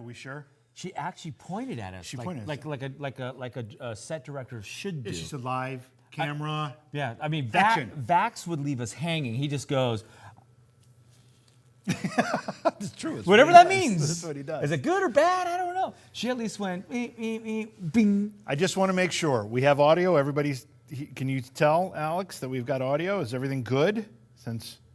we sure? She actually pointed at us. She pointed at us. like a set director should do. She said live, camera. Yeah, I mean, Action. Vax would leave us hanging. He just goes, It's true. It's whatever what that he does. means. That's what he does. Is it good or bad? I don't know. She at least went, bing. I just want to make sure we have audio. Can you tell, Alex, that we've got audio? Is everything good?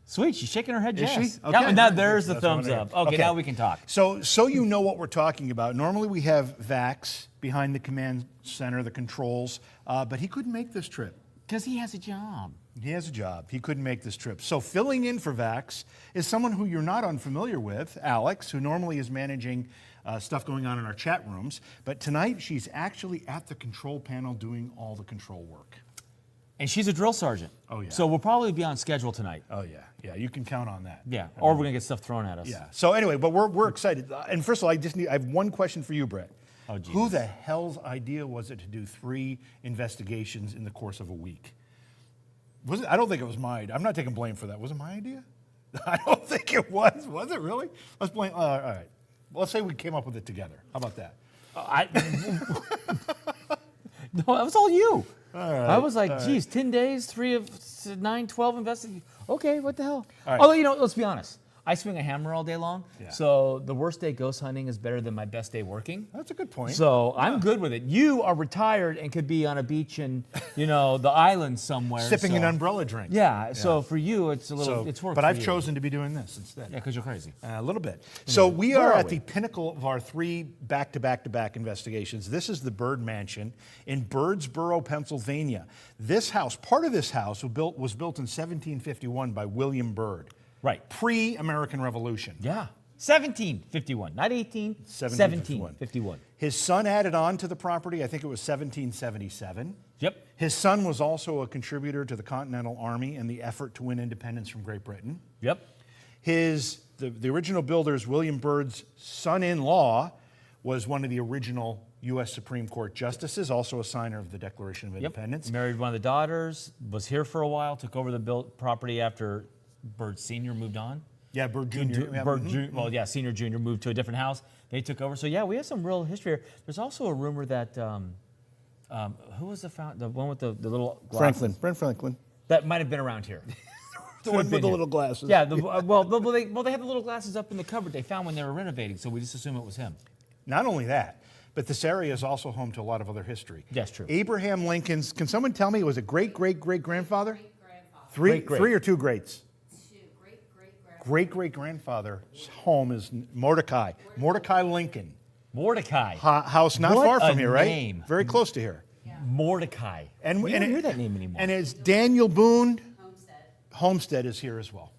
Sweet, she's shaking her head Is yes. she? Okay. Yeah, now there's the That's what I thumbs wanna up. hear. Okay, now we can talk. So you know what we're talking about. Normally we have Vax behind the command center, the controls, but he couldn't make this trip. Because he has a job. He has a job. He couldn't make this trip. So filling in for Vax is someone who you're not unfamiliar with, Alex, who normally is managing stuff going on in our chat rooms. But tonight she's actually at the control panel doing all the control work. And she's a drill sergeant. Oh, yeah. So we'll probably be on schedule tonight. Oh, yeah. Yeah, you can count on that. Yeah, or we're going to get stuff thrown at us. Yeah. So anyway, but we're excited. And first of all, I have one question for you, Brett. Oh, Jesus. Who the hell's idea was it to do 3 investigations in the course of a week? Was it? I don't think it was mine. I'm not taking blame for that. Was it my idea? I don't think it was. Was it really? Let's blame. All right. Well, let's say we came up with it together. How about that? No, that was all you. All right. I was like, geez, 10 days, 3 of 9, 12 investigations. Okay, what the hell? All right. Although, let's be honest. I swing a hammer all day long. Yeah. So the worst day ghost hunting is better than my best day working. That's a good point. So I'm good with it. You are retired and could be on a beach in, the island somewhere. Sipping an umbrella drink. Yeah, so for you, it's a little, it's work But for I've you. chosen to be doing this instead. Yeah, because you're crazy. A little bit. So we Where are are at we? the pinnacle of our 3 back-to-back-to-back investigations. This is the Bird Mansion in Birdsboro, Pennsylvania. This house, part of this house was built in 1751 by William Byrd. Right. Pre-American Revolution. Yeah. 1751, not 18. 1751. His son added on to the property. I think it was 1777. Yep. His son was also a contributor to the Continental Army and the effort to win independence from Great Britain. Yep. The original builders, William Byrd's son-in-law, was one of the original U.S. Supreme Court justices, also a signer of the Declaration of Independence. Married one of the daughters, was here for a while, took over the property after Byrd Sr. moved on. Yeah, Byrd Jr. Senior, Junior moved to a different house. They took over. So, yeah, we have some real history here. There's also a rumor that, who was the one with the little glasses? Brent Franklin. That might have been around here. The one with the little glasses. Yeah, they had the little glasses up in the cupboard they found when they were renovating, so we just assume it was him. Not only that, but this area is also home to a lot of other history. That's true. Abraham Lincoln's, can someone tell me, was it great-great-great-grandfather? Great-grandfather. Three or two greats? Two. Great-great-grandfather. Great-great-grandfather's home is Mordecai Lincoln. Mordecai. House not What far from a here, right? name. Very close to here. Yeah. Mordecai. And we don't hear that name anymore. And it's Daniel Boone. Homestead. Homestead is here as well.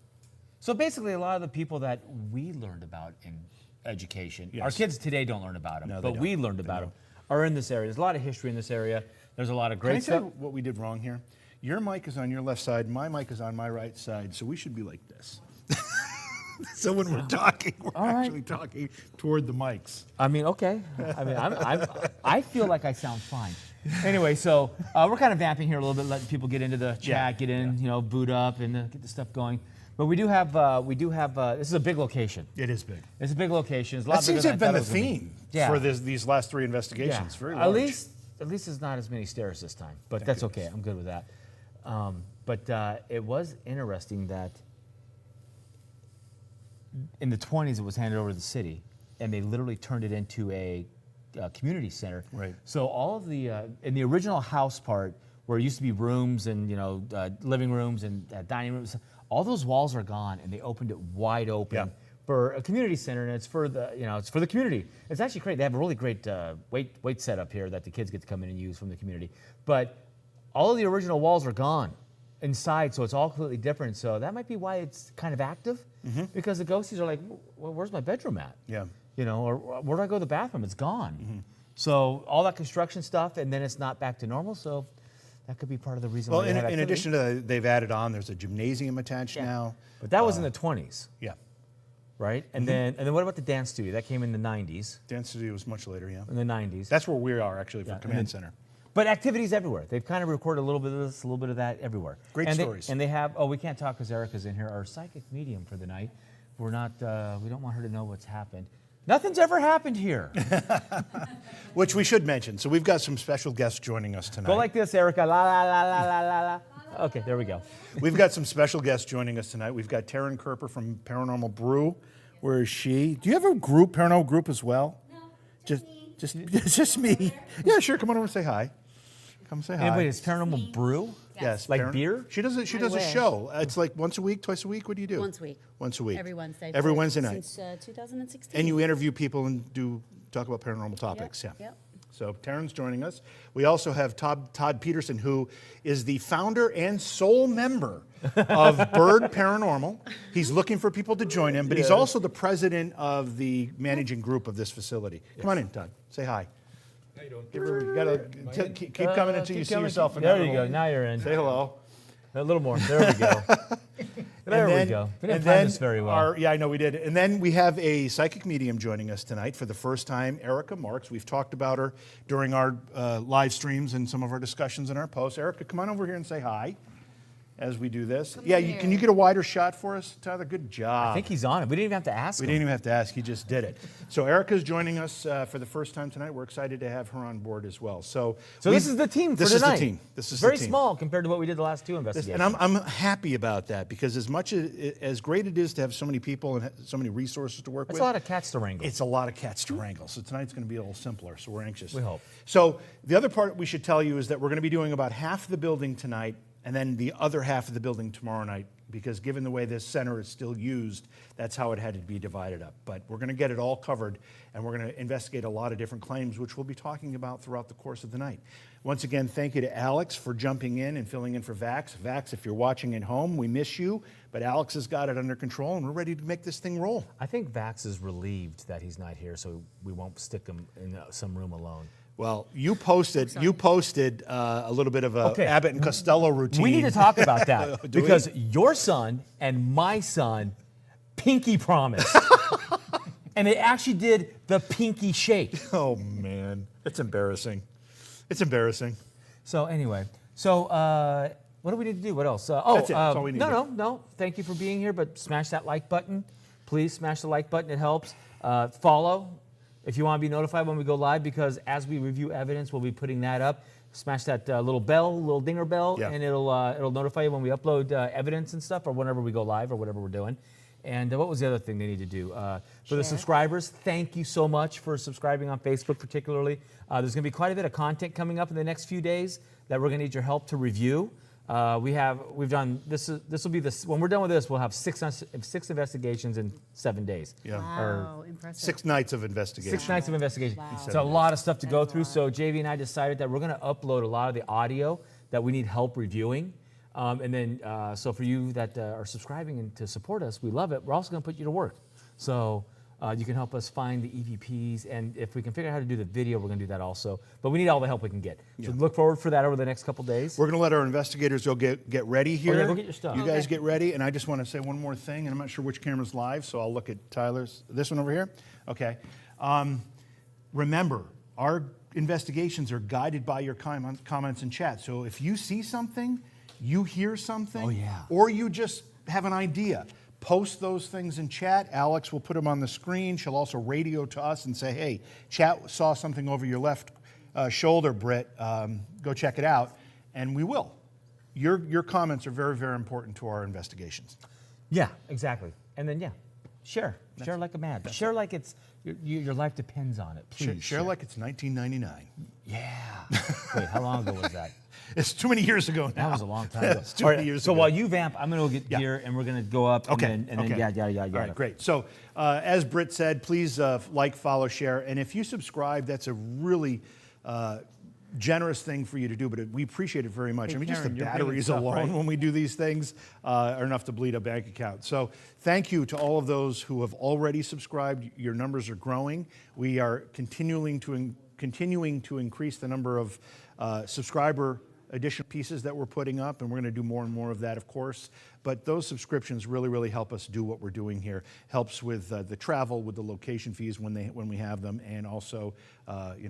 So basically, a lot of the people that we learned about in education, Yes. our kids today don't learn about them, No, they but don't. we learned about them, are in this area. There's a lot of history in this area. There's a lot of Can I great tell stuff. you what we did wrong here? Your mic is on your left side, my mic is on my right side, so we should be like this. So when we're talking, we're actually talking toward the mics. I mean, okay. I mean, I feel like I sound fine. Anyway, so we're kind of vamping here a little bit, letting people get into the chat, get in, boot up, and get the stuff going. But we do have, this is a big location. It is big. It's a big location. It's a lot That seems to bigger have than I been the thought it was gonna theme be. for these last 3 investigations. Very large. At least it's not as many stairs this time, but that's okay. I'm good with that. But it was interesting that in the 20s it was handed over to the city, and they literally turned it into a community center. Right. So all of the in the original house part, where it used to be rooms and living rooms and dining rooms, all those walls are gone, and they opened it wide open. Yeah. For a community center, and it's for the it's for the community. It's actually great. They have a really great weight setup here that the kids get to come in and use from the community. But all of the original walls are gone inside, so it's all completely different. So that might be why it's kind of active, because the ghosties are like, well, where's my bedroom at? Yeah. Or where do I go to the bathroom? It's gone. So all that construction stuff, and then it's not back to normal. So that could be part of the reason Well, why they have in activity. addition to that, they've added on, there's a gymnasium attached now. But that was in the 20s. Yeah. Right? And then what about the dance studio? That came in the 90s. Dance studio was much later, yeah. In the 90s. That's where we are, actually, for Yeah, Command Center. But activities everywhere. They've kind of recorded a little bit of this, a little bit of that everywhere. Great and stories. And they have, we can't talk because Erica's in here, our psychic medium for the night. We're not, we don't want her to know what's happened. Nothing's ever happened here. Which we should mention. So we've got some special guests joining us tonight. Go like this, Erica. La la la la la la la. Okay, there we go. We've got some special guests joining us tonight. We've got Taryn Kerper from Paranormal Brew. Where is she? Do you have a group, paranormal group as well? No, Just me. Yeah, sure. Come on over and say hi. Come say hi. And wait, it's Paranormal Brew? Yes. Like beer? She does a wish. show. It's like once a week, twice a week. What do you do? Once a week. Once a week. Every Wednesday. Every Wednesday night. Since 2016. And you interview people and talk about paranormal topics. Yep, Yeah. yep. So Taryn's joining us. We also have Todd Peterson, who is the founder and sole member of Bird Paranormal. He's looking for people to join him, but he's also the president of the managing group of this facility. Come on in, Todd. Say hi. How you doing? You gotta keep coming until you see yourself in There that you go. role. Now you're in. Say hello. A little more. There we go. There we go. We didn't plan this very well. Yeah, I know we did. And then we have a psychic medium joining us tonight for the first time, Erica Marks. We've talked about her during our live streams and some of our discussions in our posts. Erica, come on over here and say hi as we do this. Can you get a wider shot for us, Tyler? Good job. I think he's on it. We didn't even have to ask We him. didn't even have to ask. He just did it. So Erica's joining us for the first time tonight. We're excited to have her on board as well. So this is the team for this tonight. Is the team. This is very the team. small compared to what we did the last two investigations. And I'm happy about that because as much as great it is to have so many people and so many resources to work That's with, a lot of cats to wrangle. it's a lot of cats to wrangle. So tonight's going to be a little simpler. So we're anxious. We hope. So the other part we should tell you is that we're going to be doing about half the building tonight and then the other half of the building tomorrow night because given the way this center is still used, that's how it had to be divided up. But we're going to get it all covered and we're going to investigate a lot of different claims, which we'll be talking about throughout the course of the night. Once again, thank you to Alex for jumping in and filling in for Vax. Vax, if you're watching at home, we miss you, but Alex has got it under control and we're ready to make this thing roll. I think Vax is relieved that he's not here, so we won't stick him in some room alone. Well, you posted a little bit of a Okay. Abbott and Costello routine. We need to talk about that Do we? because your son and my son pinky promised. And they actually did the pinky shake. Oh man, it's embarrassing. It's embarrassing. So anyway, what do we need to do? What else? That's it. That's all we need to do. No. Thank you for being here, but smash that like button. Please smash the like button. It helps. Follow if you want to be notified when we go live because as we review evidence, we'll be putting that up. Smash that little dinger bell, Yeah. and it'll notify you when we upload evidence and stuff, or whenever we go live, or whatever we're doing. And what was the other thing they need to do? For the subscribers, thank you so much for subscribing on Facebook, particularly. There's going to be quite a bit of content coming up in the next few days that we're going to need your help to review. We've done this. This will be when we're done with this. We'll have six investigations in 7 days. Yeah. Wow, impressive. 6 nights of investigation. 6 nights of investigation. Wow. It's a lot of stuff to go through. So JV and I decided that we're going to upload a lot of the audio that we need help reviewing. And then, so for you that are subscribing and to support us, we love it. We're also going to put you to work. So you can help us find the EVPs. And if we can figure out how to do the video, we're going to do that also. But we need all the help we can get. So look forward for that over the next couple days. We're going to let our investigators go get ready here. yeah, go get your stuff. You guys get ready. And I just want to say one more thing. And I'm not sure which camera's live, so I'll look at Tyler's. This one over here? Okay. Remember, our investigations are guided by your comments and chat. So if you see something, you hear something, or you just have an idea, post those things in chat. Alex will put them on the screen. She'll also radio to us and say, hey, chat saw something over your left shoulder, Britt. Go check it out. And we will. Your comments are very, very important to our investigations. Yeah, exactly. And then, share. Share like a mad. Share like it's your life depends on it. Please Share like it's 1999. Yeah. Wait, how long ago was that? It's too many years ago now. That was a long time ago. It's too many years so ago. while you vamp, I'm going to go get gear and we're going to go up Okay. and then yada. All right, great. So as Britt said, please like, follow, share. And if you subscribe, that's a really generous thing for you to do, but we appreciate it very much. Hey, I mean, just the Karen, you're batteries bringing stuff, alone right? when we do these things are enough to bleed a bank account. So thank you to all of those who have already subscribed. Your numbers are growing. We are continuing to increase the number of subscriber additional pieces that we're putting up, and we're going to do more and more of that, of course. But those subscriptions really, really help us do what we're doing here. Helps with the travel, with the location fees when we have them, and also,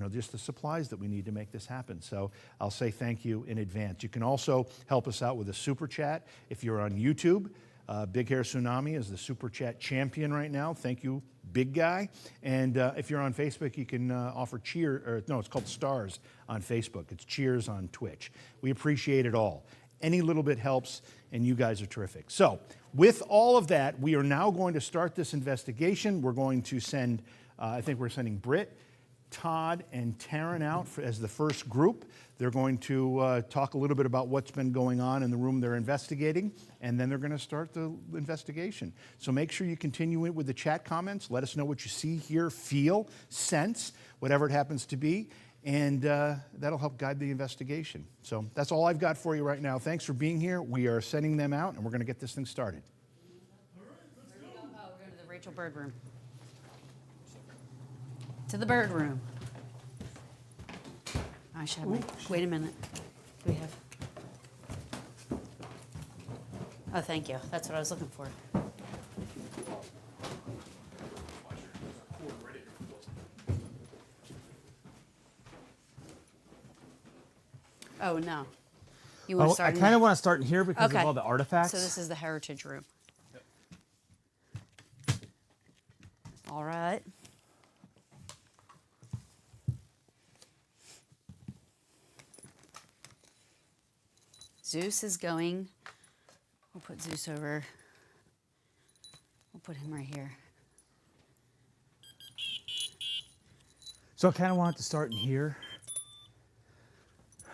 just the supplies that we need to make this happen. So I'll say thank you in advance. You can also help us out with a super chat if you're on YouTube. Big Hair Tsunami is the Super Chat champion right now. Thank you, big guy. And if you're on Facebook, you can offer cheer, or no, it's called stars on Facebook. It's cheers on Twitch. We appreciate it all. Any little bit helps, and you guys are terrific. So with all of that, we are now going to start this investigation. We're going to send, I think we're sending Britt, Todd, and Taryn out as the first group. They're going to talk a little bit about what's been going on in the room they're investigating, and then they're going to start the investigation. So make sure you continue it with the chat comments. Let us know what you see, hear, feel, sense, whatever it happens to be, and that'll help guide the investigation. So that's all I've got for you right now. Thanks for being here. We are sending them out, and we're going to get this thing started. We're going to the Rachel Bird room. To the bird room. I should have wait a minute. Do we have? Oh, thank you. That's what I was looking for. Oh, no. You want to I start? kind of want to start in here because Okay. of all the artifacts. So this is the heritage room. All right. Zeus is going. We'll put Zeus over. We'll put him right here. So I kind of wanted to start in here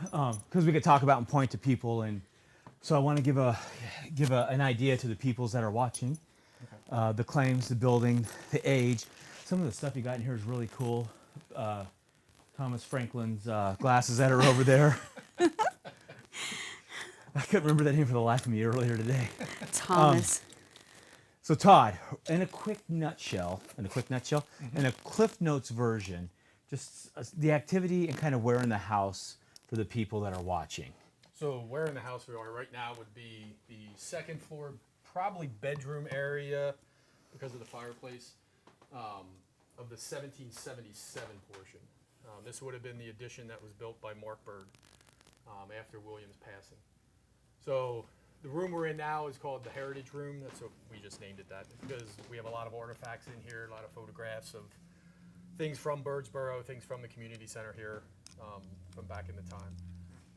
because we could talk about and point to people, and so I want to give an idea to the peoples that are watching. The claims, the building, the age. Some of the stuff you got in here is really cool. Thomas Franklin's glasses that are over there. I couldn't remember that name for the life of me earlier today. Thomas. So Todd, in a quick nutshell, in a Cliff Notes version, just the activity and kind of where in the house for the people that are watching. So where in the house we are right now would be the second floor, probably bedroom area because of the fireplace, of the 1777 portion. This would have been the addition that was built by Mark Bird after William's passing. So the room we're in now is called the Heritage Room. That's what we just named it that because we have a lot of artifacts in here, a lot of photographs of things from Birdsboro, things from the community center here from back in the time.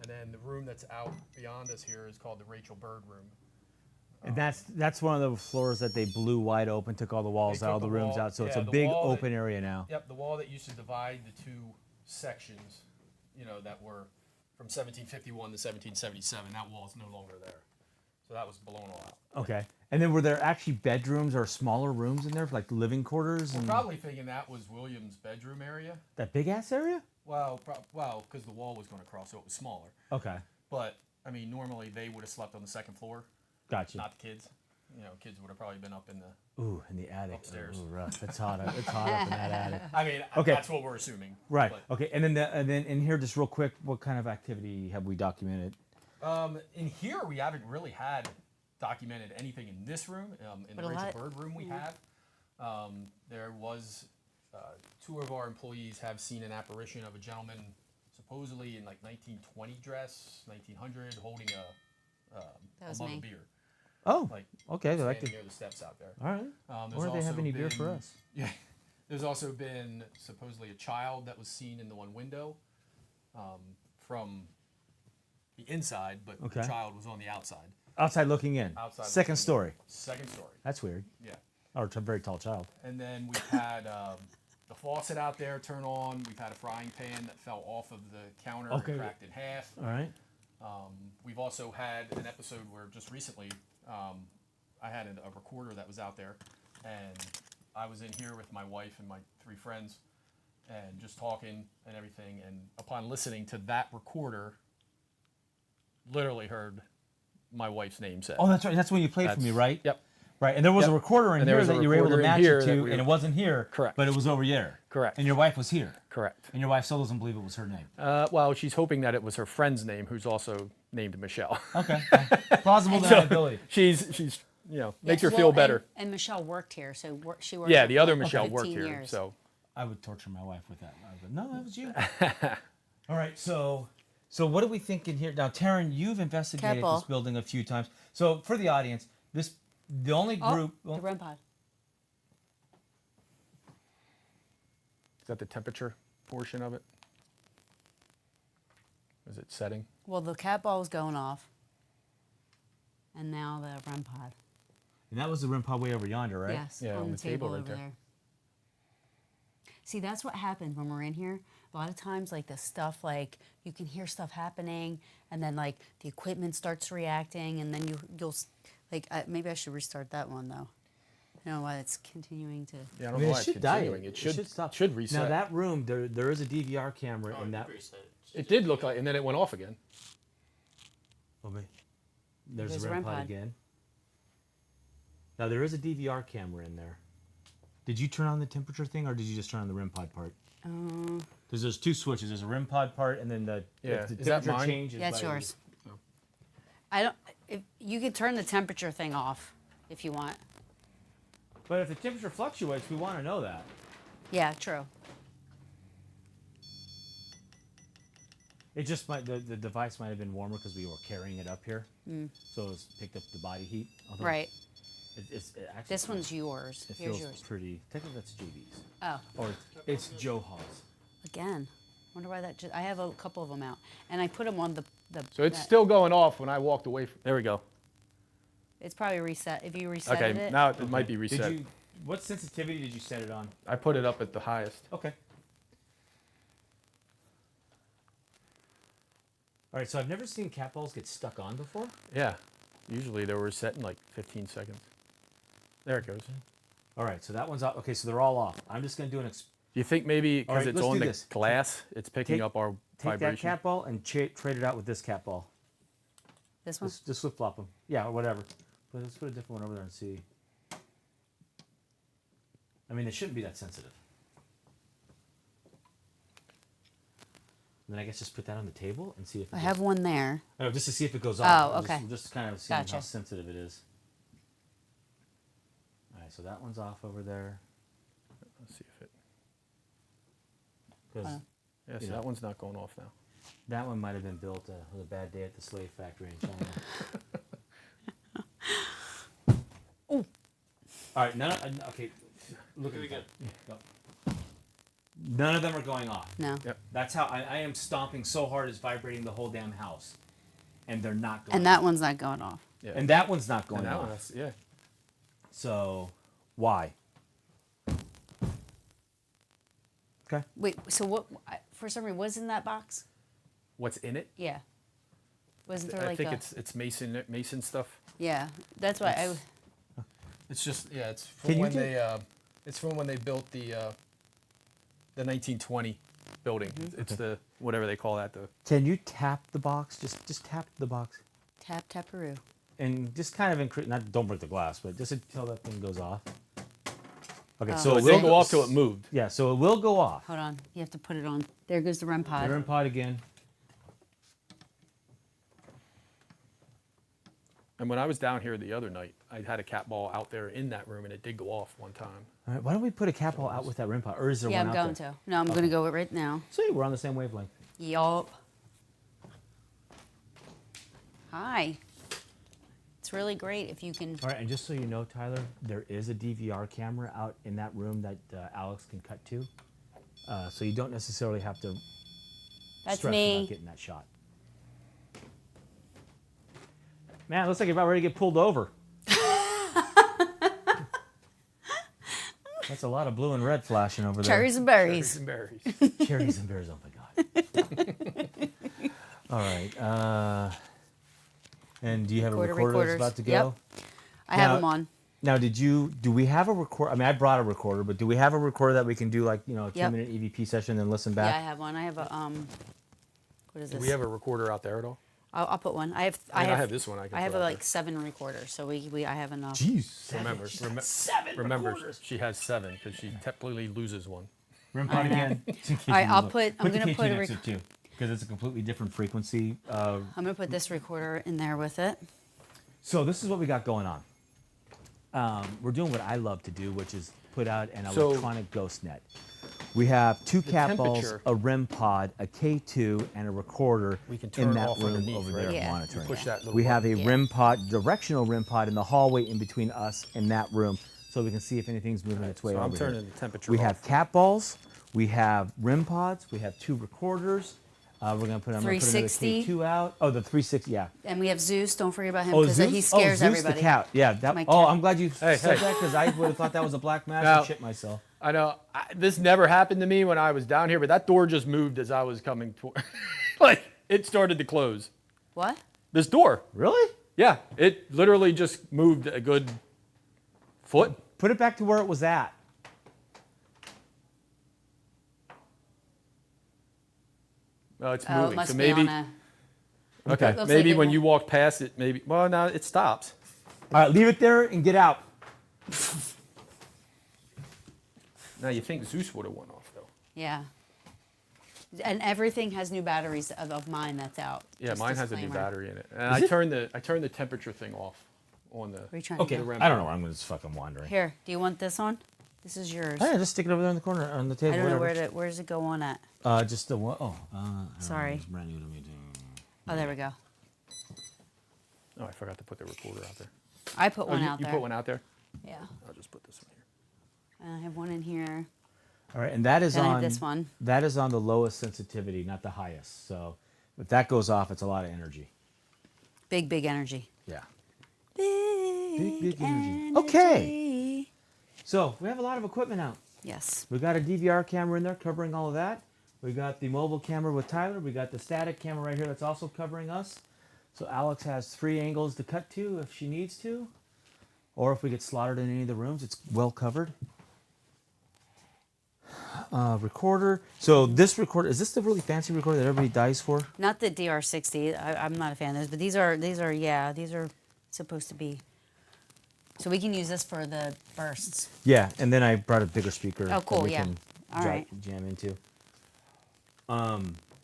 And then the room that's out beyond us here is called the Rachel Bird Room. And that's one of the floors that they blew wide open, took all the walls They out, all took the the rooms wall- out, so it's yeah, a the big wall that- open area now. Yep, the wall that used to divide the two sections, you know, that were from 1751 to 1777, that wall is no longer there. So that was blown all out. Okay. And then were there actually bedrooms or smaller rooms in there, like living quarters? We're And probably thinking that was William's bedroom area. that big ass area? Well, because the wall was going to cross, so it was smaller. Okay. But, I mean, normally they would have slept on the second floor, Gotcha. not the kids. You know, kids would have probably been up in the... Ooh, in the attic. Upstairs. Ooh, rough. It's hot. It's hot up in that attic. I mean, Okay. that's what we're assuming. Right. But, Okay. And then in here, just real quick, what kind of activity have we documented? in here, we haven't really had documented anything in this room. In But the a Rachel lot- Bird room we have. There was, two of our employees have seen an apparition of a gentleman supposedly in like 1920 dress, 1900, holding That was mug me. of beer. Oh, Like, okay. I like standing to, near the steps out there. all right. There's Or they have also any beer for been- us? Yeah. There's also been supposedly a child that was seen in the one window from the inside, but the Okay. child was on the outside. Outside looking in. Outside Second looking in. story. Second story. That's weird. Yeah. Or a very tall child. And then we've had the faucet out there turn on. We've had a frying pan that fell off of the counter Okay. and cracked in half. All right. We've also had an episode where just recently I had a recorder that was out there, and I was in here with my wife and my 3 friends and just talking and everything. And upon listening to that recorder, literally heard my wife's name said. Oh, that's right. That's when you played for me, That's- right? Yep. Right. And there was a Yep. recorder in And there here was a that you were able to recorder in match here it that to, we and it were- wasn't here. Correct. But it was over there. Correct. And your wife was here. Correct. And your wife still doesn't believe it was her name. Well, she's hoping that it was her friend's name, who's also named Michelle. Okay. Plausible So, deniability. she's makes her Yeah, feel well, better. And Michelle worked here, so she worked. Yeah, here the for other like Michelle worked 15 here. years. So I would torture my wife with that. I would go, no, that was you. All right. So what do we think in here? Now, Taryn, you've investigated Careful. this building a few times. So for the audience, this The only Oh, group. the REM pod. Is that the temperature portion of it? Is it setting? Well, the cat ball is going off. And now the REM pod. And that was the REM pod way over yonder, right? Yes, Yeah, on the table right over there. there. See, that's what happened when we're in here. A lot of times, like the stuff, like you can hear stuff happening, and then like the equipment starts reacting, and then you'll like maybe I should restart that one though. I don't know why it's continuing to. Yeah, I I don't mean, know it why it's should die. continuing. It should stop. should reset. Now that room, there is a DVR camera in that. It did look like, and then it went off again. Oh, me. There's There's the a REM REM pod pod. again. Now there is a DVR camera in there. Did you turn on the temperature thing, or did you just turn on the REM pod part? Because there's two switches. There's a REM pod part, and then the, Yeah, if the is that temperature mine? changes. That's by- yours. I don't. If you could turn the temperature thing off if you want. But if the temperature fluctuates, we want to know that. Yeah, true. It just might the device might have been warmer because we were carrying it up here, so it's picked up the body heat. Although Right. It actually, This one's yours. it Here's feels yours. pretty. Technically, that's JB's, Oh, or it's Joe Hall's. again. Wonder why that. I have a couple of them out, and I put them on the. So it's that- still going off when I walked away from. There we go. It's probably reset. If you reset Okay, it. now it might be reset. Did you? What sensitivity did you set it on? I put it up at the highest. Okay. All right, so I've never seen cat balls get stuck on before. Yeah, usually they were set in like 15 seconds. There it goes. All right, so that one's off. Okay, so they're all off. I'm just going to do an. Do you think maybe All because right, it's let's on do the this. glass, it's picking up our Take that vibration? cat ball and trade it out with this cat ball. This one. Just flip flop them. Yeah, or whatever. But let's put a different one over there and see. I mean, it shouldn't be that sensitive. And then I guess just put that on the table and see if. I have one there. Oh, just to see if it goes off. Oh, okay. Just kind of seeing how Gotcha. sensitive it is. All right, so that one's off over there. Let's see if it. 'Cause Yeah, so You know. that one's not going off now. that one might have been built with a bad day at the slave factory in China. Ooh. All right, okay, look at me. Go. None of them are going off. No. Yep. That's how I am stomping so hard it's vibrating the whole damn house, and they're not going. And that one's not going off. Yeah. and that one's not And going that off. one, that's, yeah. So why? Okay. Wait. So what? For some reason, was in that box? What's in it? Yeah. Wasn't there I like think a? it's Mason stuff. Yeah. That's why I. It's just it's Can from you when do- they it's from when they built the 1920 building. It's the whatever they call that. The Can you tap the box? Just tap the box, Tap taparoo. and just kind of increase. Not don't break the glass, but just until that thing goes off. Okay, Oh. so so it it will will go off till it moved. Yeah, so it will go off. Hold on. You have to put it on. There goes the REM pod. They're in pod again. And when I was down here the other night, I had a cat ball out there in that room, and it did go off one time. All right, why don't we put a cat ball out with that REM pod, or is there Yeah, one I'm out going there? to. No, I'm going to go right now. See, we're on the same wavelength. Yup. Hi. It's really great if you can. All right, and just so you know, Tyler, there is a DVR camera out in that room that Alex can cut to, so you don't necessarily have to That's stress me. about getting that shot. Man, it looks like you're about ready to get pulled over. That's a lot of blue and red flashing over there. Cherries and berries. Cherries and berries. Cherries and bears. Oh my god. All right. And do you have a recorder that's Recorders. about to go? Yep. I have Now- them on. Now, do we have a record? I mean, I brought a recorder, but do we have a recorder that we can do like a Yep. 2-minute EVP session and then listen Yeah, I back? have one. I have a What is Do this? we have a recorder out there at all? I'll put one. I have. I have this one I can I have put out like there. 7 recorders, so I have enough. Jeez. Remember, remember, she has 7 because she technically loses one. REM pod again. All right, I'm gonna put a next to it too, because it's a completely different frequency. I'm gonna put this recorder in there with it. So this is what we got going on. We're doing what I love to do, which is put out an So- electronic ghost net. We have 2 cat balls, temperature. a REM pod, a K2, and a recorder We can in turn that off room underneath, over right? there Yeah. monitoring. Push that little We have a Yeah. REM pod, directional REM pod in the hallway in between us and that room, so we can see if anything's moving its way so over I'm here. turning the temperature We off. have cat balls, we have REM pods, we have 2 recorders. I'm gonna put another 360. K2 out. Oh, the 360, yeah. And we have Zeus. Don't forget about him Oh, because Zeus? he scares Zeus everybody. the cat. Yeah. That, My oh, cat. I'm glad you Hey, said hey. that because I would have thought that was a black mass Now- and shit myself. I know this never happened to me when I was down here, but that door just moved as I was coming toward. Like it started to close. What? This door. Really? Yeah, it literally just moved a good foot. Put it back to where it was at. Oh, it's Oh, moving. it must so be maybe on a. okay. Looks Maybe like it when will- you walk past it, maybe. Well, no, it stops. All right, leave it there and get out. Now you think Zeus would have went off though? Yeah. And everything has new batteries of mine that's out. Yeah, Just mine has a new disclaimer. battery in it, and I turned the temperature thing off on the. What are you trying Okay, to do? I don't know where I'm just fucking wandering. Here, do you want this on? This is yours. Oh, yeah, just stick it over there in the corner on the table. I don't know whatever. where does it go on at? Just the one. Oh, I don't know, Sorry. it's brand new to me too. Oh, there we go. Oh, I forgot to put the recorder out there. I put Oh, one you, out you there. put one out there? Yeah. I'll just put this one here. And I have one in here. All right, and that is Then I on have this one. That is on the lowest sensitivity, not the highest. So if that goes off, it's a lot of energy. Big energy. Yeah. Big energy. Okay. So we have a lot of equipment out. Yes. We got a DVR camera in there covering all of that. We got the mobile camera with Tyler. We got the static camera right here that's also covering us. So Alex has 3 angles to cut to if she needs to, or if we get slaughtered in any of the rooms, it's well covered. Recorder. So this recorder, is this the really fancy recorder that everybody dies for? Not the DR60. I'm not a fan of those, but these are supposed to be. So we can use this for the bursts. Yeah, and then I brought a bigger speaker Oh, cool, that we yeah. can All right. jam into.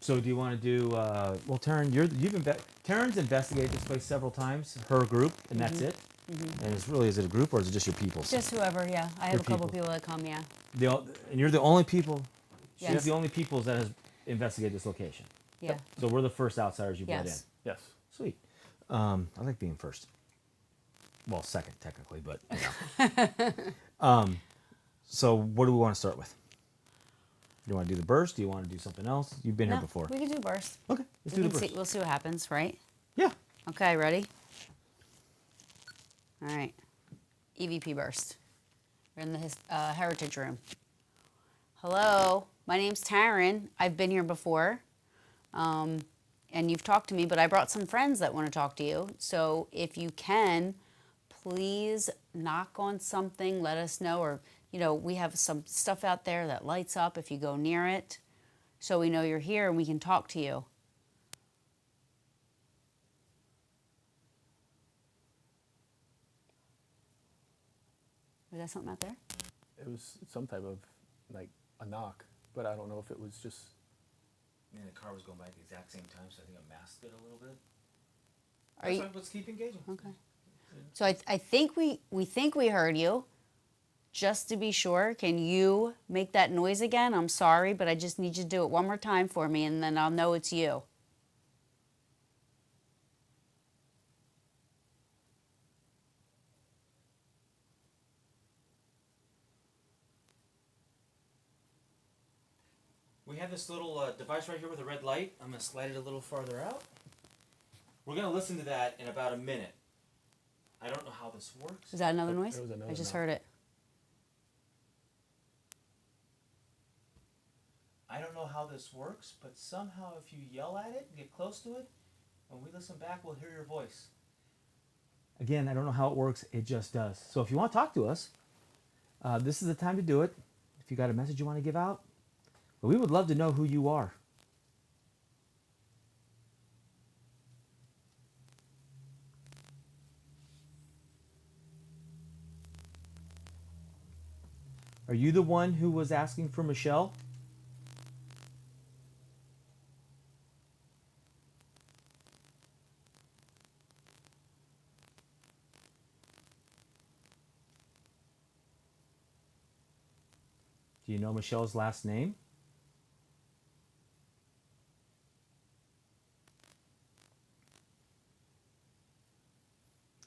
So do you want to do? Well, Taryn, Taryn's investigated this place several times. Her group, and that's it. And is it a group or is it just your people? Just whoever, yeah. I have Your a couple people. people that come, yeah. And you're the only people. She's Yes. the only people that has investigated this location. Yeah. So we're the first outsiders you brought in. Yes. Yes. Sweet. I like being first. Well, second technically, but you know. So what do we want to start with? Do you want to do the burst? Do you want to do something else? You've been No, here before. we can do burst. Okay, let's do the burst. We'll see what happens, right? Yeah. Okay, ready? All right. EVP burst. We're in the heritage room. Hello, my name's Taryn. I've been here before, and you've talked to me, but I brought some friends that want to talk to you. So if you can, please knock on something, let us know, or, we have some stuff out there that lights up if you go near it, so we know you're here and we can talk to you. Was that something out there? It was some type of like a knock, but I don't know if it was just. And the car was going by at the exact same time, so I think I masked it a little bit. Are you Let's keep engaging. okay? So I think we think we heard you. Just to be sure, can you make that noise again? I'm sorry, but I just need you to do it one more time for me, and then I'll know it's you. We have this little device right here with a red light. I'm going to slide it a little farther out. We're going to listen to that in about a minute. I don't know how this works. Is that another noise? It was another I just knock. heard it. I don't know how this works, but somehow if you yell at it and get close to it, when we listen back, we'll hear your voice. Again, I don't know how it works. It just does. So if you want to talk to us, this is the time to do it. If you got a message you want to give out, but we would love to know who you are. Are you the one who was asking for Michelle? Do you know Michelle's last name?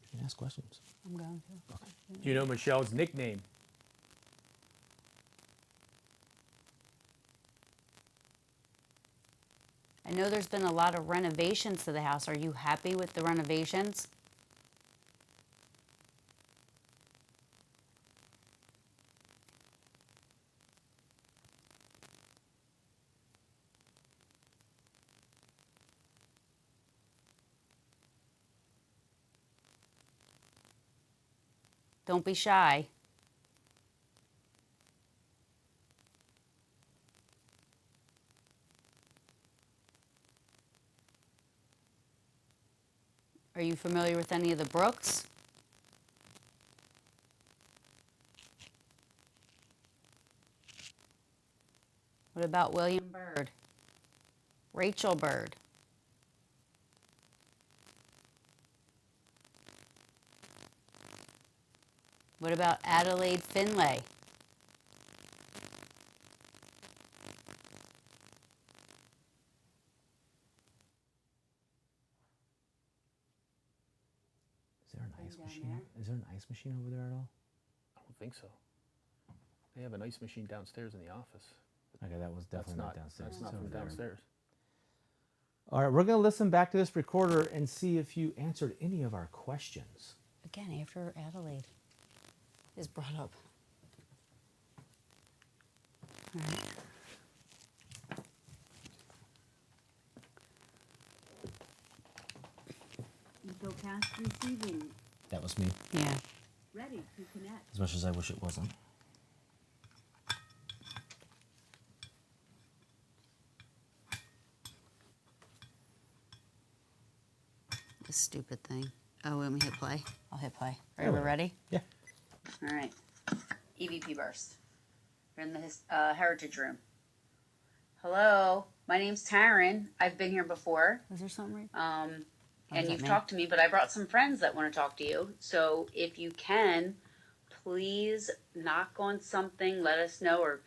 You can ask questions. I'm going to. Do you know Michelle's nickname? I know there's been a lot of renovations to the house. Are you happy with the renovations? Don't be shy. Are you familiar with any of the Brooks? What about William Byrd? Rachel Byrd? What about Adelaide Finlay? Is there an ice down machine? there? Is there an ice machine over there at all? I don't think so. They have an ice machine downstairs in the office. Okay, that was That's definitely not not downstairs. That's not It's from over there. downstairs. All right, we're going to listen back to this recorder and see if you answered any of our questions. Again, after Adelaide is brought up. All right. Cast receiving. That was me, Yeah. Ready to connect. as much as I wish it wasn't. This stupid thing. Oh, let me hit play. I'll hit play. Are There we we go. ready? Yeah. All right. EVP burst. We're in the heritage room. Hello, my name's Taryn. I've been here before. Was there something right? And does that you've mean? talked to me, but I brought some friends that want to talk to you. So if you can, please knock on something, let us know, or,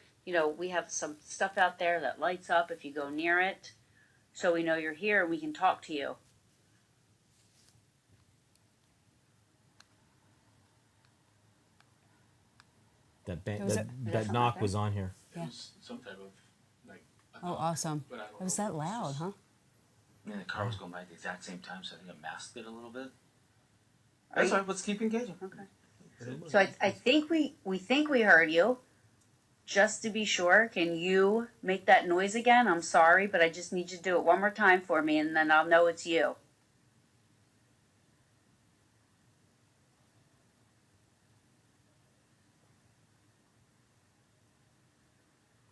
we have some stuff out there that lights up if you go near it. So we know you're here and we can talk to you. That Was that, it- that knock was on here. Yeah. It was some type of like. a Oh, knock, awesome. but I don't It was know that if loud, just- huh? And the car was going by at the exact same time, so I think it masked it a little bit. Are That's you- all right. Let's keep engaging. Okay. So I think we think we heard you. Just to be sure, can you make that noise again? I'm sorry, but I just need you to do it one more time for me, and then I'll know it's you.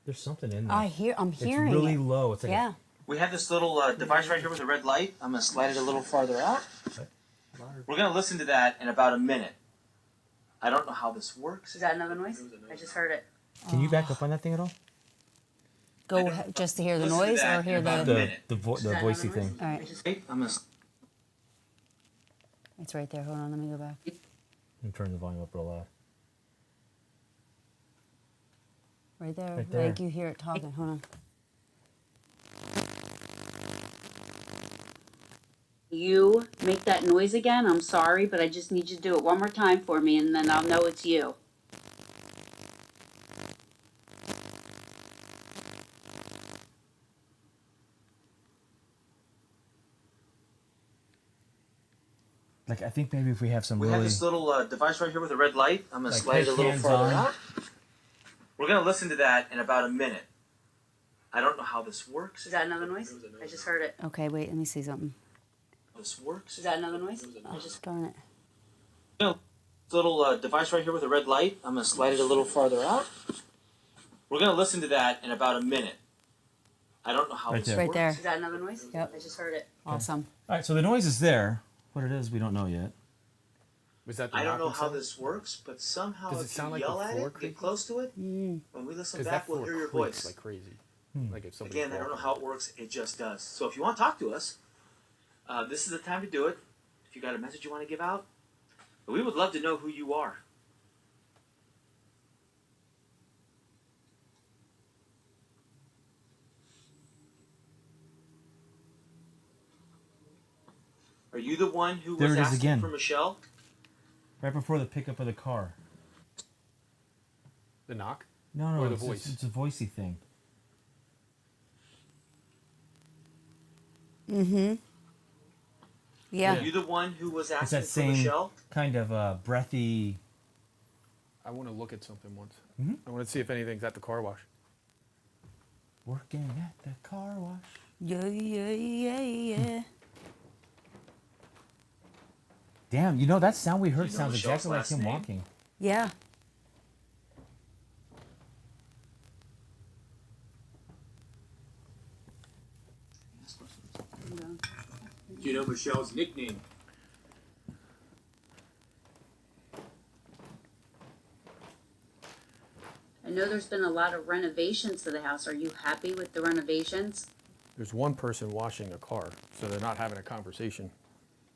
There's something in there. I'm It's hearing really it. low. It's like Yeah. We have this little device right here with a red light. I'm gonna slide it a little farther out. We're gonna listen to that in about a minute. I don't know how this works. Is that another noise? I just heard it. Can you back up on that thing at all? Go just to hear the Listen to noise that or hear in about a the. minute. The Is that voicey another noise? thing. All right. I just- Wait, I'm gonna. It's right there. Hold on. Let me go back. I'm turning the volume up real loud. Right there. Right there. Like you hear it talking. Hold on. You make that noise again? I'm sorry, but I just need you to do it one more time for me, and then I'll know it's you. Like I think maybe if we have some We really have this little device right here with a red light. I'm gonna Like, slide it a little hands farther on. out. We're gonna listen to that in about a minute. I don't know how this works. Is that another noise? I just heard it. Okay. Wait. Let me see something. How this works. Is that another noise? Oh, darn it. Little device right here with a red light. I'm gonna slide it a little farther out. We're gonna listen to that in about a minute. I don't know how Right this there. Right works. there. Is that another noise? Yep. I just heard it. Awesome. All right, so the noise is there. What it is, we don't know yet. Was that the I don't know knocking how sound? this works, but somehow Does it if sound you like yell the at floor it, creaking? get close to it, Mm. when we listen Because back, that we'll floor hear your creaks voice. like crazy. Hmm. Like if somebody. Again, I don't know how it works. It just does. So if you want to talk to us, this is the time to do it. If you got a message you want to give out, but we would love to know who you are. Are you the one who There was it is asking again. for Michelle? Right before the pickup of the car. The knock? No, Or the it's, voice? it's a voicey thing. Yeah. Are you the one who was It's asking that for same Michelle? kind of breathy. I want to look at something once. Mhm. I want to see if anything's at the car wash. Working at the car wash. Yeah, yeah, yeah, yeah. Damn, you know that sound we heard you know sounds Michelle's exactly like last him name? walking. Yeah. Do you know Michelle's nickname? I know there's been a lot of renovations to the house. Are you happy with the renovations? There's one person washing a car, so they're not having a conversation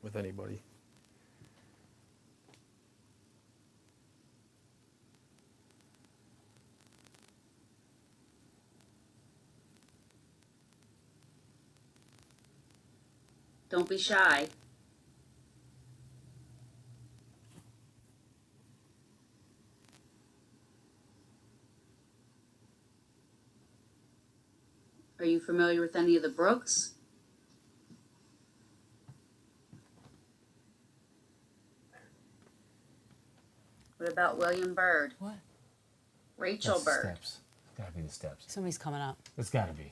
with anybody. Don't be shy. Are you familiar with any of the Brooks? What about William Byrd? What? Rachel That's the Byrd. steps. Gotta be the steps. Somebody's coming up. It's gotta be.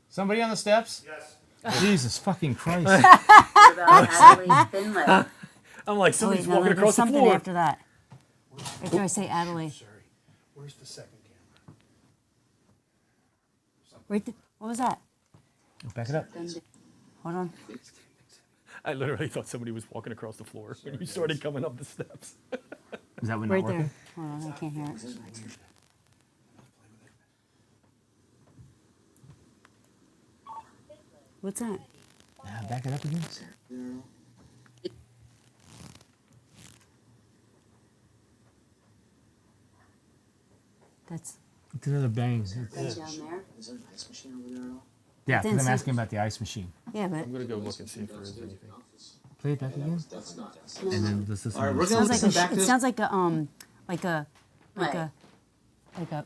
Somebody on the steps? Yes. Jesus fucking Christ. What about Adelaide Finlay? I'm like, Oh, somebody's wait, no, walking there's across the something floor. after that. After I say Adelaide. Sorry. Where's the second camera? Right there. What was that? Back it up. Hold on. I literally thought somebody was walking across the floor when you started coming up the steps. Is that one Right not working? there. Hold on, I can't hear it. What's that? Yeah, back it up again. That's It's another bang. Down there? Is there an ice machine over there at all? Yeah, Didn't because I'm see- asking about the ice machine. yeah, but I'm gonna go look and see if there is anything. Play it back again. That's not. And then let's listen. All right, to we're this. gonna sounds like listen back to it this. sounds like a like a like Right. a like a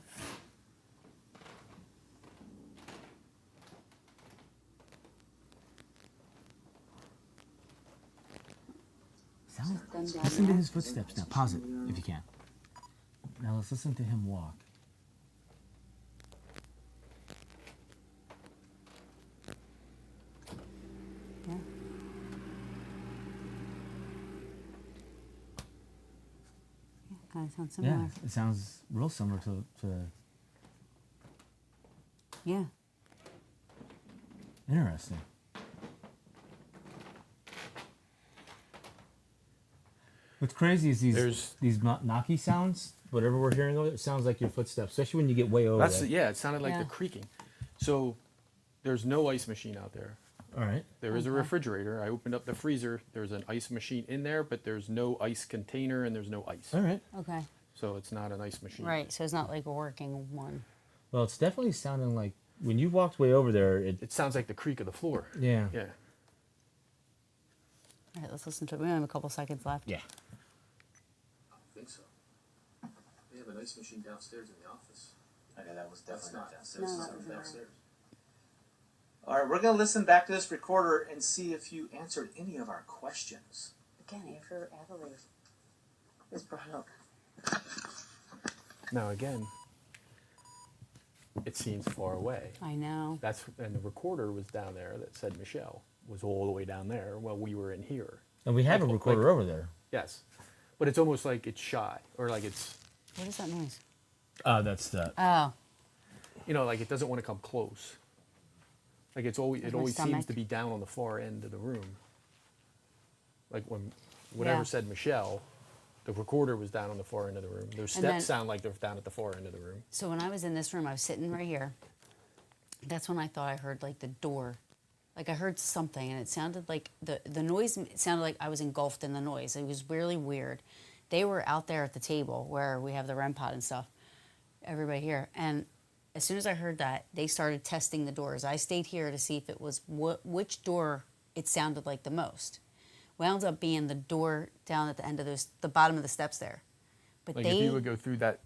Sound, Then down listen to there? his footsteps now. Pause it if you can. Now let's listen to him walk. yeah. Kind of sounds Yeah, similar. it sounds real similar to Yeah. interesting. What's crazy is There's- these knocky sounds. Whatever we're hearing over it sounds like your footsteps, especially when you get way over That's there. yeah. It sounded like Yeah. the creaking. So there's no ice machine out there. All right. There is a Okay. refrigerator. I opened up the freezer. There's an ice machine in there, but there's no ice container and there's no ice. All right. Okay. So it's not an ice machine. Right. So it's not like a working one. Well, it's definitely sounding like when you walked way over there. It sounds like the creak of the floor. Yeah. Yeah. All right. Let's listen to it. We only have a couple seconds left. Yeah. I don't think so. They have an ice machine downstairs in the office. Okay, that was definitely not downstairs. No, That that was was downstairs. All right, we're gonna listen back to this recorder and see if you answered any of our questions. Again, after Adelaide is brought up. Now again, it seems far away. I know. That's and the recorder was down there that said Michelle was all the way down there while we were in here. And we have a Like- recorder like- over there. Yes, but it's almost like it's shy or like it's What is that noise? That's the. Oh. like it doesn't want to come close. Like it Like my always seems stomach. to be down on the far end of the room. Like when whatever Yeah. said Michelle, the recorder was down on the far end of the room. Those And steps then- sound like they're down at the far end of the room. So when I was in this room, I was sitting right here. That's when I thought I heard like the door. Like I heard something and it sounded like the noise it sounded like I was engulfed in the noise. It was really weird. They were out there at the table where we have the REM pod and stuff. Everybody here. And as soon as I heard that, they started testing the doors. I stayed here to see if it was which door it sounded like the most. wound up being the door down at the end of the bottom of the steps there. But Like they, if you would go through that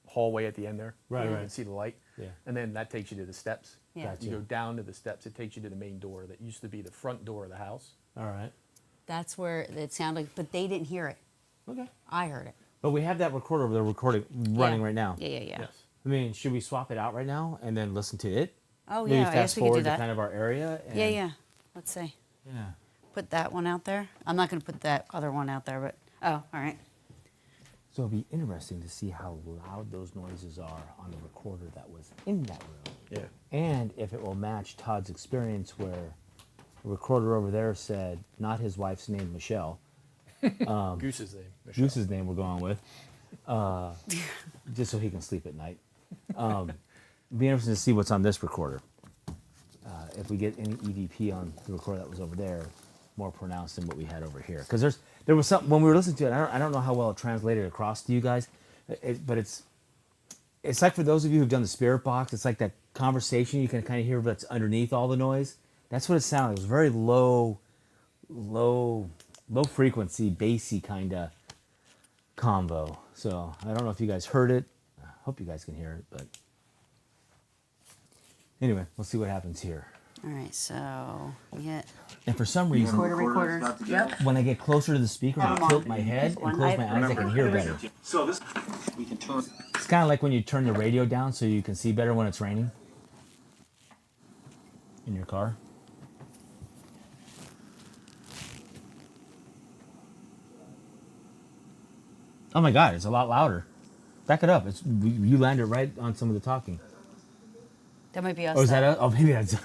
hallway at the end there, Right, you right. can see the light. Yeah. And then that takes you to the steps. Yeah. Gotcha. You go down to the steps, it takes you to the main door that used to be the front door of the house. All right. that's where it sounded like, but they didn't hear it. Okay. I heard it. But we have that recorder over there recording, running Yeah. right now. Yeah. Yes. I mean, should we swap it out right now and then listen to it? Oh, Maybe yeah, I fast guess we could forward do to that. kind of our area. And, Yeah. Let's see. Yeah. Put that one out there. I'm not going to put that other one out there, but, oh, all right. So it'll be interesting to see how loud those noises are on the recorder that was in that room. Yeah. And if it will match Todd's experience where the recorder over there said not his wife's name, Michelle. Goose's name. Michelle. Goose's name we're going with. Just so he can sleep at night. Be interesting to see what's on this recorder. If we get any EVP on the recorder that was over there, more pronounced than what we had over here. Because there was something when we were listening to it. I don't know how well it translated across to you guys, but it's like for those of you who've done the spirit box, it's like that conversation you can kind of hear that's underneath all the noise. That's what it sounded like. It was very low frequency, bassy kind of combo. So I don't know if you guys heard it. I hope you guys can hear it, but anyway, we'll see what happens here. All right, so we hit And for some reason, recorder. Yep. when I get closer to the speaker, I tilt my head and close my eyes, I can hear better. So this, we can turn. It's kind of like when you turn the radio down so you can see better when it's raining in your car. Oh my God, it's a lot louder. Back it up. You landed right on some of the talking. That might be us. Oh, is though. that us? Oh, maybe that's.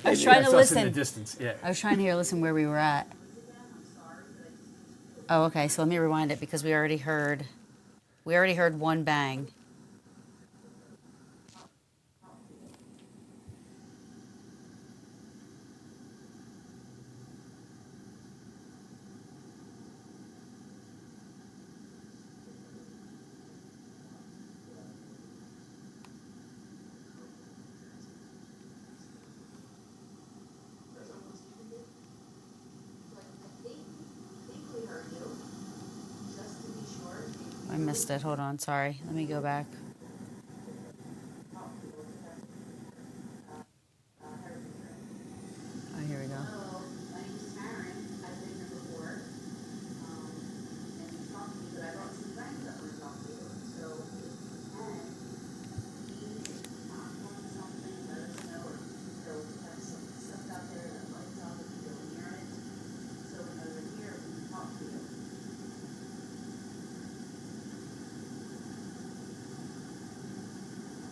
I was trying to That's us in the listen. distance. Yeah. I was trying to listen where we were at. Oh, okay. So let me rewind it because we already heard one bang. I missed it. Hold on. Sorry. Let me go back. Oh, here we go.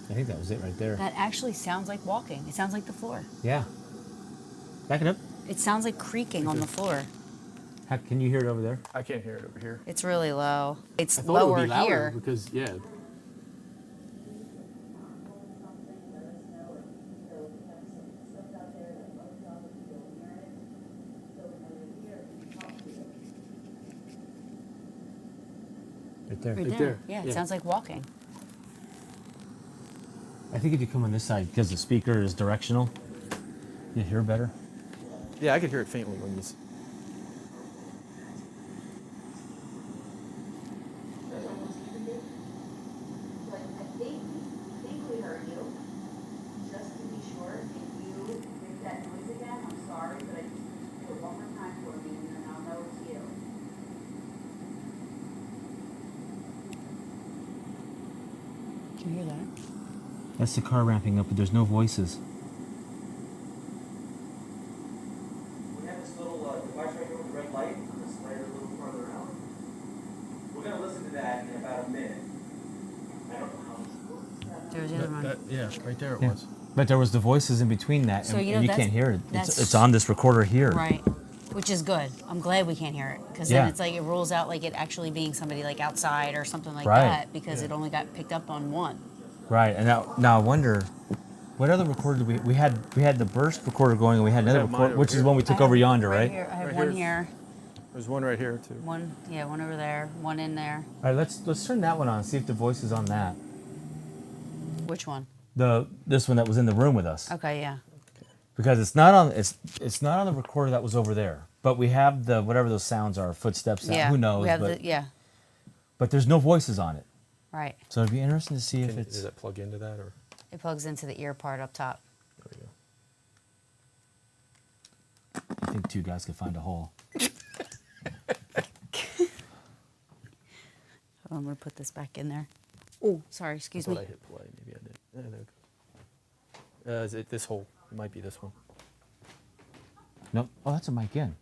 I think that was it right there. That actually sounds like walking. It sounds like the floor. Yeah. Back it up. It sounds like creaking on the floor. Can you hear it over there? I can't hear it over here. It's really low. It's I thought it would lower be louder here. because yeah. Right there. Right Right there. there. Yeah, it Yeah. sounds like walking. I think if you come on this side, because the speaker is directional, you hear better. Yeah, I could hear it faintly when you. Can you hear that? That's the car ramping up, but there's no voices. We have this little device right here with the red light. I'm gonna slide it a little further out. We're gonna listen to that in about a minute. I don't know how. There's the other one. Yeah, right there it Yeah. was. But there was the voices in between that, So, and, you know, and you that's- can't hear it. that's- It's on this recorder here. Right. Which is good. I'm glad we can't hear it because Yeah. then it's like it rules out like it actually being somebody like outside or something like Right. that because it only got picked up on one. Right. And now I wonder, what other recorder did we had? We had the burst recorder going, and we had another have mine recorder, over which is here. one we took over yonder, right? Here. I have Right one here's- here, There's one right here too. one over there, one in there. All right. Let's turn that one on. See if the voice is on that. Which one? This one that was in the room with us, Okay, yeah. because it's not on the recorder that was over there. but we have the whatever those sounds are, footsteps. Yeah. Who knows? We have But, yeah. but there's no voices on it, Right. so it'd be interesting to see if it's. Does that plug into that or? It plugs into the ear part up top. There we go. I think two guys could find a hole. I'm gonna put this back in there. Oh, sorry. Excuse I me. thought I hit play. Maybe I did. There it goes. Is it this hole? It might be this one. No. Oh, that's a mic in.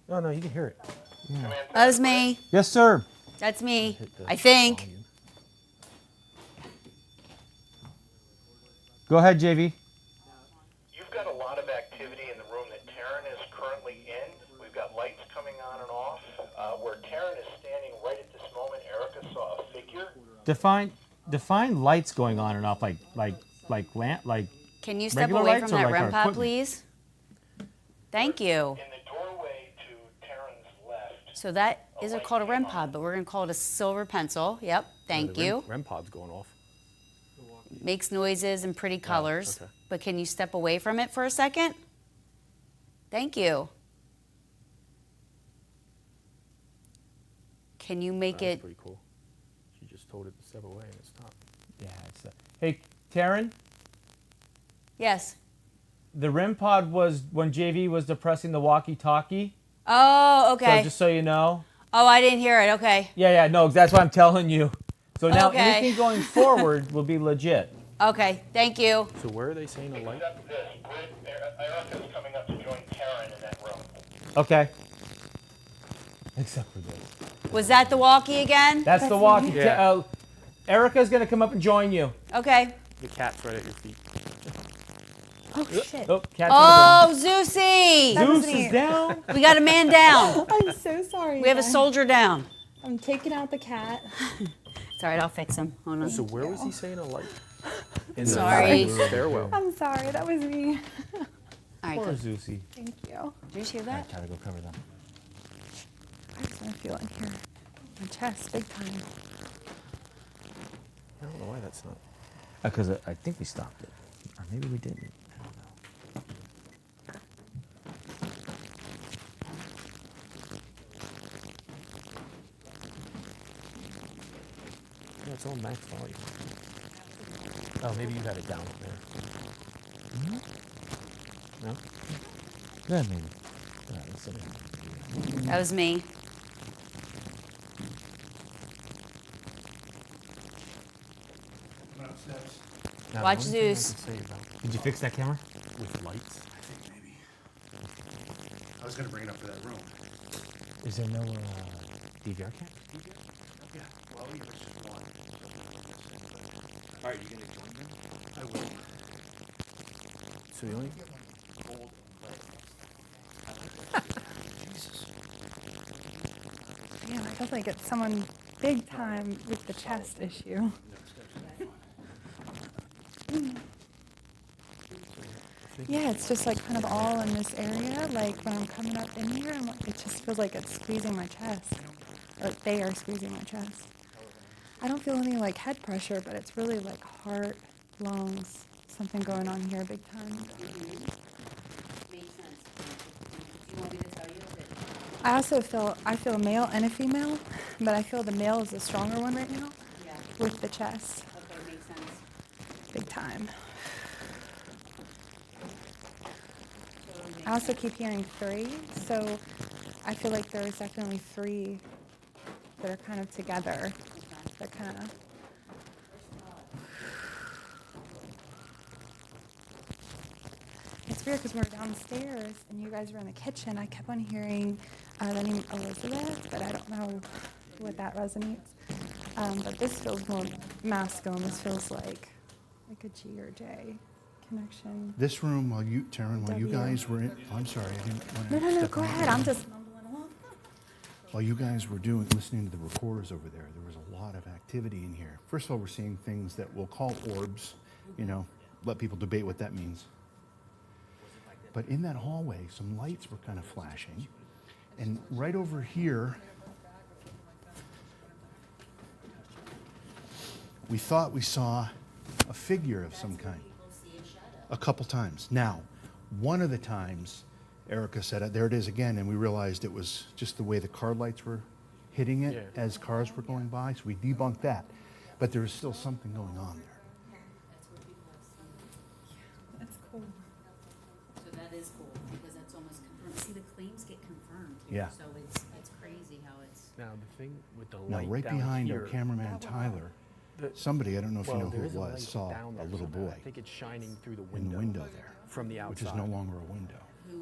No, you can hear it. That was me. Yes, sir. That's me. Hit the I think. volume. Go ahead, JV. You've got a lot of activity in the room that Taryn is currently in. We've got lights coming on and off. Where Taryn is standing right at this moment, Erica saw a figure. Define lights going on and off, like lamp, like. Can you step Regular away lights from or that like our REM pod, equipment? please? Thank you. In the doorway to Taryn's left. So that is called a REM pod, but we're gonna call it a silver pencil. Yep. Thank The you. REM pod's going off. Makes noises and pretty colors. okay. But can you step away from it for a second? Thank you. Can you make That's it? pretty cool. She just told it to step away and it stopped. Yeah. It's hey, Taryn. Yes. The REM pod was when JV was depressing the walkie-talkie. Oh, okay. So just so you know. Oh, I didn't hear it. Okay. Yeah, no, that's what I'm telling you. So now Okay. anything going forward will be legit. Okay. Thank you. So where are they saying a light? Except this, Erica's coming up to join Taryn in that room. Okay. Except for this. Was that the walkie again? That's the walkie. Yeah. Erica's gonna come up and join you. Okay. The cat's right at your feet. Oh shit. Oh, cat's Oh, Zeusy! That was Zeus me. is down. We got a man down. I'm so sorry. We have a guys. soldier down. I'm taking out the cat. It's all right. I'll fix him. Hold on. So where was he saying a light? In Sorry. the stairwell. I'm sorry. That was me. All right. Poor Good. Zeusy. Thank you. Did you hear I that? try to go cover them. I just want to feel it here. My chest, big time. I don't know why that's not. Because I think we stopped it, or maybe we didn't. I don't know. Yeah, it's all max volume. Oh, maybe you had it down there. No? Yeah, maybe. Yeah, let's look at it. That was me. Now, Watch the only thing I Zeus. can say about Did you fix that camera? with lights. I think maybe. I was gonna bring it up to that room. Is there no DVR cam? Yeah. Well, yours. One. All right, you gonna join them? I will. So the only Yeah, I definitely get someone big time with the chest issue. Yeah, it's just like kind of all in this area. Like when I'm coming up in here, it just feels like it's squeezing my chest. Or they are squeezing my chest. I don't feel any like head pressure, but it's really like heart, lungs, something going on here big time. I feel a male and a female, but I feel the male is the stronger one right now with the chest. Okay, makes sense. Big time. I also keep hearing 3, so I feel like there's definitely 3 that are kind of together. That kind of. It's weird because we were downstairs and you guys were in the kitchen. I kept on hearing the name Elizabeth, but I don't know what that resonates. But this feels more masculine. This feels like a G or J connection. This room, while you, Taryn, while you W. guys were in, oh, I'm sorry, I didn't want to. No, go ahead. I'm just mumbling along. While you guys were listening to the recorders over there was a lot of activity in here. First of all, we're seeing things that we'll call orbs, let people debate what that means. But in that hallway, some lights were kind of flashing. And right over here, we thought we saw a figure of some kind a couple times. Now, One of the times, Erica said, there it is again, and we realized it was just the way the car lights were hitting it Yeah. as cars were going by, so we debunked that. But there was still something going on there. That's what people have seen. That's cool. So that is cool, because that's almost confirmed. See, the claims get confirmed here. Yeah. So it's crazy how it's. Now, the thing with the Now, light right down behind here, our cameraman Tyler, somebody, I don't know if you know who it was, saw a little boy I think it's shining through the in window. the window there, From the which outside. is no longer a window.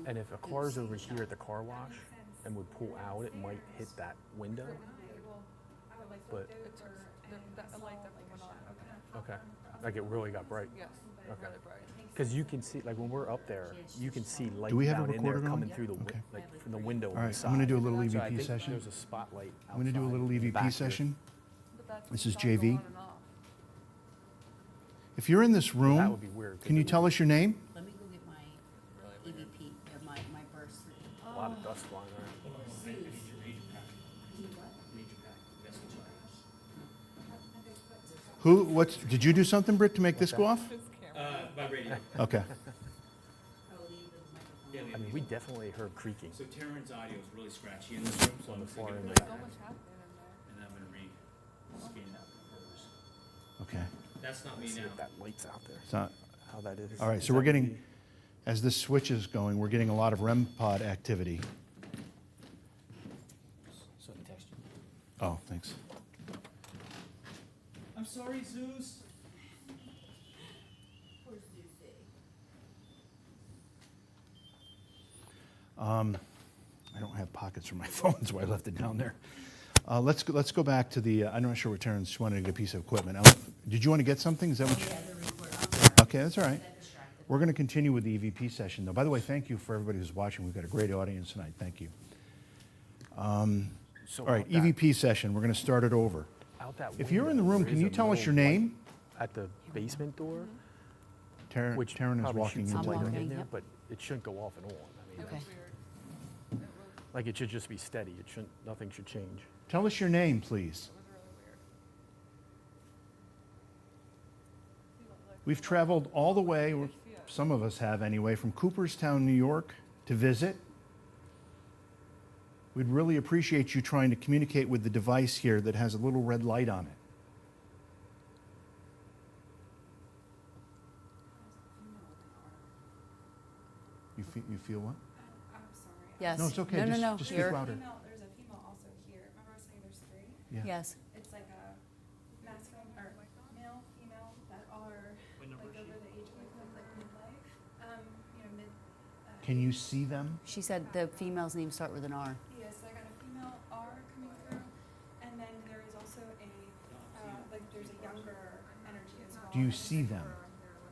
And if a car's over here at the car wash and would pull out, it might hit that window. But, okay, like it really got bright? Yes. Okay. Because you can see, like when we're up there, you can see light Do we have a down in there recorder going? coming through the, Okay. like from the window on All the right, side. I'm gonna do a little So I EVP think session. There's a spotlight I'm going to do a outside little in the EVP back here. session. This is JV. If you're in this That room, would be weird. 'cause can you it tell us your name? Let me go get my EVP, my burst. would be A lot of dust flying around. Did you do something, Britt, to make this go off? By radio. Okay. I mean, we definitely heard creaking So Taryn's audio is really scratchy in this room, so on I'm the just gonna far get end it of back, that. and I'm gonna re-scan hers. Okay. That's not me See now. if that light's out there. It's not, How that is. all right, Is so we're that getting, the- as this switch is going, we're getting a lot of REM pod activity. So I text you. Oh, thanks. I'm sorry, Zeus. I don't have pockets for my phone, so I left it down there. Let's go back to the, I'm not sure what Terrence wanted to get a piece of equipment. Did you want to get something? Is that what you? Okay, that's all right. We're going to continue with the EVP session, though. By the way, thank you for everybody who's watching. We've got a great audience tonight. Thank you. So All right, out that- EVP session. We're going to start it over. out that If you're in the window, room, there can is you a tell us little your light name? At the basement door, Taryn which is probably walking shoots into I'm the light walking, room. in there, yep. but it shouldn't go off and on. I mean, Okay. like it should just be steady. It shouldn't. Nothing should change. Tell us your name, please. We've traveled all the way, or some of us have anyway, from Cooperstown, New York to visit. We'd really appreciate you trying to communicate with the device here that has a little red light on it. You feel what? I'm sorry. Yes. No, it's okay. No, no, Just- no. just speak You're- louder. There's a female also here. Remember I was saying there's three? Yeah. Yes. It's like a masculine or male, female that are like over the age of like midlife. Mid. Can you see them? She said the female's name start with an R. Yes, I got a female R coming through, and then there is also a like there's a younger energy as well. Do you see them?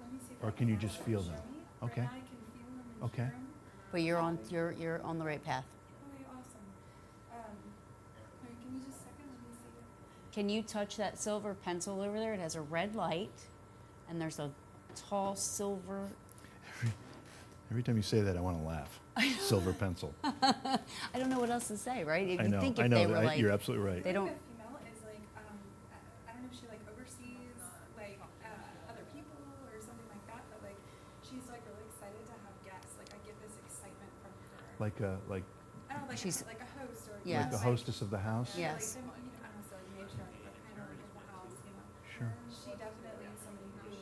Let me see if Or I can you have just it feel show them? me. Okay. Right now I can feel them in Okay. the room. But you're on the right path. Okay, awesome. Wait, give me just a second. Let me see. Can you touch that silver pencil over there? It has a red light, and there's a tall silver. Every time you say that, I want to laugh. Silver pencil. I don't know what else to say, right? If I you know. think I if know. they were like, You're absolutely right. they don't. The female is like I don't know if she like oversees like other people or something like that, but like she's like really excited to have guests. Like I get this excitement from her. Like I don't know, like She's- like a host or Yeah. the hostess of the house. Yeah. Like, Yes. I don't know, so like matriarch, like kind of of the house, you know. Sure. She definitely is somebody who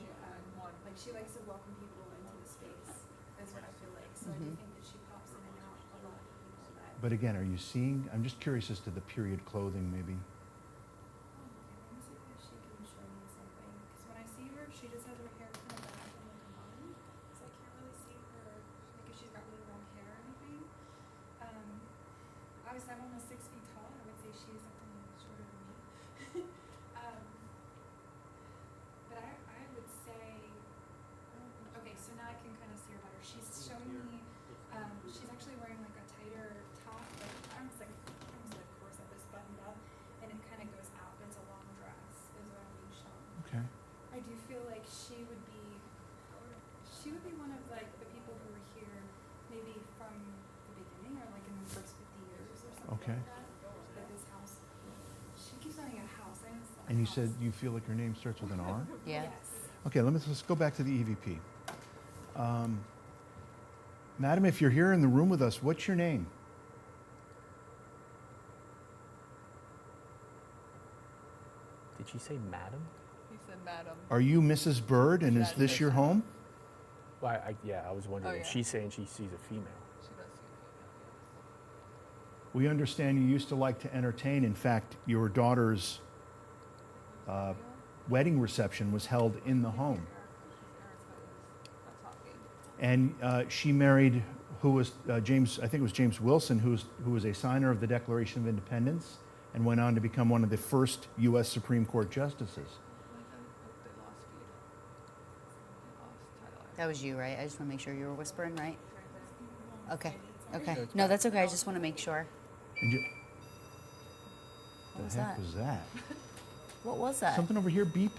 like she likes to welcome people into the space. Is what I feel like. So I do think that she pops in and out a lot of people that. But again, are you seeing? I'm just curious as to the period clothing, maybe. Let me see if she can show me something. Because when I see her, she just has her hair kind of back and like a bun. So I can't really see her, like if she's got really long hair or anything. Obviously, I'm almost 6 feet tall. I would say she's something shorter than me. But I would say, okay, so now I can kind of see her better. She's showing me, she's actually wearing like a tighter top, like almost like corset that's buttoned up, and it kind of goes out. It's a long dress, is what I'm being shown. Okay. I do feel like she would be one of like the people who were here maybe from the beginning or like in the first 50 years or something Okay. like that. That this house, she keeps saying a house. I know it's not a And you house. said you feel like your name starts with an R? Yeah. Yes. Okay, let's go back to the EVP. Madam, if you're here in the room with us, what's your name? Did she say madam? He said madam. Are you Mrs. Bird, and is this your home? Well, yeah, I was wondering Oh, if yeah. she's saying she sees a female. She does see We understand you used to like to entertain. In fact, your daughter's wedding reception was held in the home. And she married who was James, I think it was James Wilson, who was a signer of the Declaration of Independence and went on to become one of the first U.S. Supreme Court justices. That was you, right? I just want to make sure you were whispering, right? Okay. Okay. No, that's okay. I just want to make sure. And you, What was the heck that? was that? What was that? Something over here beep?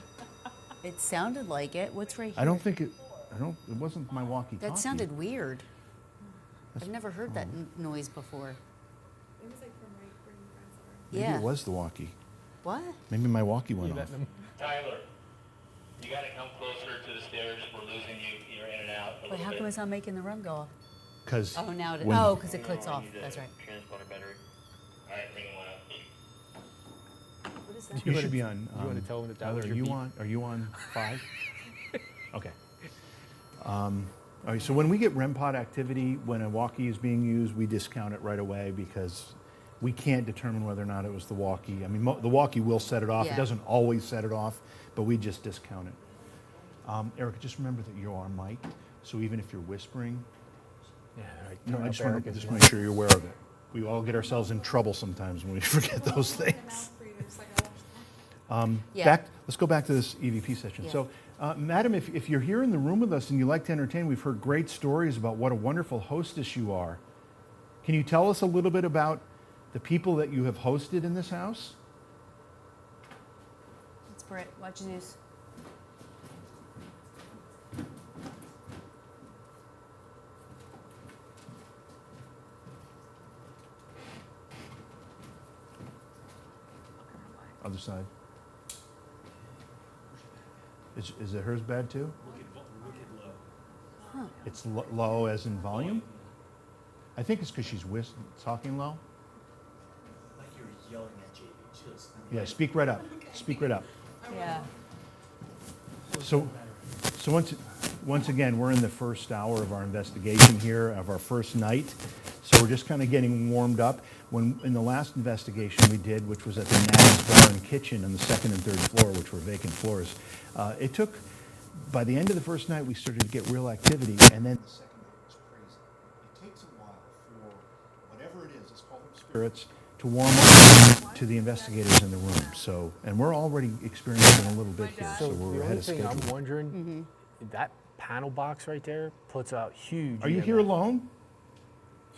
It sounded like it. What's right here? I don't think it, it wasn't my walkie-talkie. That sounded weird. I've never heard that noise before. It was like from right where you guys are. Maybe Yeah. it was the walkie. What? Maybe my walkie went off. Tyler, you gotta come closer to the stairs. We're losing you. You're in and out a Wait, little how bit. come it's not making the run go off? Because Oh, now it. when- Oh, because it No, clicks we off. need a That's right. Transponder battery. All right, bring one up. What is that? you should be on. You wanna tell him that that Tyler, was are your you beep? on? Are you on 5? Okay. All right. So when we get REM pod activity, when a walkie is being used, we discount it right away because we can't determine whether or not it was the walkie. I mean, the walkie will set it off. Yeah. It doesn't always set it off, but we just discount it. Erica, just remember that you are mic'd, so even if you're whispering, Yeah, right. no, turn I up just want Erica's to mic. make sure you're aware of it. We all get ourselves in trouble sometimes when we forget those things. Yeah. Let's go back to this EVP session. Yeah. So, Madam, if you're here in the room with us and you like to entertain, we've heard great stories about what a wonderful hostess you are. Can you tell us a little bit about the people that you have hosted in this house? It's Britt. Watch Zeus. Other side. Is it hers bad too? It's low as in volume? I think it's because she's talking low. Like you're yelling at JB. Just. Yeah, speak right up. Speak right up. Yeah. So once again, we're in the first hour of our investigation here, of our first night. So we're just kind of getting warmed up. When in the last investigation we did, which was at the Natty's Bar and Kitchen on the second and third floor, which were vacant floors, it took, by the end of the first night, we started to get real activity, and then the second night was crazy. It takes a while for whatever it is, let's call them spirits, to warm up to the investigators in the room. So, and we're already experiencing a little bit here, so So we're the ahead only of thing schedule. I'm wondering, that panel box right there puts out huge. Are you EMF. here alone?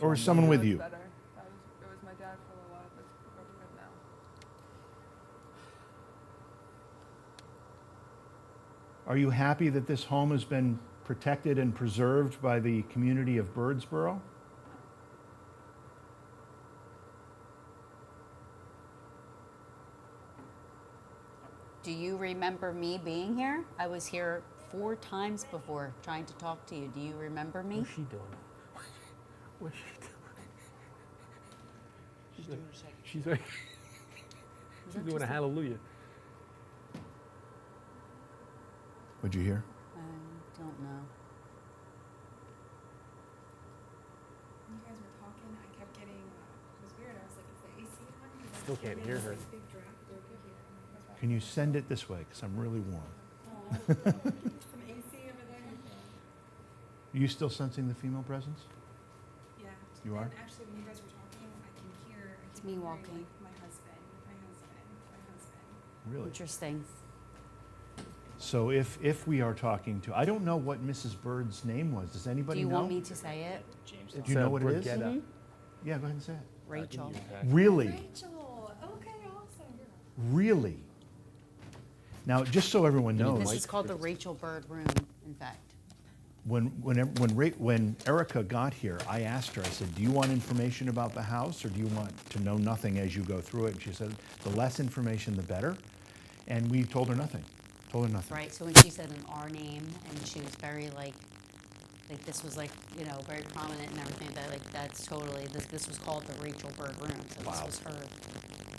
Or is someone with you? Better. It was my dad for a little while, but we're good now. Are you happy that this home has been protected and preserved by the community of Birdsboro? Do you remember me being here? I was here 4 times before trying to talk to you. Do you remember me? What's she doing? What's she doing? She's like, she's that doing a just a- hallelujah. What'd you hear? I don't know. When you guys were talking, I kept getting, it was weird. I was like, is the AC on? 'Cause I Still kept can't getting hear this, her. like, big draft over here. That's why I Can you send it this way? Because I'm really warm. Aw. Some AC over there. Are you still sensing the female presence? Yeah. You are? And actually, when you guys were talking, I can hear. I It's keep me hearing, walking. Like, my husband, my husband, my husband. Really? Interesting. So if we are talking to, I don't know what Mrs. Bird's name was. Does Do anybody you know? want me to say it? It's you know what it is? Brigetta. Yeah, go ahead and say it. Rachel. Really? Rachel. Okay, awesome. Really? Now, just so everyone knows, This is called the Rachel Bird Room, in fact. when Erica got here, I asked her, I said, do you want information about the house or do you want to know nothing as you go through it? And she said, the less information, the better. And we told her nothing. Told her nothing. Right, so when she said an R name, and she was very like like this was like, you know, very prominent and everything, that like, that's totally, this was called the Rachel Bird room, so this was her.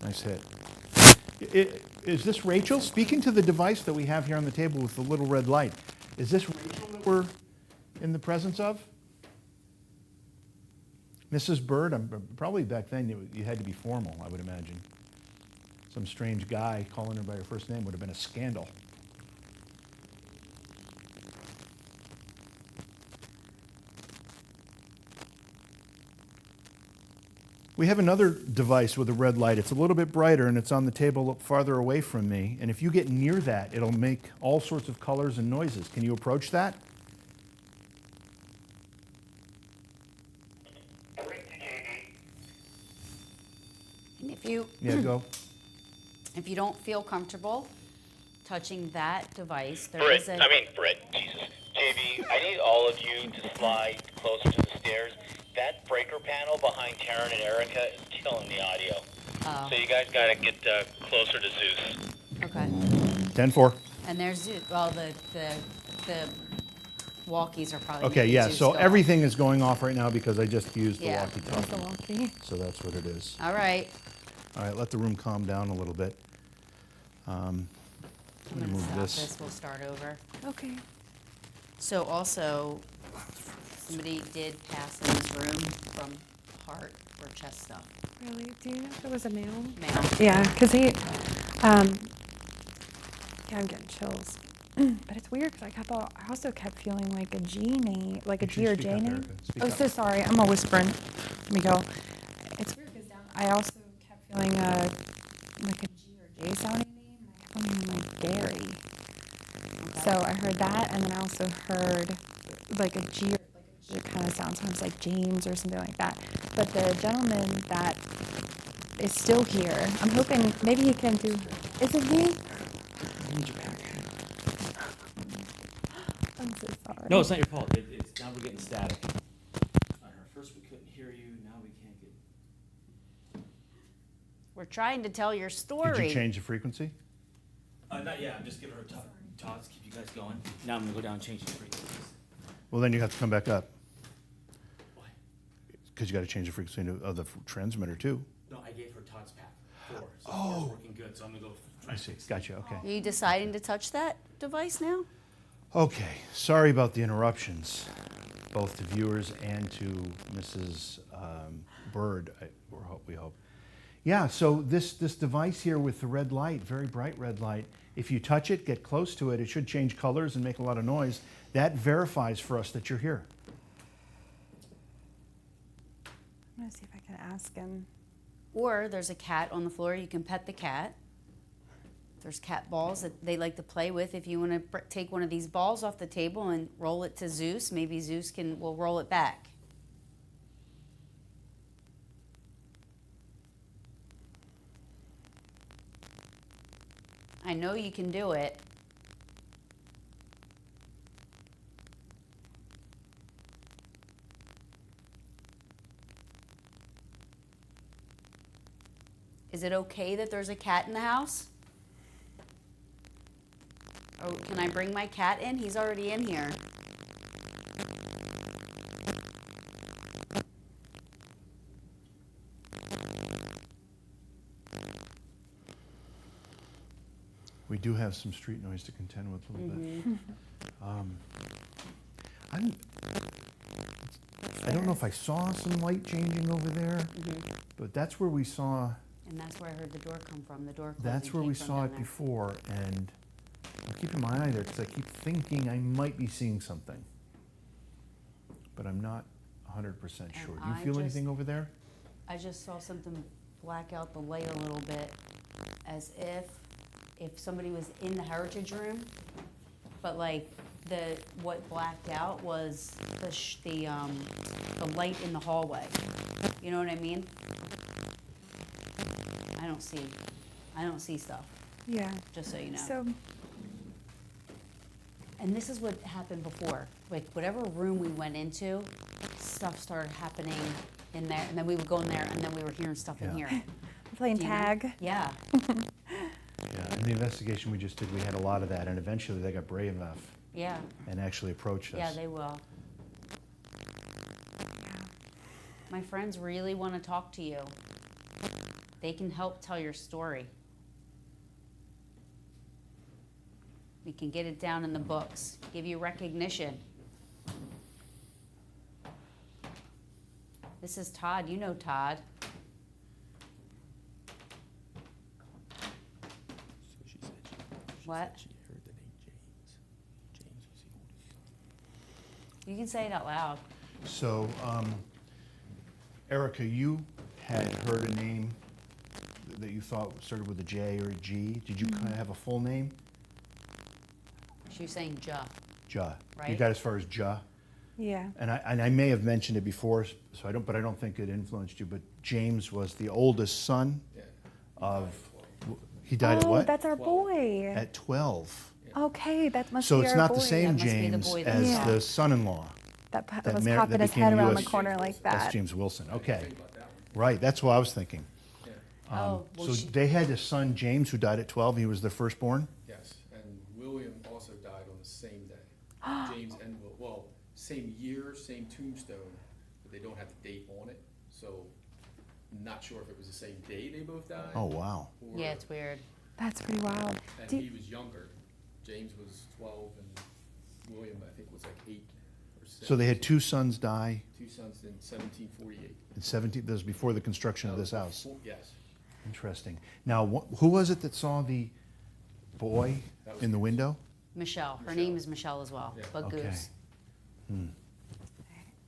Nice hit. Is this Rachel? Speaking to the device that we have here on the table with the little red light, is this Rachel that we're in the presence of? Mrs. Bird? Probably back then you had to be formal, I would imagine. Some strange guy calling her by her first name would have been a scandal. We have another device with a red light. It's a little bit brighter and it's on the table farther away from me. And if you get near that, it'll make all sorts of colors and noises. Can you approach that? And if you, Yeah, go. if you don't feel comfortable touching that device, there Britt, is a. Britt, Jesus. JB, I need all of you to slide closer to the stairs. That breaker panel behind Taryn and Erica is killing the audio. Oh. So you guys gotta get closer to Zeus. Okay. 10-4. And there's Zeus. Well, the walkies are probably. Okay, making yeah, Zeus so go everything is going off right now because I just used the Yeah. There's walkie-talkie. the walkie. So that's what it is. off. All right. All right, let the room calm down a little bit. I'm gonna gonna move stop this. this. We'll start over. Okay. So also, somebody did pass in this room from heart or chest stuff. Really? Do you know if it was a male? Male. Yeah, because he, yeah, I'm getting chills. But it's weird because I also kept feeling like a G name, like a Make G sure or you speak J up, name. Erica. Speak Oh, up. so sorry. I'm a whispering. Let me go. It's weird because I also kept feeling like a G or J sounding name. And I kept feeling like Gary. So I heard that, and then I also heard like a G, like a G kind of sounds like James or something like that. But the gentleman that is still here, I'm hoping maybe he can do. Is it me? I'm so sorry. No, it's not your fault. It's now we're getting static. First we couldn't hear you. Now we can't get. We're trying to tell your story. Did you change the frequency? Not yet. I'm just giving her Todd's keep you guys going. Now I'm gonna go down and change the frequencies. Well, then you have to come back up Why? because you got to change the frequency of the transmitter too. No, I gave her Todd's pack 4, so 4 is working good. So I'm gonna go try I to see. fix it. Gotcha. Okay. Are you deciding to touch that device now? Okay. Sorry about the interruptions, both to viewers and to Mrs. Bird. We hope. Yeah. So this device here with the red light, very bright red light. If you touch it, get close to it, it should change colors and make a lot of noise. That verifies for us that you're here. I'm gonna see if I can ask him. Or there's a cat on the floor. You can pet the cat. There's cat balls that they like to play with. If you want to take one of these balls off the table and roll it to Zeus, maybe Zeus will roll it back. I know you can do it. Is it okay that there's a cat in the house? Or can I bring my cat in? He's already in here. We do have some street noise to contend with a little bit. I don't know if I saw some light changing over there, but that's where we saw. And that's where I heard the door come from. The door closing That's where came we from saw down it there. before, and I'm keeping my eye there because I keep thinking I might be seeing something, but I'm not 100% sure. Do you I feel just- anything over there? I just saw something black out the light a little bit, as if somebody was in the heritage room, but like what blacked out was the light in the hallway. You know what I mean? I don't see stuff. Yeah. Just so you know. So And this is what happened before. Like whatever room we went into, stuff started happening in there, and then we would go in there, and then we were hearing stuff in Yeah. here. playing Do you know? tag. Yeah. Yeah, in the investigation we just did, we had a lot of that, and eventually they got brave enough Yeah. and actually approached us. Yeah, they will. My friends really want to talk to you. They can help tell your story. We can get it down in the books, give you recognition. This is Todd. You know Todd. What? She heard the name James. James was the oldest son. You can say it out loud. So, Erica, you had heard a name that you thought started with a J or a G. Did you kind of have a full name? She was saying Ja. Ja. You Right. got as far as Ja? Yeah. And I may have mentioned it before, so but I don't think it influenced you. But James was the oldest son of. He died at Oh, what? that's our boy. At 12. Okay, that must So be it's our not boy. the same That must be the James boy that as Yeah. the son-in-law. That that was mar- popping that his became head around the US. corner like That's that. James Wilson. Okay. Right. That's what I was thinking. Oh, well, So they had a son, James, who died at 12. He was their firstborn. Yes, and William also died on the same day. James and well, same year, same tombstone, but they don't have the date on it. So, not sure if it was the same day they both died. Oh, wow. or- Yeah, it's weird. That's pretty wild. And Do- he was younger. James was 12, and William, I think, was like 8 or 7. So they had two sons die two sons in 1748. in 17. This was before the construction of this house. Yes. Interesting. Now, who was it that saw the boy That was in the Goose. window? Michelle. Her name is Michelle as well, Yeah. but Okay. Goose.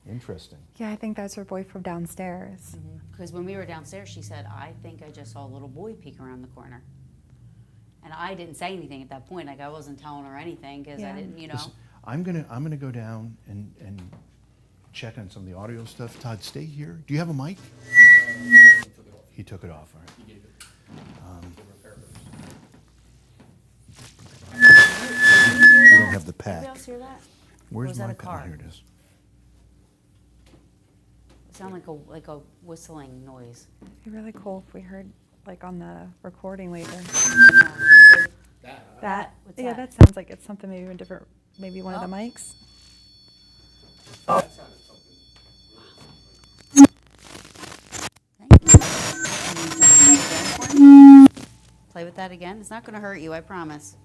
Interesting. Yeah, I think that's her boy from downstairs. Because when we were downstairs, she said, I think I just saw a little boy peek around the corner. And I didn't say anything at that point. Like, I wasn't telling her anything because I Yeah. didn't, you know. Listen, I'm gonna go down and check on some of the audio stuff. Todd, stay here. Do you have a mic? He took it off. He took it off. All right. He gave it to repair first. You don't have the Anybody pack. else hear that? Where's was that my a pack? car? Oh, here it is. It sounded like a whistling noise. It'd be really cool if we heard like on the recording later. That What's yeah, that? that sounds like it's something maybe in different, maybe one of the Oh. mics. That sounded something Thank you. Can you tell me that again for me? Play with that again. It's not going to hurt you, I promise.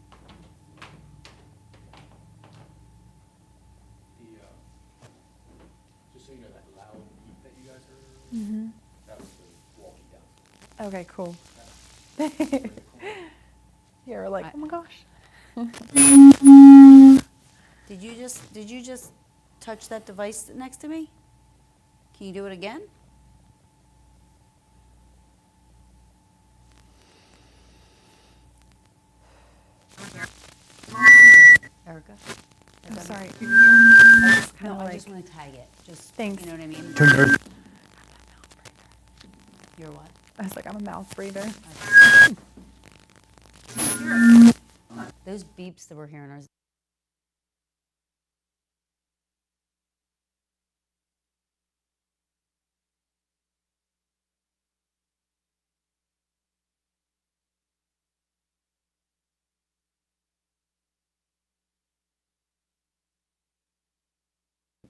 just so you know, that loud beep that you guys heard, that was the walkie down. Okay, cool. You're like, I- oh my gosh. Did you just touch that device next to me? Can you do it again? Erica? I'm Is that- sorry. I just kind No, of I like, just want to tag it. Just Thanks. You know what I mean? Turn yours. You're what? I was like, I'm a mouth breather. Those beeps that we're hearing are.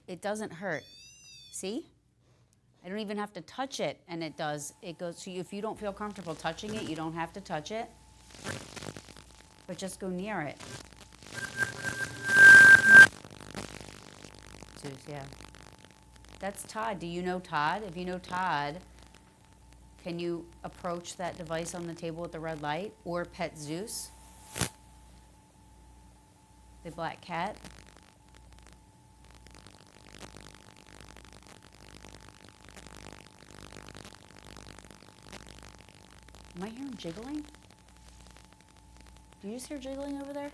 It doesn't hurt. See? I don't even have to touch it, and it does. It goes. So if you don't feel comfortable touching it, you don't have to touch it. But just go near it. Zeus, yeah. That's Todd. Do you know Todd? If you know Todd, can you approach that device on the table with the red light or pet Zeus? The black cat? Am I hearing jiggling? Do you just hear jiggling over there?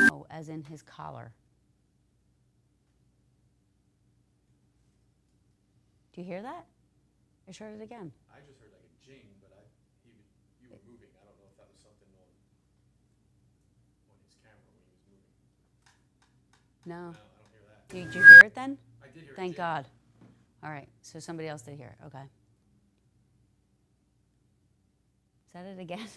No, as in his collar. Do you hear that? I heard it again. I just heard like a jing, but you were moving. I don't know if that was something on his camera when he was moving. No. No, I don't hear that. Did you hear it then? I did hear a Thank jing. God. All right, so somebody else did hear it. Okay. Is that it again?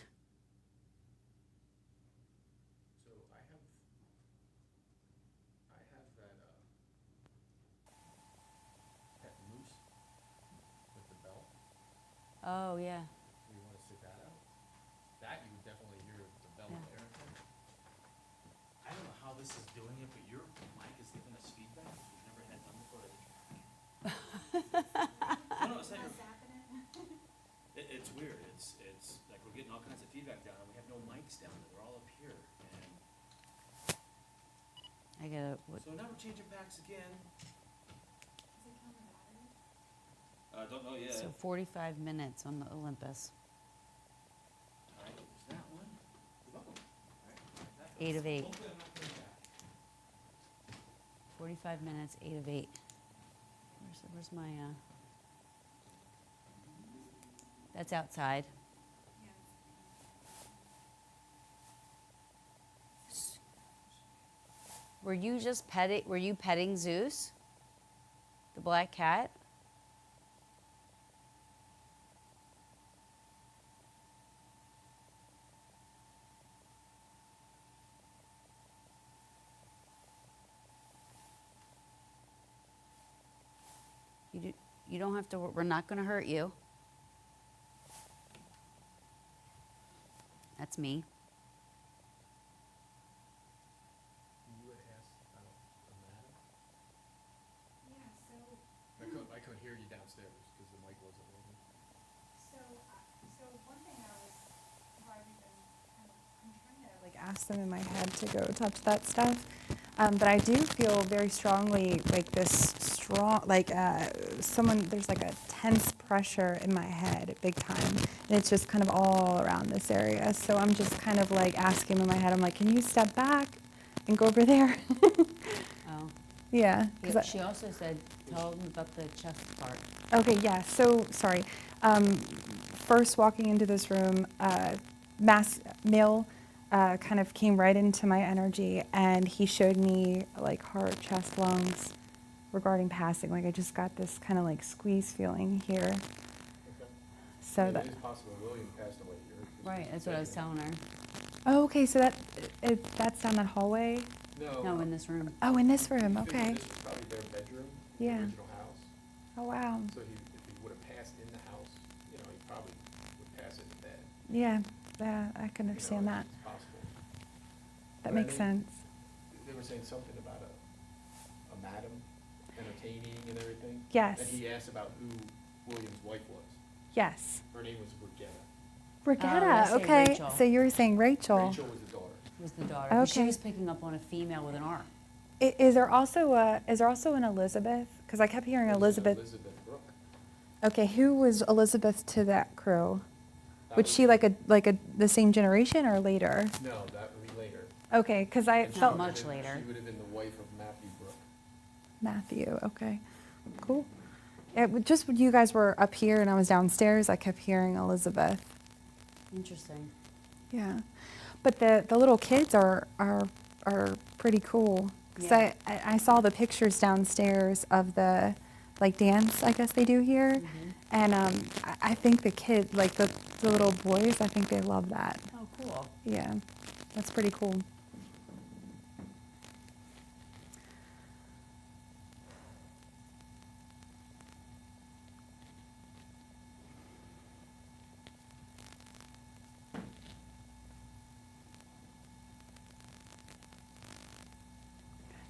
Oh, yeah. You want to sit that out? That you would definitely hear the bell Yeah. there. I don't know how this is doing it, but your mic is giving us feedback. We've never had done before. No, it's not your. It's weird. It's like we're getting all kinds of feedback down, and we have no mics down there. They're all up here. And I gotta, so now we're changing packs again. Don't know yet. so 45 minutes on the Olympus. All right, there's that one. All right, 8 of 8. hopefully I'm not coming back. 45 minutes, 8 of 8. Where's my, that's outside. Were you petting Zeus? The black cat? You don't have to, we're not going to hurt you. That's me. You had asked about a matter? Yeah, so, I couldn't hear you downstairs because the mic wasn't working. so one thing I was, where I've been kind of, I'm trying to like ask them in my head to go touch that stuff. But I do feel very strongly like this strong, like there's like a tense pressure in my head, big time. And it's just kind of all around this area. So I'm just kind of like asking in my head, I'm like, can you step back and go over there? Oh. Yeah. Yeah, she also said, tell them about the chest part. Okay, yeah, so, sorry. First walking into this room, male kind of came right into my energy, and he showed me like heart, chest, lungs regarding passing. Like I just got this kind of like squeeze feeling here. Okay. So Yeah, that, it is possible William passed away here. Right, that's what I was telling her. oh, okay, so that's down that hallway? No, in this room. Oh, in this room, I think okay. This was probably their bedroom, Yeah. the original house. Oh, wow. So if he would have passed in the house, he probably would pass in the bed. Yeah, I can understand that. It's possible. That But I makes think sense. They were saying something about a madam entertaining and everything. Yes. And he asked about who William's wife was. Yes. Her name was Brigitta. Brigitta, I say okay. Rachel. So you were saying Rachel. Rachel was the daughter. Was the daughter. But she Okay. was picking up on a female with an R. Is there also an Elizabeth? Because I kept hearing There was an Elizabeth. Elizabeth Brooke. Okay, who was Elizabeth to that crew? That Was she like the same generation or later? No, that would be later. Okay, because I And she felt would have much been- later. She would have been the wife of Matthew Brooke. Matthew. Okay, cool. Just when you guys were up here and I was downstairs, I kept hearing Elizabeth. Interesting. Yeah, but the little kids are pretty cool. Because Yeah. I saw the pictures downstairs of the like dance I guess they do here, and I think the kid like the little boys, I think they love that. Oh, cool. Yeah, that's pretty cool.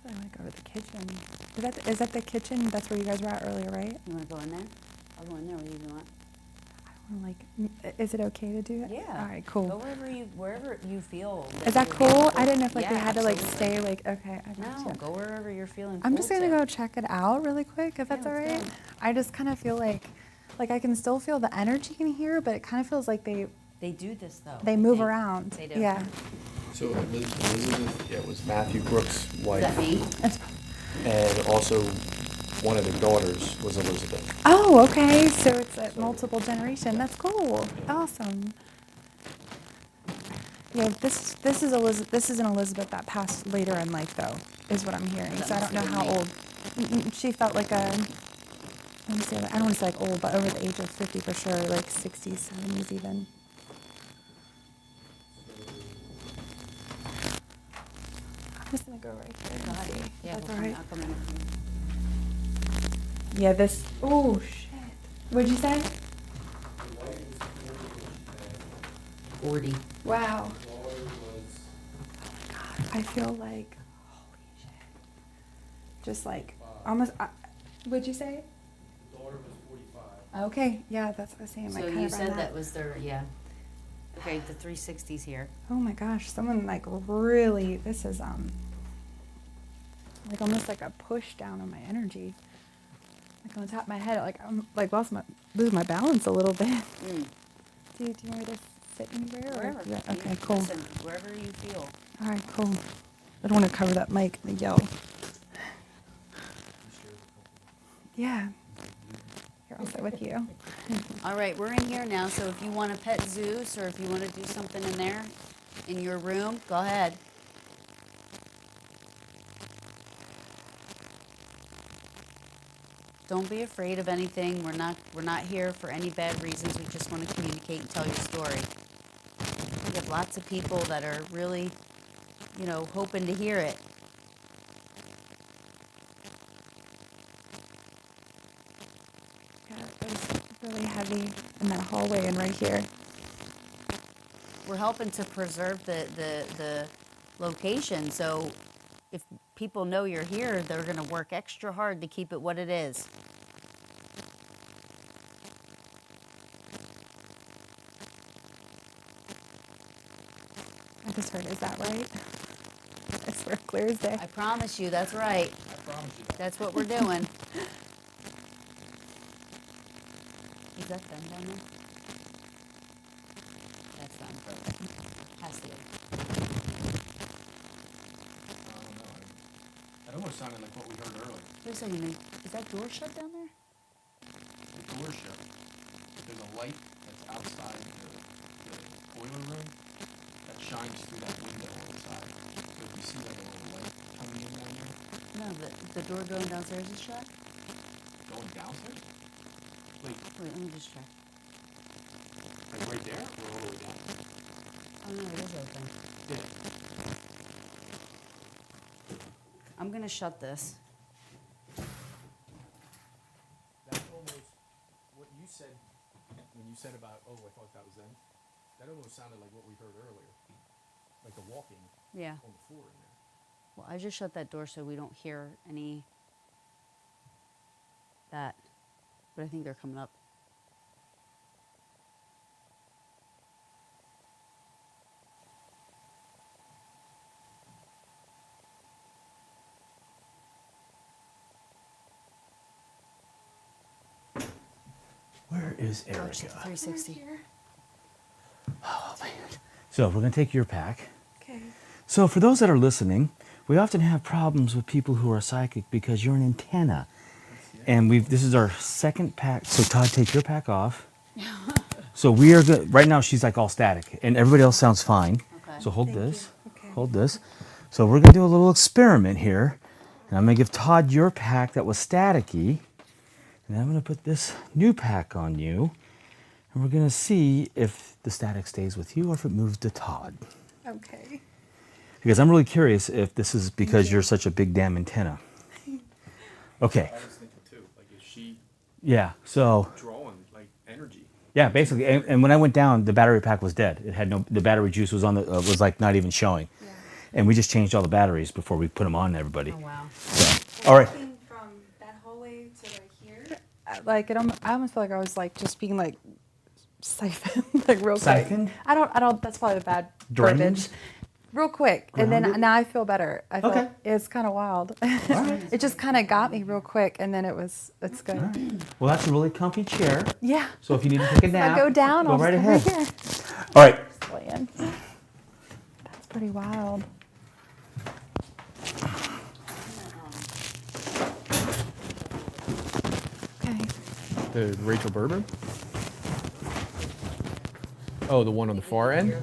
I want to go to the kitchen. Is that the kitchen? That's where you guys were at earlier, right? You want to go in there? I'll go in there wherever you want. Is it okay to do that? Yeah. All right, cool. Go wherever you feel. Is that you're cool? comfortable. I didn't know if like we Yeah, had to like absolutely. stay like okay. I No, gotcha. go wherever you're feeling. I'm just cool gonna to. go check it out really quick if that's all let's right. go. I just kind of feel like I can still feel the energy in here, but it kind of feels like they They do this though. move around. They do. Yeah. So Elizabeth, yeah, was Matthew Brooks' wife. Is that me? And also, one of their daughters was Elizabeth. Oh, okay. So it's a multiple generation. That's cool. Awesome. Yeah, this is Elizabeth. This is an Elizabeth that passed later in life, though, is what I'm hearing. That So I don't know must how have old. She felt like a. Let me say. I don't want to say like old, but over the age of 50 for sure, like 60s, 70s even. I'm just gonna go right there. Go and ahead. see. Yeah, That's we'll all right. I'll come in. Yeah, this. Oh shit. What'd you say? The wife 40. Wow. Daughter was I feel like, holy shit. Just like, almost, what'd you say? daughter was 45. Okay, yeah, that's what I was saying. So I kind you of said that was their, yeah. Okay, the 360's here. Oh my gosh, someone like really, this is, like almost like a push down on my energy. Like on the top of my head, like I'm like lose my balance a little bit. Mm. Do you want me to sit anywhere? Or Wherever. yeah, okay, cool. Listen, wherever you feel. All right, cool. I don't want to cover that mic and yell. Yeah. Here, I'll sit with you. All right, we're in here now, so if you want to pet Zeus or if you want to do something in there, in your room, go ahead. Don't be afraid of anything. We're not here for any bad reasons. We just want to communicate and tell your story. We have lots of people that are really, you know, hoping to hear it. Yeah, it was really heavy in that hallway and right here. We're helping to preserve the location, so if people know you're here, they're going to work extra hard to keep it what it is. I just heard, is that right? I swear, clear as day. I promise you, that's right. I promise you. That's what we're doing. Is that them down there? That's them. Has to be. I don't know. That almost sounded like what we heard earlier. Wait a second, is that door shut down there? The door shut. There's a light that's outside the boiler room that shines through that window on the side. So if you see that little light coming in down there, No, the door going downstairs is shut? going downstairs? Wait, Wait, let me just check. like right there or all the way down? Oh no, it is open. Yeah. I'm gonna shut this. That's almost what you said when you said about, oh, I thought that was them. That almost sounded like what we heard earlier. Like the walking Yeah. on the floor in there. Well, I just shut that door so we don't hear any that. But I think they're coming up. Where is Oh, Erica? she's 360. So we're going to take your pack. Okay. So for those that are listening, we often have problems with people who are psychic because you're an antenna. And this is our second pack. So Todd, take your pack off. So we are good. Right now she's like all static and everybody else sounds fine. Okay. So hold Thank this, you. Okay. hold this. So we're going to do a little experiment here. And I'm going to give Todd your pack that was staticky. And I'm going to put this new pack on you. And we're going to see if the static stays with you or if it moves to Todd. Okay. Because I'm really curious if this is because you're such a big damn antenna. Okay. I was thinking too, like is she Yeah. So drawing like energy? yeah, basically, and when I went down, the battery pack was dead. It had the battery juice was on was like not even showing. Yeah. And we just changed all the batteries before we put them on everybody. Oh, wow. So, all right. Walking from that hallway to right here, like I almost feel like I was like just being like siphoned, like real quick. Siphoned? I don't. That's probably a bad Drained? verbiage. Real quick, and then Grounded? now I feel better. I feel Okay. it's kind of wild. right. It just kind of got me real quick, and then it's good. All right. Well, that's a really comfy chair. Yeah. So if you need to take a If nap, I go down, go I'll right just ahead. come right here. All right. Just playing. That's pretty wild. Okay. The Rachel Berber? Oh, the one on the far end?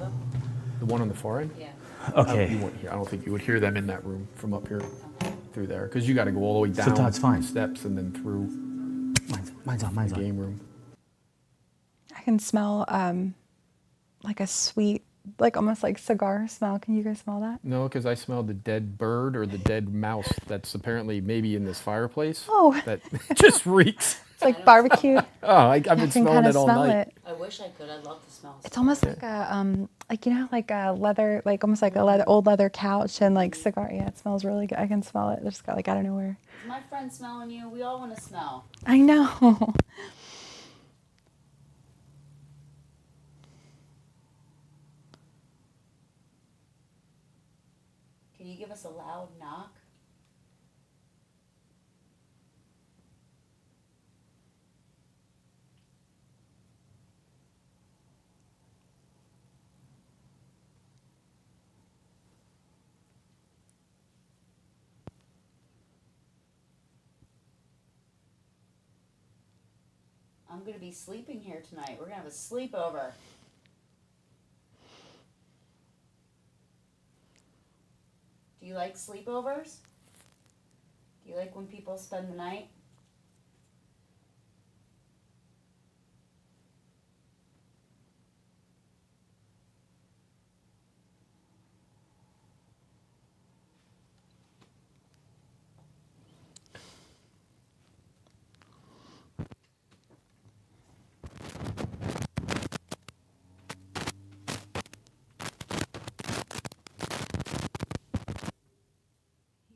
The one on the far end? Yeah. Okay. You wouldn't hear, I don't think you would hear them in that room from up here through there. Because you got to go all the way down Todd's fine. the steps and then through Mine's on. Mine's the on. game room. I can smell like a sweet, like almost like cigar smell. Can you guys smell that? No, because I smelled the dead bird or the dead mouse that's apparently maybe in this fireplace. Oh. That just reeks. like barbecue. Oh, I've I been can smelling kind it of all smell night. it. I wish I could. I'd love to smell. It's almost like you know, like a leather, like almost like a leather, old leather couch and like cigar. Yeah, it smells really good. I can smell it. It just got like out of nowhere. Is my friend smelling you? We all want to smell. I know. Can you give us a loud knock? I'm going to be sleeping here tonight. We're going to have a sleepover. Do you like sleepovers? Do you like when people spend the night?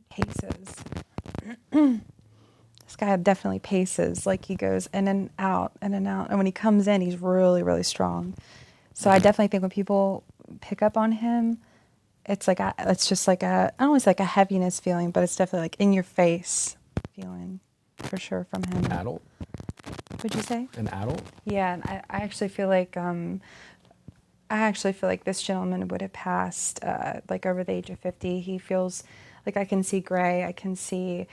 Paces. This guy definitely paces. Like he goes in and out, in and out. And when he comes in, he's really, really strong. So I definitely think when people pick up on him, it's like it's just like I don't always like a heaviness feeling, but it's definitely like in your face feeling for sure from him. Adult? Would you say? An adult? Yeah, and I actually feel like this gentleman would have passed like over the age of 50. He feels like I can see gray. I can see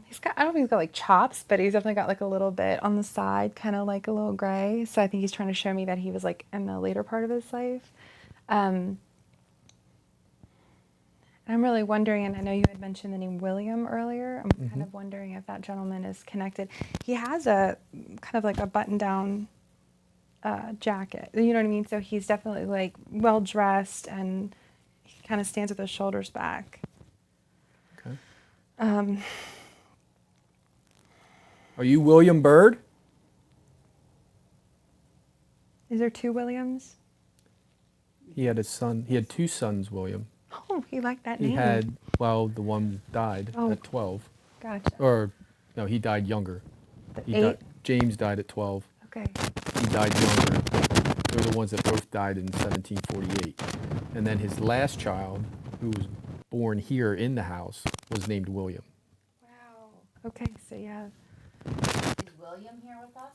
he's got, I don't think he's got like chops, but he's definitely got like a little bit on the side, kind of like a little gray. So I think he's trying to show me that he was like in the later part of his life. I'm really wondering, and I know you had mentioned the name William earlier. I'm kind of wondering if that gentleman is connected. He has a kind of like a button-down jacket. You know what I mean? So he's definitely like well dressed, and he kind of stands with his shoulders back. Okay. Are you William Bird? Is there two Williams? He had a son. He had two sons, William. Oh, he liked that He name. had, well, the one died at 12. Gotcha. Or, no, he died younger. James died at 12. Okay. He died younger. They're the ones that both died in 1748. And then his last child, who was born here in the house, was named William. Wow. Okay, so yeah. Is William here with us?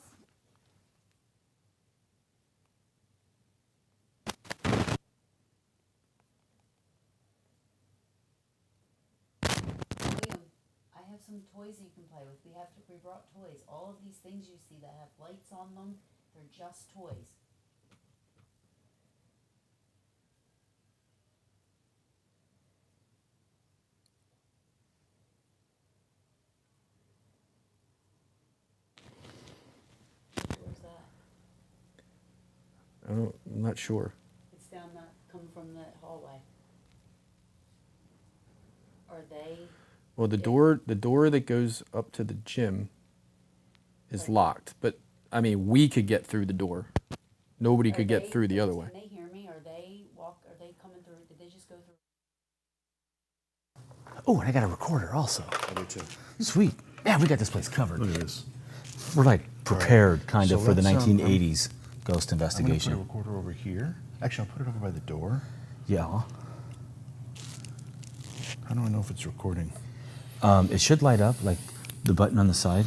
William, I have some toys you can play with. We brought toys. All of these things you see that have lights on them, they're just toys. Where's that? I'm not sure. It's down coming from the hallway. Are they? Well, the door that goes up to the gym is locked. But, I mean, we could get through the door. Nobody could get through the other way. Can they hear me? Are they coming through? Did they just go through? Oh, and I got a recorder also. I do too. Sweet. Yeah, we got this place covered. Look at this. We're like prepared kind of So for the let's, 1980s ghost I'm investigation. going to put a recorder over here. Actually, I'll put it over by the door. Yeah. How do I know if it's recording? It should light up like the button on the side.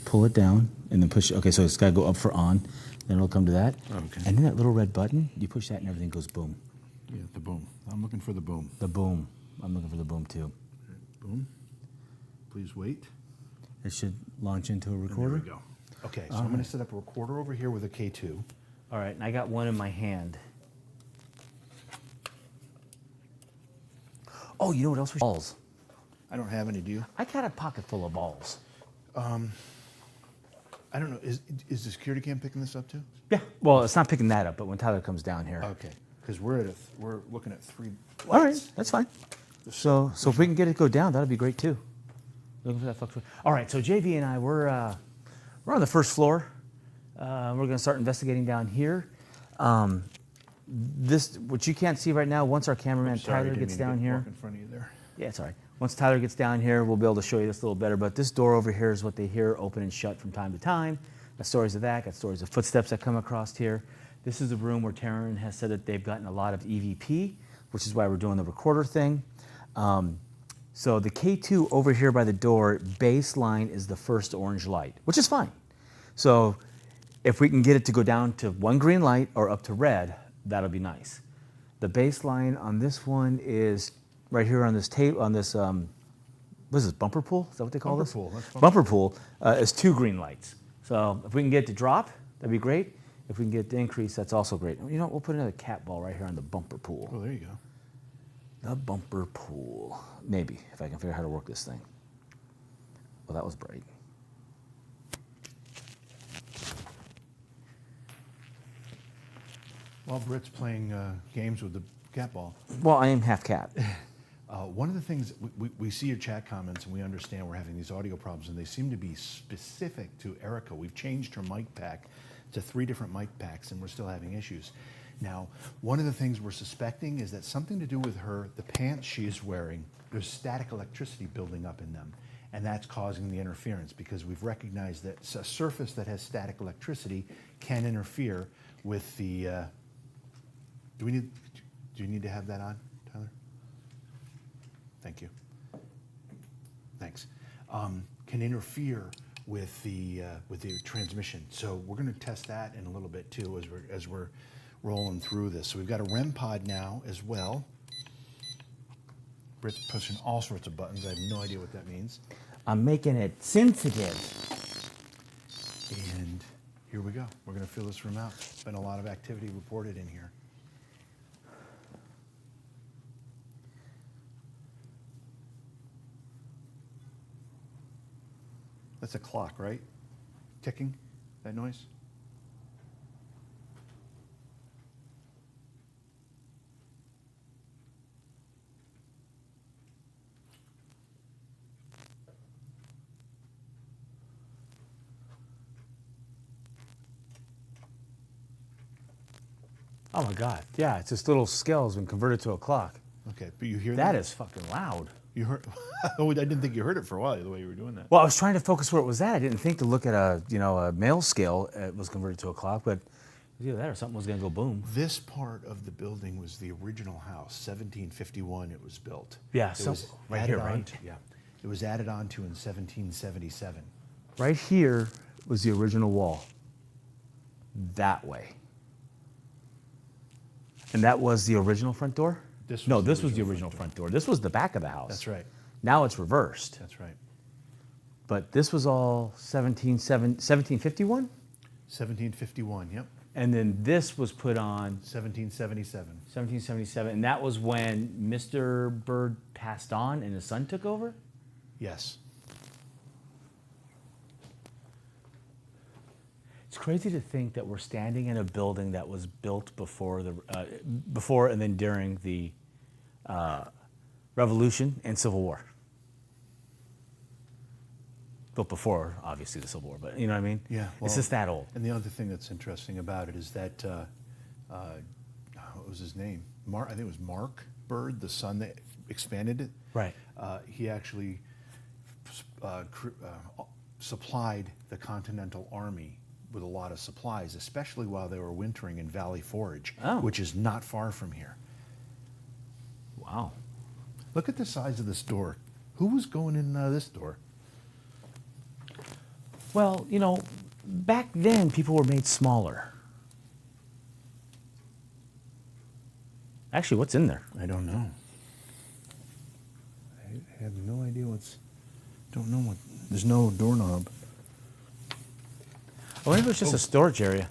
Pull it down and then push. Okay, so it's got to go up for on. Then it'll come to that. Okay. And then that little red button, you push that and everything goes boom. Yeah, the boom. I'm looking for the boom. The boom. I'm looking for the boom too. Boom. Please wait. It should launch into a And recorder. there we go. Okay, so I'm going to set up a recorder over here with a K2. All right, and I got one in my hand. Oh, you know what else? Balls. I don't have any, do you? I got a pocket full of balls. I don't know. Is the security cam picking this up too? Yeah. Well, it's not picking that up, but when Tyler comes down here. Okay, because we're looking at 3 lights. All right, that's fine. So if we can get it go down, that'd be great too. Looking for that fluctuation. All right, so JV and I, we're We're on the first floor. We're going to start investigating down here. This, what you can't see right now, once our cameraman Sorry, Tyler didn't gets mean to down here. walk in front of you there. Yeah, it's all right. Once Tyler gets down here, we'll be able to show you this a little better. But this door over here is what they hear open and shut from time to time. Got stories of that. Got stories of footsteps that come across here. This is the room where Taryn has said that they've gotten a lot of EVP, which is why we're doing the recorder thing. So the K2 over here by the door, baseline is the first orange light, which is fine. So if we can get it to go down to one green light or up to red, that'll be nice. The baseline on this one is right here on this tape, on this, what is this, bumper pool? Is that what they call Bumper this? pool, that's Bumper pool is 2 green lights. So if we can get it to drop, that'd be great. If we can get it to increase, that's also great. You know what, we'll put another cat ball right here on the bumper pool. Oh, there you go. The bumper pool. Maybe, if I can figure out how to work this thing. Well, that was bright. While Britt's playing games with the cat ball, Well, I am half cat. one of the things, we see your chat comments and we understand we're having these audio problems and they seem to be specific to Erica. We've changed her mic pack to 3 different mic packs and we're still having issues. Now, one of the things we're suspecting is that something to do with the pants she is wearing, there's static electricity building up in them. And that's causing the interference because we've recognized that a surface that has static electricity can interfere with the, do you need to have that on, Tyler? Thank you. Thanks. Can interfere with the transmission. So we're going to test that in a little bit too as we're rolling through this. So we've got a REM pod now as well. Britt's pushing all sorts of buttons. I have no idea what that means. I'm making it sensitive. And here we go. We're going to fill this room out. There's been a lot of activity reported in here. That's a clock, right? Ticking? That noise? Oh my God. Yeah, it's this little scale has been converted to a clock. Okay, but you hear That that? is fucking loud. You heard? Oh, I didn't think you heard it for a while. The way you were doing that. Well, I was trying to focus where it was at. I didn't think to look at a male scale. It was converted to a clock, but either that or something was going to go boom. This part of the building was the original house, 1751. It was built. Yeah, It so was right added here, on right? to- yeah, it was added on to in 1777. Right here was the original wall. That way. And that was the original front door? This No, was the this was the original original front door. This was the back of the house. That's right. Now it's reversed. That's right. But this was all 1751? 1751. Yep. And then this was put on 1777. 1777. And that was when Mr. Bird passed on and his son took over? Yes. It's crazy to think that we're standing in a building that was built before before and then during the Revolution and Civil War. Built before, obviously, the Civil War, but you know what I mean? Yeah. It's just that old. And the other thing that's interesting about it is that, what was his name? I think it was Mark Bird, the son that expanded it. Right. He actually supplied the Continental Army with a lot of supplies, especially while they were wintering in Valley Forge, which is not far from here. Wow. Look at the size of this door. Who was going in and out of this door? Well, you know, back then people were made smaller. Actually, what's in there? I don't know. I have no idea don't know what, there's no doorknob. I wonder if it's just a storage area.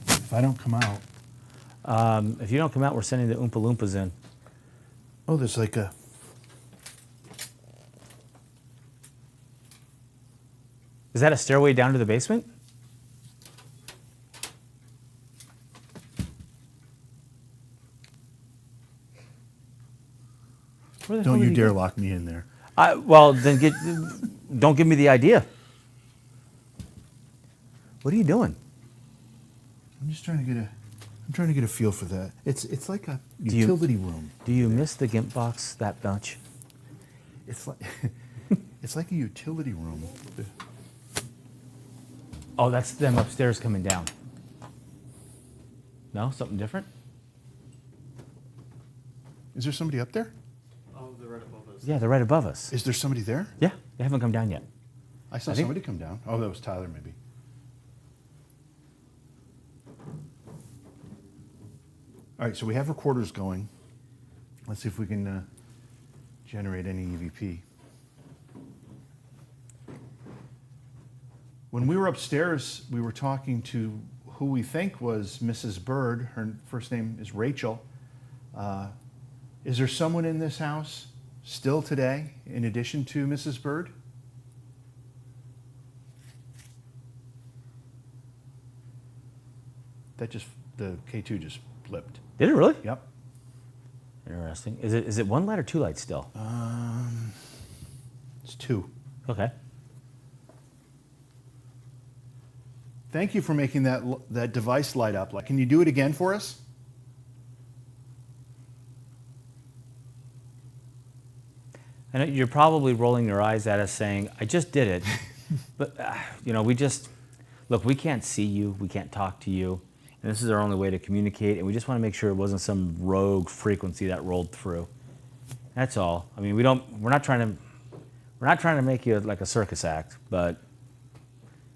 If I don't come out. If you don't come out, we're sending the Oompa Loompas in. Oh, there's like a, Is that a stairway down to the basement? Where the hell don't did you he dare go? lock me in there. Well, then don't give me the idea. What are you doing? I'm just trying to get a feel for that. It's like a Do you- utility room. Do you miss the GIMP box that much? It's like it's like a utility room. Oh, that's them upstairs coming down. No, something different? Is there somebody up there? Oh, they're right above us. Yeah, they're right above us. Is there somebody there? Yeah, they haven't come down yet. I saw I think- somebody come down. Oh, that was Tyler, maybe. All right, so we have recorders going. Let's see if we can generate any EVP. When we were upstairs, we were talking to who we think was Mrs. Bird. Her first name is Rachel. Is there someone in this house still today, in addition to Mrs. Bird? The K2 just flipped. Did it really? Yep. Interesting. Is it one light or two lights still? It's 2. Okay. Thank you for making that device light up. Can you do it again for us? I know you're probably rolling your eyes at us saying, I just did it. But, we can't see you. We can't talk to you. And this is our only way to communicate. And we just want to make sure it wasn't some rogue frequency that rolled through. That's all. I mean, we're not trying to make you like a circus act, but.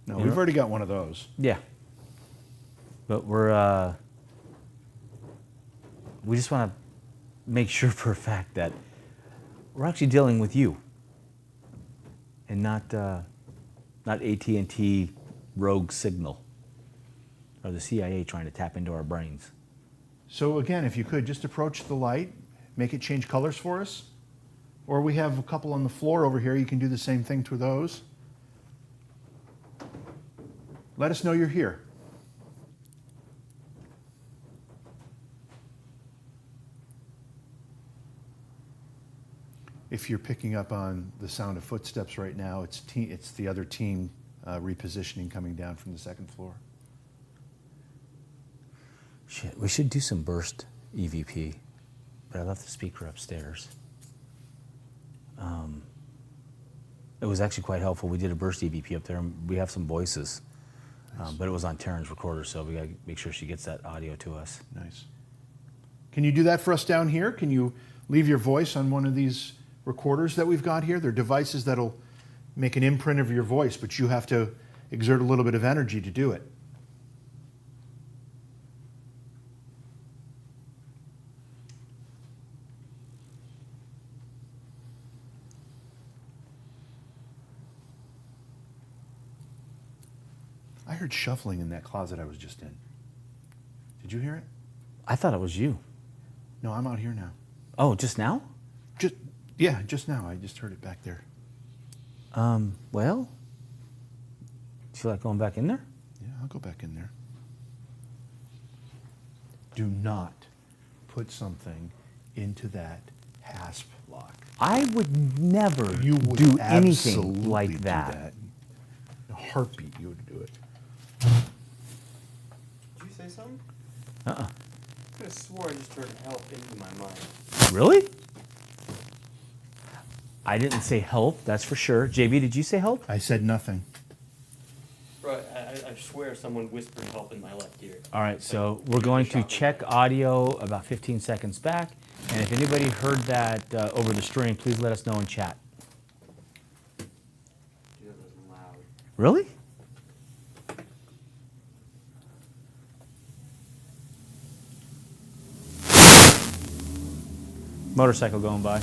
No, we've already got one of those. Yeah. But we just want to make sure for a fact that we're actually dealing with you and not AT&T rogue signal or the CIA trying to tap into our brains. So again, if you could just approach the light, make it change colors for us. Or we have a couple on the floor over here. You can do the same thing to those. Let us know you're here. If you're picking up on the sound of footsteps right now, it's the other team repositioning coming down from the second floor. Shit, we should do some burst EVP, but I left the speaker upstairs. It was actually quite helpful. We did a burst EVP up there, and we have some voices, but it was on Taryn's recorder, so we got to make sure she gets that audio to us. Nice. Can you do that for us down here? Can you leave your voice on one of these recorders that we've got here? They're devices that'll make an imprint of your voice, but you have to exert a little bit of energy to do it. I heard shuffling in that closet I was just in. Did you hear it? I thought it was you. No, I'm out here now. Oh, just now? Just now. I just heard it back there. Well, do you feel like going back in there? Yeah, I'll go back in there. Do not put something into that hasp lock. I would never You would do anything absolutely like do that. In a heartbeat, you would do it. Did you say something? Uh-uh. I could have swore I just heard help into my mind. Really? I didn't say help, that's for sure. JB, did you say help? I said nothing. Bro, I swear someone whispered help in my left ear. All right, so we're going to check audio about 15 seconds back. And if anybody heard that over the stream, please let us know in chat. Dude, that was loud. Really? Motorcycle going by.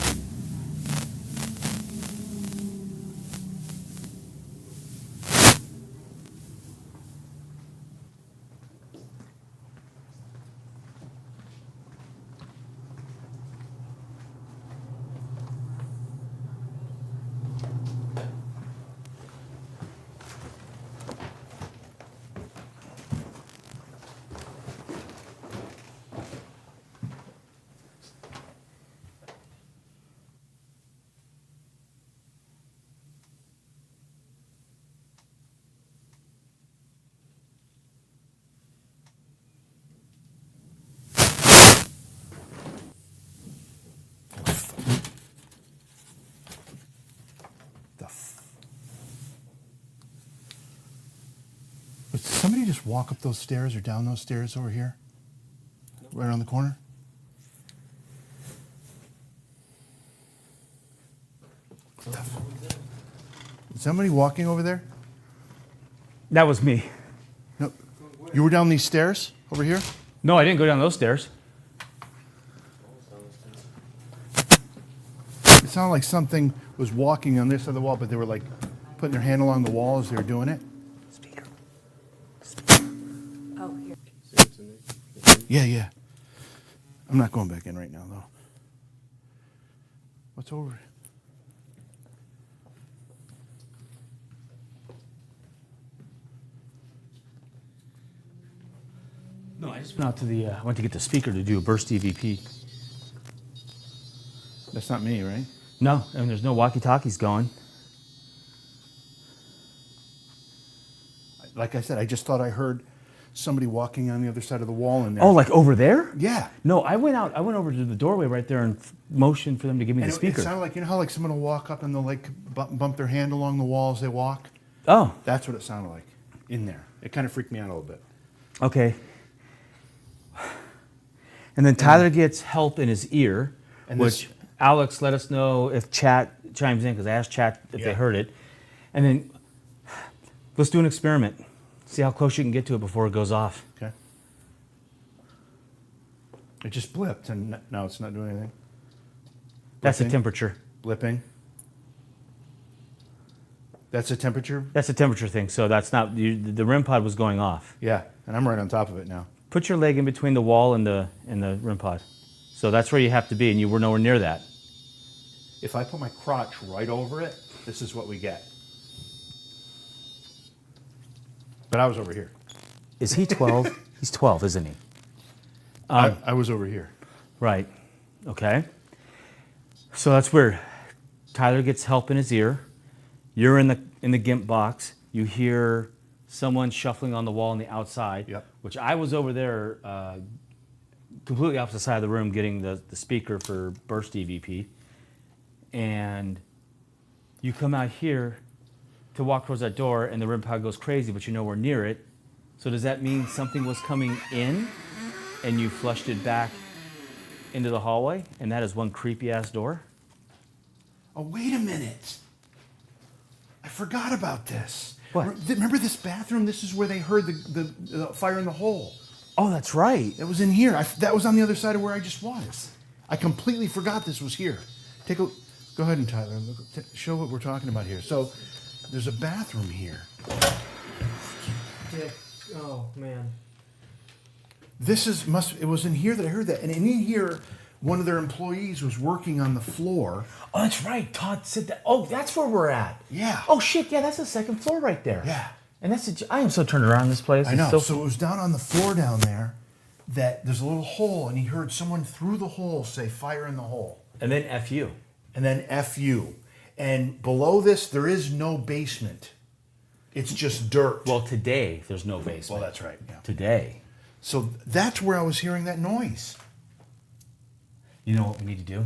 somebody just walk up those stairs or down those stairs over here? Right around the corner? Is somebody walking over there? That was me. No. You were down these stairs over here? No, I didn't go down those stairs. It sounded like something was walking on this side of the wall, but they were like putting their hand along the wall as they were doing it. Speaker. Oh, here. Yeah, yeah. I'm not going back in right now, though. What's over? No, I just went out to the. I went to get the speaker to do a burst EVP. That's not me, right? No, and there's no walkie-talkies going. Like I said, I just thought I heard somebody walking on the other side of the wall in there. Oh, like over there? Yeah. No, I went out. I went over to the doorway right there and motioned for them to give me And the it speaker. sounded like, you know how like someone will walk up and they'll like bump their hand along the wall as they walk? Oh, That's what it sounded like in there. It kind of freaked me out a little bit. okay. And then Tyler gets help in his ear, And which Alex let us know if chat chimes in, because I asked chat if they Yeah. heard it. And then let's do an experiment. See how close you can get to it before it goes off. Okay. It just blipped and now it's not doing anything. That's the Blipping? temperature. Blipping. That's the temperature? That's a temperature thing. So that's not the REM pod was going off. Yeah. And I'm right on top of it now. Put your leg in between the wall and the REM pod. So that's where you have to be, and you were nowhere near that. If I put my crotch right over it, this is what we get. But I was over here. Is he 12? He's 12, isn't he? I was over here. Right. Okay. So that's weird. Tyler gets help in his ear. You're in the GIMP box. You hear someone shuffling on the wall on the outside. Yep. Which I was over there, completely opposite side of the room, getting the speaker for burst EVP. And you come out here to walk towards that door, and the REM pod goes crazy, but you're nowhere near it. So does that mean something was coming in, and you flushed it back into the hallway, and that is one creepy ass door? Oh, wait a minute. I forgot about this. What? Remember this bathroom? This is where they heard the fire in the hole. Oh, that's right. It was in here. That was on the other side of where I just was. I completely forgot this was here. Go ahead and Tyler, show what we're talking about here. So there's a bathroom here. Oh man. It was in here that I heard that. And in here, one of their employees was working on the floor. Oh, that's right. Todd said that. Oh, that's where we're at. Yeah. Oh shit, yeah, that's the second floor right there. Yeah. And I am so turned around in this place. I know. It's So it was down on the floor down there that there's a little hole, and he heard someone through the hole say, "Fire in the hole." And then F you. And then FU. And below this, there is no basement. It's just dirt. Well, today there's no basement. Well, that's right. Yeah. Today. So that's where I was hearing that noise. You know what we need to do?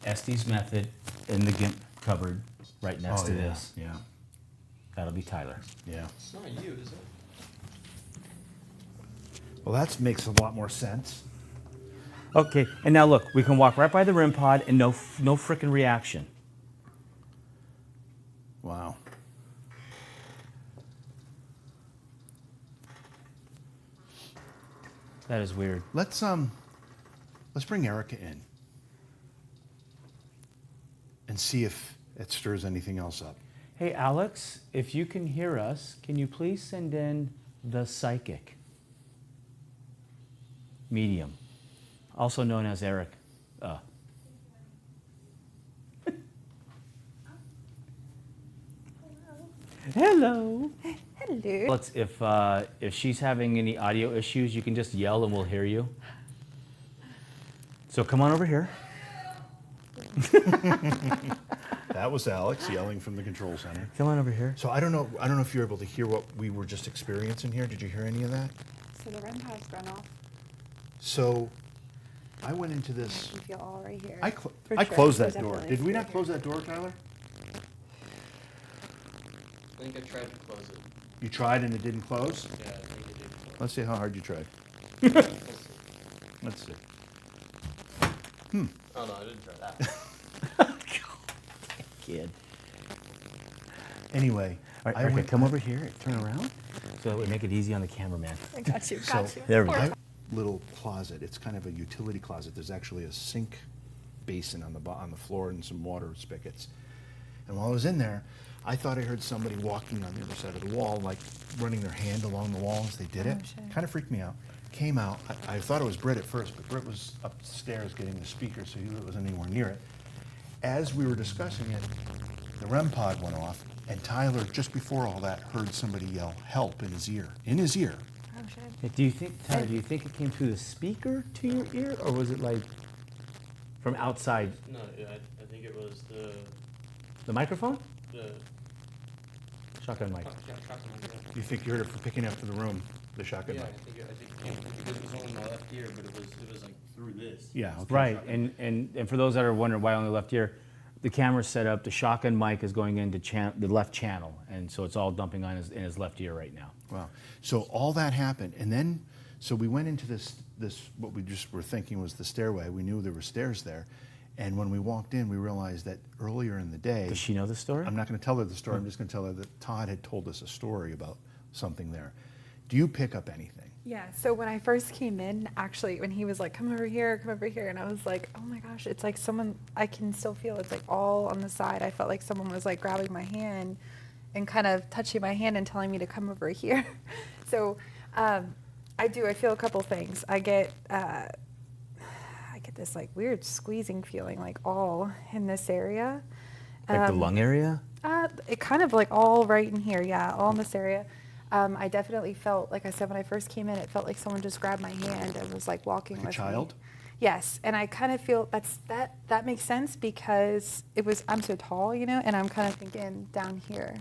Estes method in the GIMP cupboard right next to this. Yeah. That'll be Tyler. Yeah. It's not you, is it? Well, that makes a lot more sense. Okay, and now look, we can walk right by the REM pod and no frickin' reaction. Wow. That is weird. Let's bring Erica in and see if it stirs anything else up. Hey, Alex, if you can hear us, can you please send in the psychic medium, also known as Eric? Hello. Hello. Let's, if she's having any audio issues, you can just yell and we'll hear you. So come on over here. That was Alex yelling from the control center. Come on over here. So I don't know if you're able to hear what we were just experiencing here. Did you hear any of that? So the REM pod's gone off. So I went into this. I can feel all right here. I For sure. closed There's that door. definitely Did we a not spirit close that door, Tyler? I think I tried to close it. You tried and it didn't close? Yeah, I think it did. Let's see how hard you tried. Let's see. Oh, no, I didn't try that. Kid. Anyway, All right, Erica, come over here, turn around, so that would make it easy on the cameraman. I got you. So- Got you. There we go. little closet. It's kind of a utility closet. There's actually a sink basin on the floor and some water spigots. And while I was in there, I thought I heard somebody walking on the other side of the wall, like running their hand along the wall as they did it. shit. Kind of freaked me out. Came out. I thought it was Britt at first, but Britt was upstairs getting the speaker, so he wasn't anywhere near it. As we were discussing it, the REM pod went off, and Tyler, just before all that, heard somebody yell, "Help," in his ear. In his ear. Oh shit. Hey, do you think, Tyler, do you think it came through the speaker to your ear, or was it like from outside No, I think it was the microphone? the Shotgun mic. You think you heard it from picking up to the room, the shotgun Yeah, mic? I think it was only my left ear, but it was like through this. Yeah, okay. Right, and for those that are wondering why only left ear, the camera's set up, the shotgun mic is going into the left channel, and so it's all dumping on in his left ear right now. Wow. So all that happened, and then, so we went into this what we just were thinking was the stairway. We knew there were stairs there, and when we walked in, we realized that earlier in the day. Does she know the story? I'm not going to tell her the story. I'm just going to tell her that Todd had told us a story about something there. Do you pick up anything? Yeah, so when I first came in, actually, when he was like, come over here, and I was like, oh my gosh, it's like someone, I can still feel it's like all on the side. I felt like someone was like grabbing my hand and kind of touching my hand and telling me to come over here. So I feel a couple things. I get this like weird squeezing feeling like all in this area. Like the lung area? It kind of like all right in here, yeah, all in this area. I definitely felt, like I said, when I first came in, it felt like someone just grabbed my hand and was like walking Like a with child? me. Yes, and I kind of feel that makes sense because I'm so tall, you know, and I'm kind of thinking down here.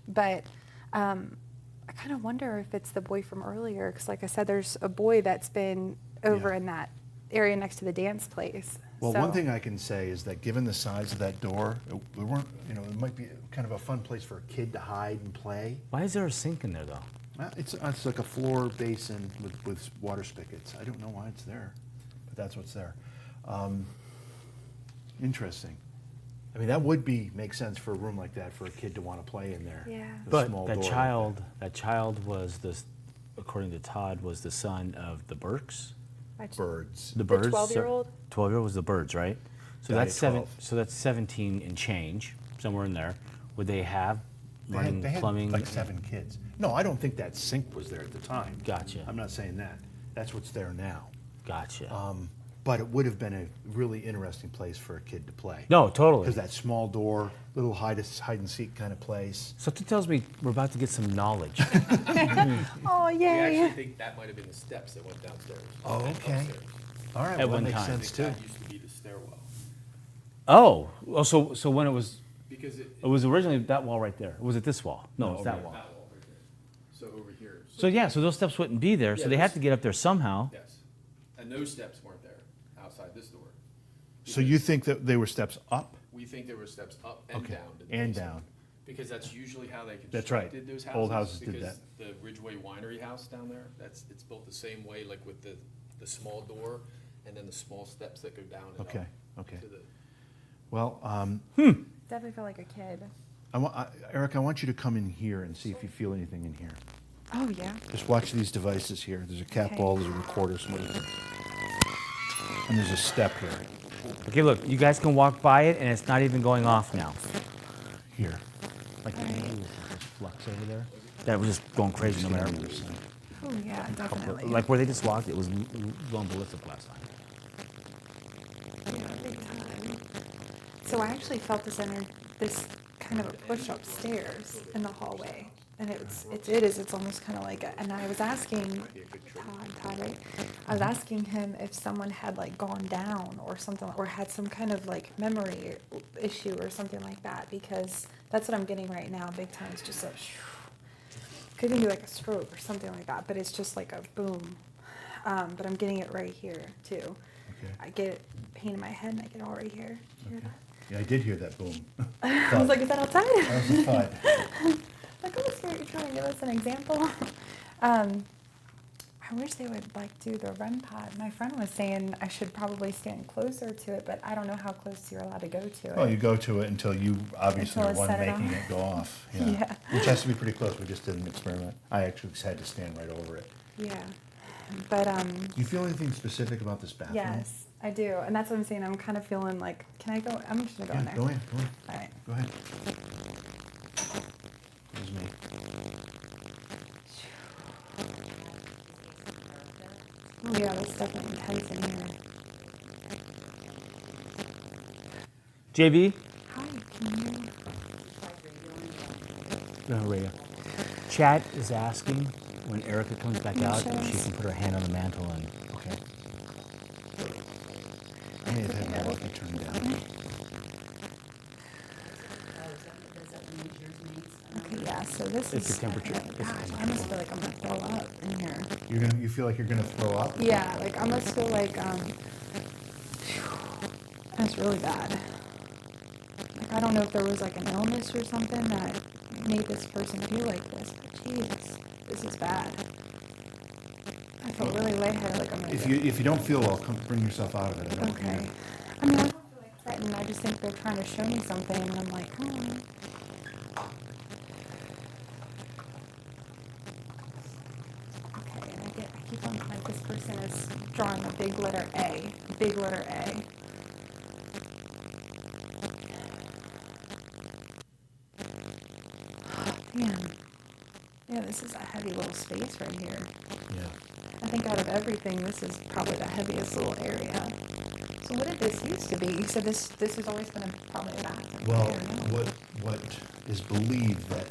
But I kind of wonder if it's the boy from earlier, because like I said, there's a boy that's been over Yeah. in that area next to the dance place. Well, So- one thing I can say is that given the size of that door, we weren't, it might be kind of a fun place for a kid to hide and play. Why is there a sink in there, though? It's like a floor basin with water spigots. I don't know why it's there, but that's what's there. Interesting. I mean, that would make sense for a room like that for a kid to want to play in there. Yeah. The But small that door like child was according to Todd, was the son of the Burks. Birds. The Birds. 12-year-old? 12-year-old was the Birds, right? So Died that's at 7. 12. So that's 17 and change, somewhere in there. Would they have They running had plumbing? like 7 kids. No, I don't think that sink was there at the time. Gotcha. I'm not saying that. That's what's there now. Gotcha. But it would have been a really interesting place for a kid to play. No, totally. Because that small door, little hide and seek kind of place. Something tells me we're about to get some knowledge. Oh, We yay. actually think that might have been the steps that went downstairs. Oh, and okay. upstairs. All right, At well, one that makes time. I sense think too. that used to be the stairwell. So when it was, Because it was originally that wall right there. Or was it this wall? No, it's over that there. wall. that wall right there. So over here. So yeah, so those steps wouldn't be there. So Yeah, they had those- to get up there somehow. Yes. And those steps weren't there outside this door. So you think that they were steps up? We think there were steps up and Okay, down. to the and basement. down. Because that's usually how they That's right. constructed those houses. Old houses did Because the Ridgeway Winery house down there, it's built the same way, like with the small door and then the small steps that go down and Okay, up okay. to the. Well, Definitely felt like a kid. Eric, I want you to come in here and see if you feel anything in here. Oh, yeah. Just watch these devices here. There's a cat Okay. ball, there's a recorder, and there's a step here. Okay, look, you guys can walk by it, and it's not even going off now. Here. Like flux over there. That was just going crazy no matter. Oh, yeah, definitely. Like where they just walked, it was going ballistic last time. Yeah, big time. So I actually felt this kind of a push upstairs in the hallway. And it's almost kind of like and I was asking Todd, right? I was asking him if someone had like gone down or something, or had some kind of like memory issue or something like that, because that's what I'm getting right now, big time. It's just like, could be like a stroke or something like that, but it's just like a boom. But I'm getting it right here too. Okay. I get it pain in my head and I get it all right here. Hear that? Yeah, I did hear that boom. I was like, is that outside? That was a thud. Like, oh, so you're trying to give us an example. I wish they would like do the REM pod. My friend was saying I should probably stand closer to it, but I don't know how close you're allowed to go to it. Well, you go to it until you obviously Until are it's one set it making off. it go off. Yeah. Which has to be pretty close. We just did an experiment. I actually had to stand right over it. Yeah. But Do you feel anything specific about this bathroom? yes, I do, and that's what I'm saying. I'm kind of feeling like, can I go? I'm just gonna go in there. Go in. All right. Go ahead. This is me. Oh yeah, that's definitely intense in here. JB? Hi, can you? No, Rhea. Chat is asking when Erica comes back Yeah, out sure. if she can put her hand on the mantle and. Okay. I may have had my lucky turned down. Okay, yeah. So this It's is the temperature. okay. It's the Gosh, I temperature. almost feel like I'm gonna throw up in here. You feel like you're gonna throw up? Yeah, like I almost feel like that's really bad. Like I don't know if there was like an illness or something that made this person feel like this, but jeez, this is bad. I feel really lightheaded, like I'm gonna If you don't feel well, come bring yourself out of it. I don't okay. care. I mean, I don't feel like threatened. I just think they're trying to show me something, and I'm like, oh. Okay, and I keep on like this person is drawing a big letter A, big letter A. Man, yeah, this is a heavy little space right here. Yeah. I think out of everything, this is probably the heaviest little area. So what did this used to be? You said this has always been probably a bathroom. Well, what is believed that,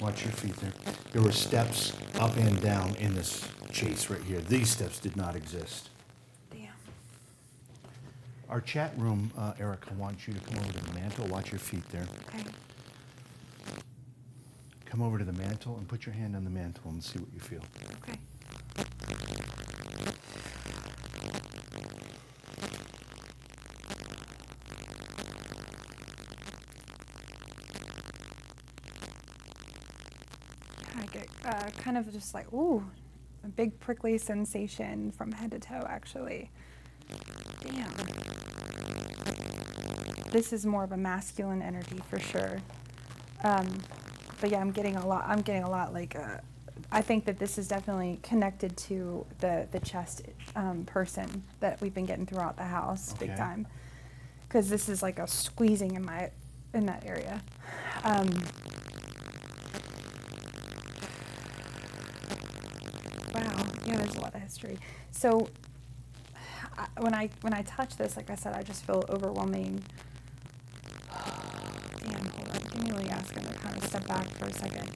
watch your feet there, there were steps up and down in this chase right here. These steps did not exist. Damn. Our chat room, Erica, wants you to come over to the mantle. Watch your feet there. Okay. Come over to the mantle and put your hand on the mantle and see what you feel. Okay. I get kind of just like, ooh, a big prickly sensation from head to toe, actually. Damn. This is more of a masculine energy for sure. But yeah, I'm getting a lot like, I think that this is definitely connected to the chest person that we've been getting throughout the house, big Okay. time. Because this is like a squeezing in that area. Wow, yeah, there's a lot of history. So when I touch this, like I said, I just feel overwhelming. Damn, hold on. Give me really asking to kind of step back for a second.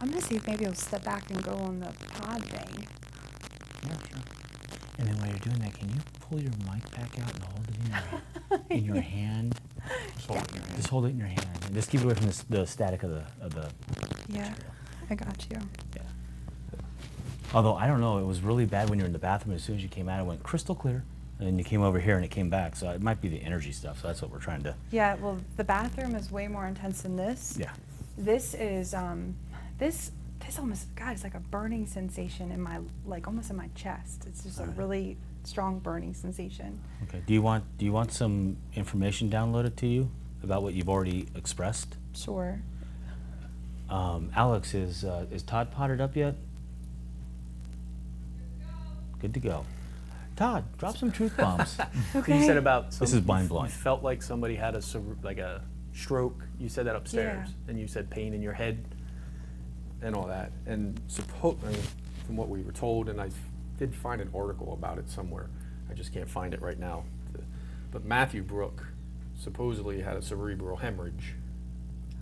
I'm gonna see if maybe I'll step back and go on the pod thing. Yeah, sure. And then while you're doing that, can you pull your mic back out and hold it in your hand? Just hold it in your hand. Just hold it in your hand. And just keep it away from the static of the Yeah, I got you. Yeah. Although, I don't know, it was really bad when you were in the bathroom. As soon as you came out, it went crystal clear. And then you came over here and it came back. So it might be the energy stuff. So that's what we're trying to. Yeah, well, the bathroom is way more intense than this. Yeah. This is this almost, God, it's like a burning sensation in my, like almost in my chest. It's just a really strong burning sensation. Okay. Do you want some information downloaded to you about what you've already expressed? Sure. Alex, is Todd potted up yet? Good to go. Todd, drop some truth bombs. Okay. You said about This is mind-blowing. You felt like somebody had a stroke. You said that upstairs, and you said pain in your head and all that. And from what we were told, and I did find an article about it somewhere. I just can't find it right now. But Matthew Brook supposedly had a cerebral hemorrhage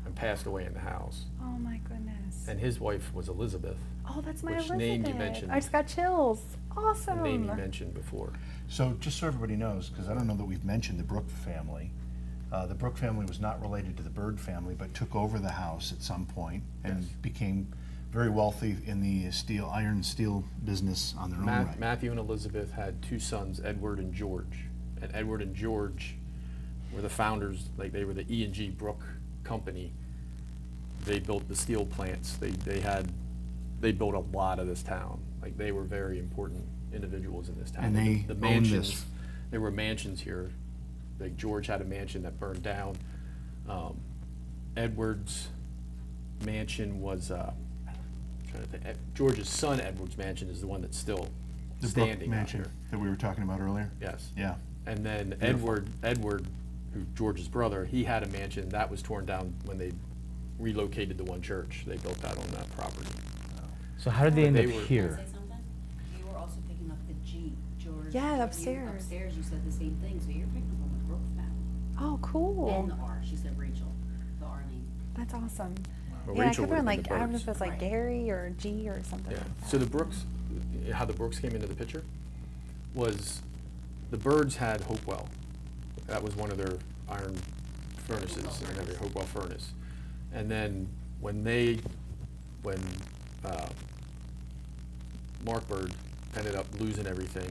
and passed away in the house. Oh my goodness. And his wife was Elizabeth. Oh, that's my which Elizabeth. name you mentioned. I just got chills. Awesome. The name you mentioned before. So just so everybody knows, because I don't know that we've mentioned the Brook family. The Brook family was not related to the Bird family, but took over the house at some point and became very wealthy in the iron and steel business on their own right. Matthew and Elizabeth had two sons, Edward and George. And Edward and George were the founders, like they were the E&G Brook company they built the steel plants. They built a lot of this town. Like, they were very important individuals in this town. And they the owned mansions, this. there were mansions here. Like, George had a mansion that burned down. Edward's mansion was, trying to think, George's son Edward's mansion is the one that's still The Brook standing out mansion here. that we were talking about earlier? Yes. Yeah. And then Beautiful. Edward, who George's brother, he had a mansion that was torn down when they relocated the one church. They built that on that property. So how did they end up They were- Can I here? say something? You were also picking up the G, George. Yeah, you- upstairs. Upstairs, you said the same thing, so you're picking up on the Brooke family. Oh, cool. And the R, she said Rachel, the R name. That's awesome. Well, Yeah, I Rachel kept would've on been like, the I don't know Birds. if it was like Right. Gary or G or something Yeah. like that. So the Brooks, how the Brooks came into the picture was the Birds had Hopewell. That was one of their iron furnaces in every Hopewell furnace. And then when Mark Bird ended up losing everything,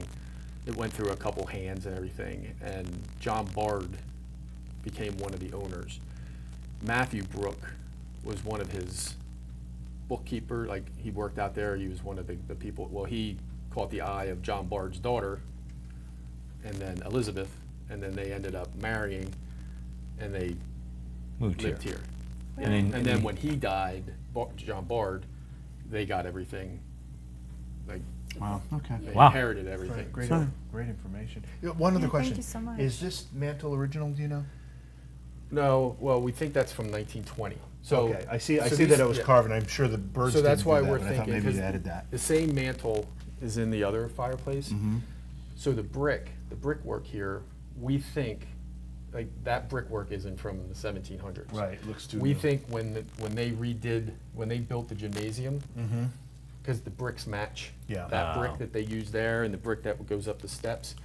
it went through a couple hands and everything, and John Bard became one of the owners. Matthew Brook was one of his bookkeeper, like, he worked out there, he was one of the people, well, he caught the eye of John Bard's daughter, and then Elizabeth, and then they ended up marrying, and they Moved lived here. And And then when he died, John Bard, they got everything, like, Wow, okay. they Wow. inherited everything. Great, Sorry. great information. One other Yeah, question. thank you so much. Is this mantle original, do you know? No, well, we think that's from 1920. So Okay, I see so that these- it was yeah. carved, and I'm sure the birds So that's didn't do why that, we're but I thought thinking, maybe 'cause you added that. the same mantle is in the other fireplace. Mhm. So the brickwork here, we think, like, that brickwork isn't from the 1700s. Right, looks too We new. think when they built the gymnasium, Mhm. because the bricks match. Yeah. That Oh. brick that they use there and the brick that goes up the steps,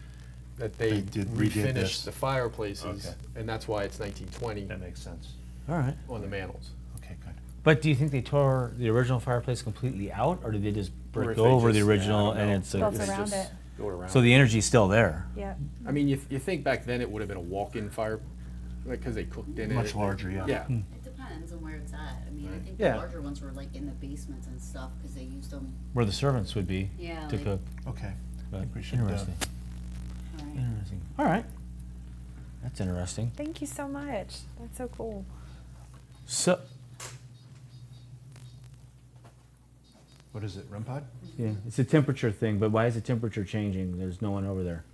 that they redid refinished this. the fireplaces, Okay. and that's why it's 1920 That makes sense. All right. on the mantles. Okay, good. But do you think they tore the original fireplace completely out, or did they just Or brick if they over the just- yeah, I original don't and know. it's Built They around just it. go around. so the energy's still there? Yeah. I mean, you think back then it would have been a walk-in fire, like, because they cooked in it. Much larger, yeah. Yeah. It depends on where it's at. I mean, I think Yeah. the larger ones were like in the basements and stuff, because they used them. Where the servants would be Yeah, to like- cook. Okay. But think we should, interesting. All right. Interesting. All right. That's interesting. Thank you so much. That's so cool. So, What is it, REM pod? yeah, it's a temperature thing, but why is the temperature changing? There's no one over there.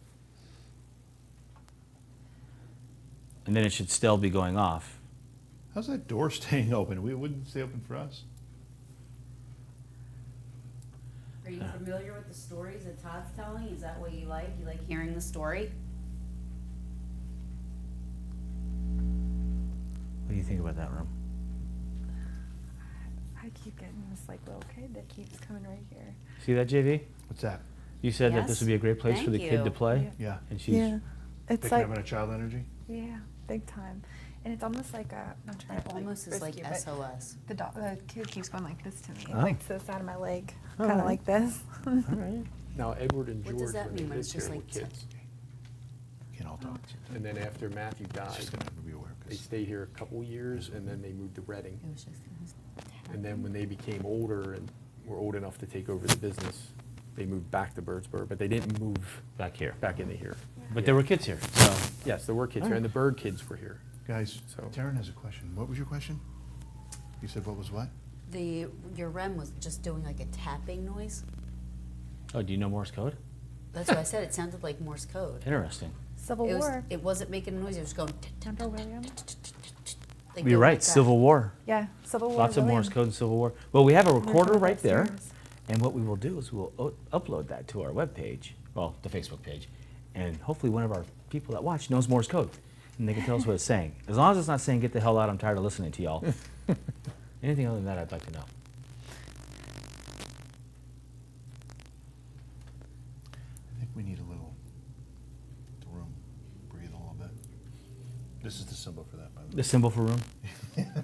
And then it should still be going off. How's that door staying open? We wouldn't stay open for us. Are you familiar with the stories that Todd's telling? Is that what you like? You like hearing the story? What do you think about that room? I keep getting this like little kid that keeps coming right here. See that, JV? What's that? You said that this Yes. would be a great place for the Thank kid to you. play? Yeah. And she's, Yeah. It's Picking like, up on a child energy? yeah, big time. And it's almost like a, not trying It to almost is like rescue, but SOS. the kid keeps going like this to me, Oh. like to the side of my leg, All kind of right. like this. all right. Now, Edward and What George, does that when they mean when lived it's just here, were like kids. Can't all talk. And then after Matthew died, Just gonna be aware. they stayed here a couple years, and then they moved to Reading. It was just. And then when they became older and were old enough to take over the business, they moved back to Birdsboro, but they didn't move Back here. back into here. But there were kids here, so. Yes, there were kids here, and the bird kids were here. Guys, So- Taryn has a question. What was your question? You said what was what? Your REM was just doing like a tapping noise. Oh, do you know Morse code? That's what I said. It sounded like Morse code. Interesting. Civil It War. wasn't making a noise. It was going. Remember William? Like You're going right, like that. Civil War. Yeah, Civil War. Lots of Morse William. code and Civil War. Well, we have a recorder We're right there. upstairs. And what we will do is we'll upload that to our webpage, well, the Facebook page, and hopefully one of our people that watch knows Morse code, and they can tell us what it's saying. As long as it's not saying, "Get the hell out! I'm tired of listening to y'all." Anything other than that, I'd like to know. I think we need a little room. Breathe a little bit. This is the symbol for that, by the way. The symbol for room.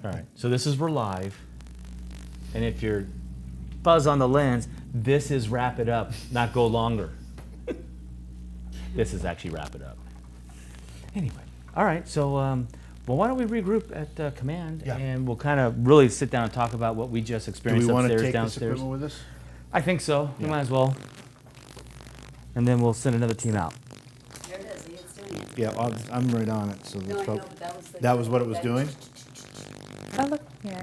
All right. So this is we're live, and if you're buzz on the lens, this is wrap it up, not go longer. This is actually wrap it up. Anyway, all right. So Well, why don't we regroup at command, Yeah. and we'll kind of really sit down and talk about what we just Do we experienced want to upstairs, take this downstairs. equipment with us? I think so. We Yeah. might as well. And then we'll send another team out. There it is. It's doing it. Yeah, I'm right on it, so No, that's I know, probably, but that was the. that was what it was doing? Oh, look here.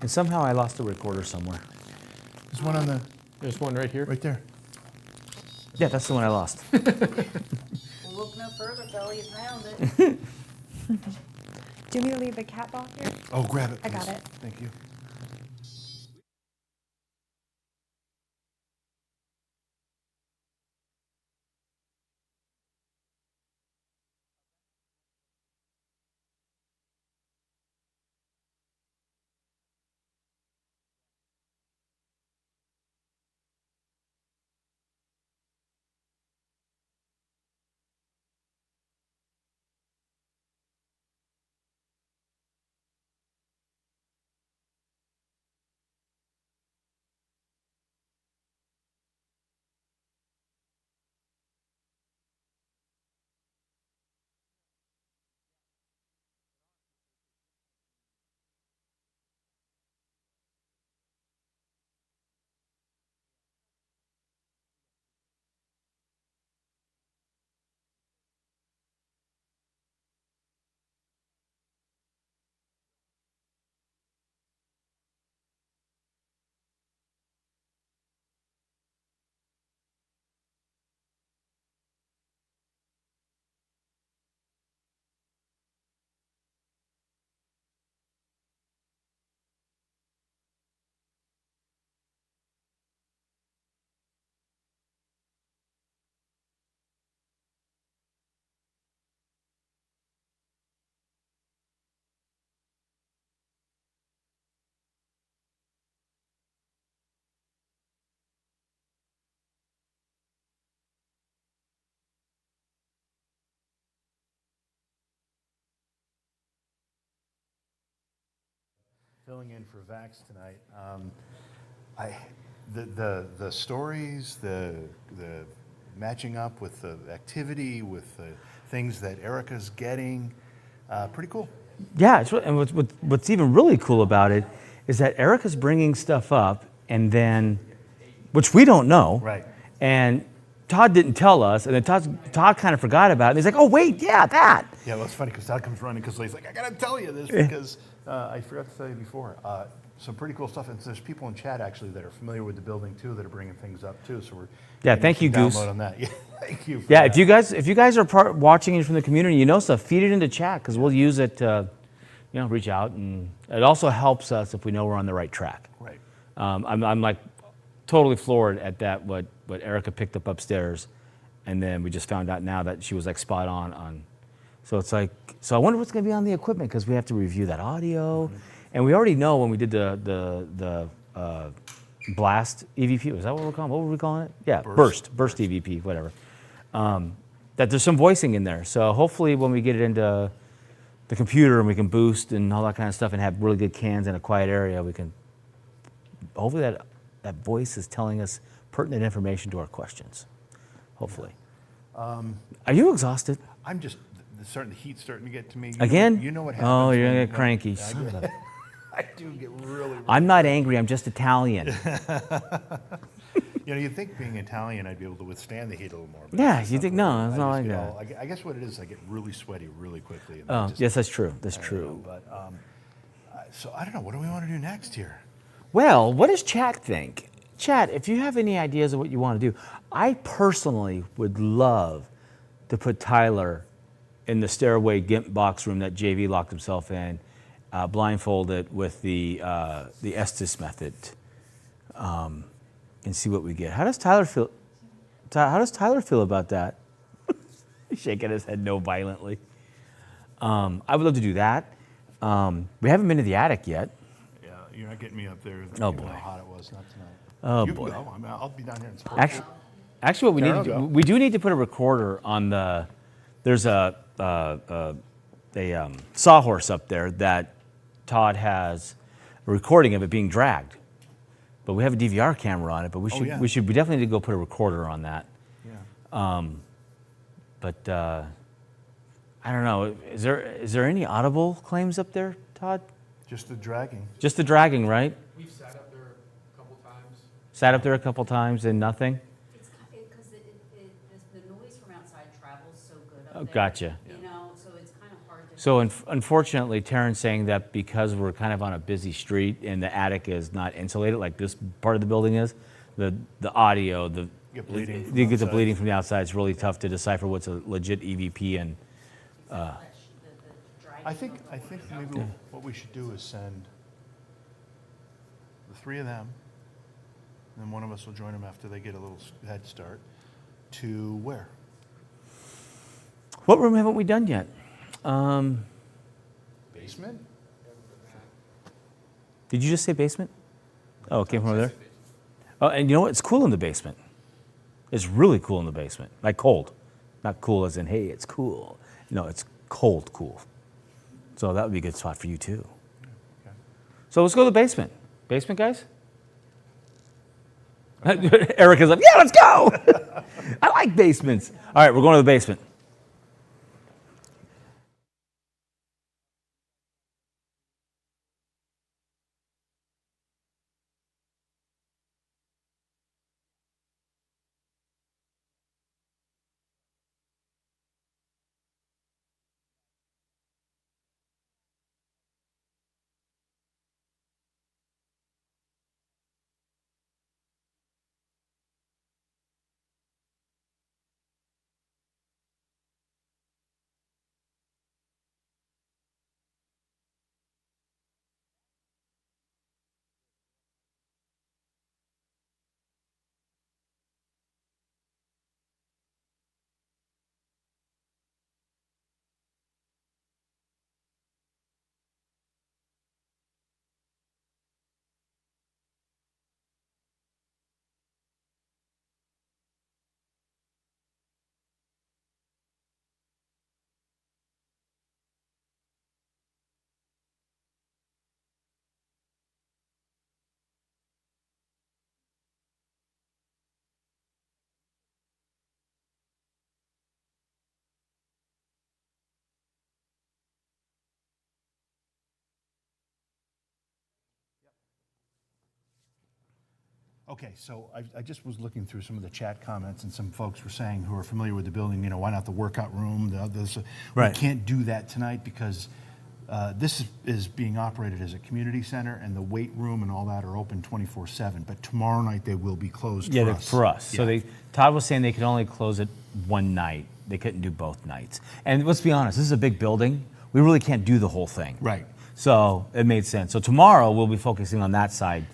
And somehow I lost a recorder somewhere. There's one on the, There's one right here. right there. Yeah, that's the one I lost. We'll look no further, Phil. You found it. Do you want me to leave the cat ball here? Oh, grab it, I got please. it. Thank you. Filling in for Vax tonight. The stories, the matching up with the activity, with the things that Erica's getting, pretty cool. Yeah, and what's even really cool about it is that Erica's bringing stuff up, and then, which we don't know. Right. And Todd didn't tell us, and then Todd kind of forgot about it. And he's like, oh, wait, yeah, that. Yeah, well, it's funny because Todd comes running because he's like, I got to tell you this because I forgot to tell you before. Some pretty cool stuff. And there's people in chat actually that are familiar with the building too that are bringing things up too. So we're getting thank you, some Goose. download on that. Yeah, thank you. For Yeah, that. if you guys are watching it from the community, you know stuff, feed it into chat because we'll use it to, reach out, and it also helps us if we know we're on the right track. Right. I'm like totally floored at that what Erica picked up upstairs, and then we just found out now that she was like spot on. So it's like, so I wonder what's going to be on the equipment because we have to review that audio, and we already know when we did the blast EVP. Is that what we're calling? What were we calling it? Yeah, burst EVP, whatever. That there's some voicing in there. So hopefully when we get it into the computer and we can boost and all that kind of stuff and have really good cans in a quiet area, we can, hopefully that voice is telling us pertinent information to our questions. Hopefully. Are you exhausted? I'm just, the heat's starting to get to me. Again? You know what happens. Oh, you're when- going to get cranky. I do get really I'm not angry, I'm just Italian. You'd think being Italian, I'd be able to withstand the heat a little more. but Yeah, that's you not think, the no, way. it's I not just like get that. all- I guess what it is, I get really sweaty really quickly. And Oh, just- yes, that's true. That's I don't true. know, but, so I don't know, what do we want to do next here? Well, what does chat think? Chat, if you have any ideas of what you want to do, I personally would love to put Tyler in the stairway GIMP box room that JV locked himself in, blindfolded with the Estes method, and see what we get. How does Tyler feel? How does Tyler feel about that? He's shaking his head no violently. I would love to do that. We haven't been to the attic yet. Yeah, you're not getting me up there. Oh, given boy. How hot it was, not tonight. Oh, You boy. can go. I'll be down here in support. Actually, what we Karen need will to do, go. we do need to put a recorder on the. There's a sawhorse up there that Todd has a recording of it being dragged, but we have a DVR camera on it. But we should yeah. we definitely need to go put a recorder on that. Yeah. I don't know. Is there any audible claims up there, Todd? Just the dragging. Just the dragging, right? We've sat up there a couple times. Sat up there a couple times and nothing? It's because the noise from outside travels so good up Oh, there. gotcha. You know, so it's kind of hard to. So unfortunately, Taryn's saying that because we're kind of on a busy street and the attic is not insulated like this part of the building is, the audio, Get bleeding from you get the outside. bleeding from the outside. It's really tough to decipher what's a legit EVP and. I think maybe what we should do is send the three of them, and then one of us will join them after they get a little head start, to where? What room haven't we done yet? Basement? Did you just say basement? Oh, it came from over there? Oh, and you know what? It's cool in the basement. It's really cool in the basement. Like cold. Not cool as in, hey, it's cool. No, it's cold cool. So that would be a good spot for you too. Okay. So let's go to the basement. Basement, guys? Erica's like, yeah, let's go. I like basements. All right, we're going to the basement. Okay, so I just was looking through some of the chat comments, and some folks were saying who are familiar with the building, you know, why not the workout room? Right. We can't do that tonight because this is being operated as a community center, and the weight room and all that are open 24/7. But tomorrow night they will be closed Yeah, for they're us. for us. So Yeah. Todd was saying they could only close it one night. They couldn't do both nights. And let's be honest, this is a big building. We really can't do the whole thing. Right. So it made sense. So tomorrow we'll be focusing on that side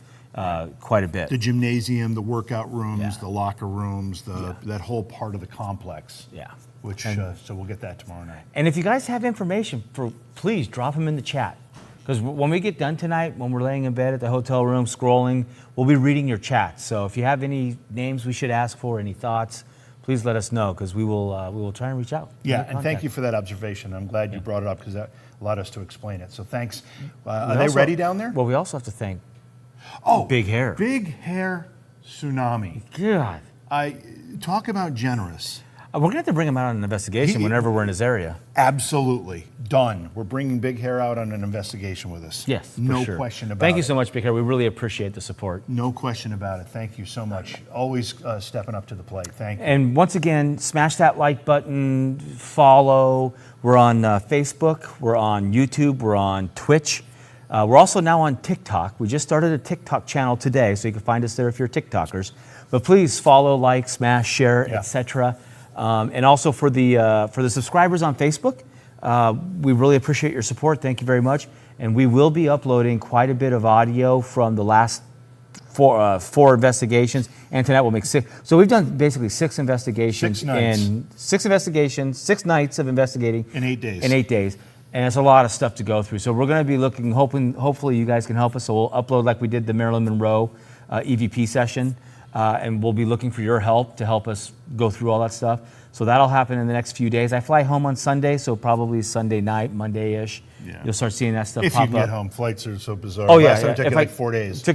quite a bit. The gymnasium, the workout rooms, Yeah. the locker rooms, that whole part of the complex. Yeah. Which so we'll get that tomorrow night. And if you guys have information, please drop them in the chat. Because when we get done tonight, when we're laying in bed at the hotel room scrolling, we'll be reading your chats. So if you have any names we should ask for, any thoughts, please let us know because we will try and reach out. Yeah, Make and thank contact. you for that observation. I'm glad you brought it up because that allowed us to explain it. So thanks. Are We they also- ready down there? Well, we also have to thank Big Hair. Big Hair Tsunami. God. Talk about generous. We're going to have to bring him out on an investigation whenever we're in his area. Absolutely. Done. We're bringing Big Hair out on an investigation with us. Yes, for No sure. question about it. Thank you so much, Big Hair. We really appreciate the support. No question about it. Thank you so much. Always stepping up to the plate. Thank you. And once again, smash that like button, follow. We're on Facebook, we're on YouTube, we're on Twitch. We're also now on TikTok. We just started a TikTok channel today, so you can find us there if you're TikTokers. But please follow, like, smash, share, etc. And also for the subscribers on Facebook, we really appreciate your support. Thank you very much. And we will be uploading quite a bit of audio from the last four investigations, and tonight we'll make 6. So we've done basically 6 investigations 6 nights. in 6 investigations, 6 nights of investigating In 8 days. In 8 days, and it's a lot of stuff to go through. So we're going to be looking, hopefully you guys can help us. So we'll upload like we did the Marilyn Monroe EVP session, and we'll be looking for your help to help us go through all that stuff. So that'll happen in the next few days. I fly home on Sunday, so probably Sunday night, Monday-ish. Yeah. You'll start seeing that stuff If pop you can up. get home, flights are so bizarre. Oh yeah, Last time it took If you like 4 days.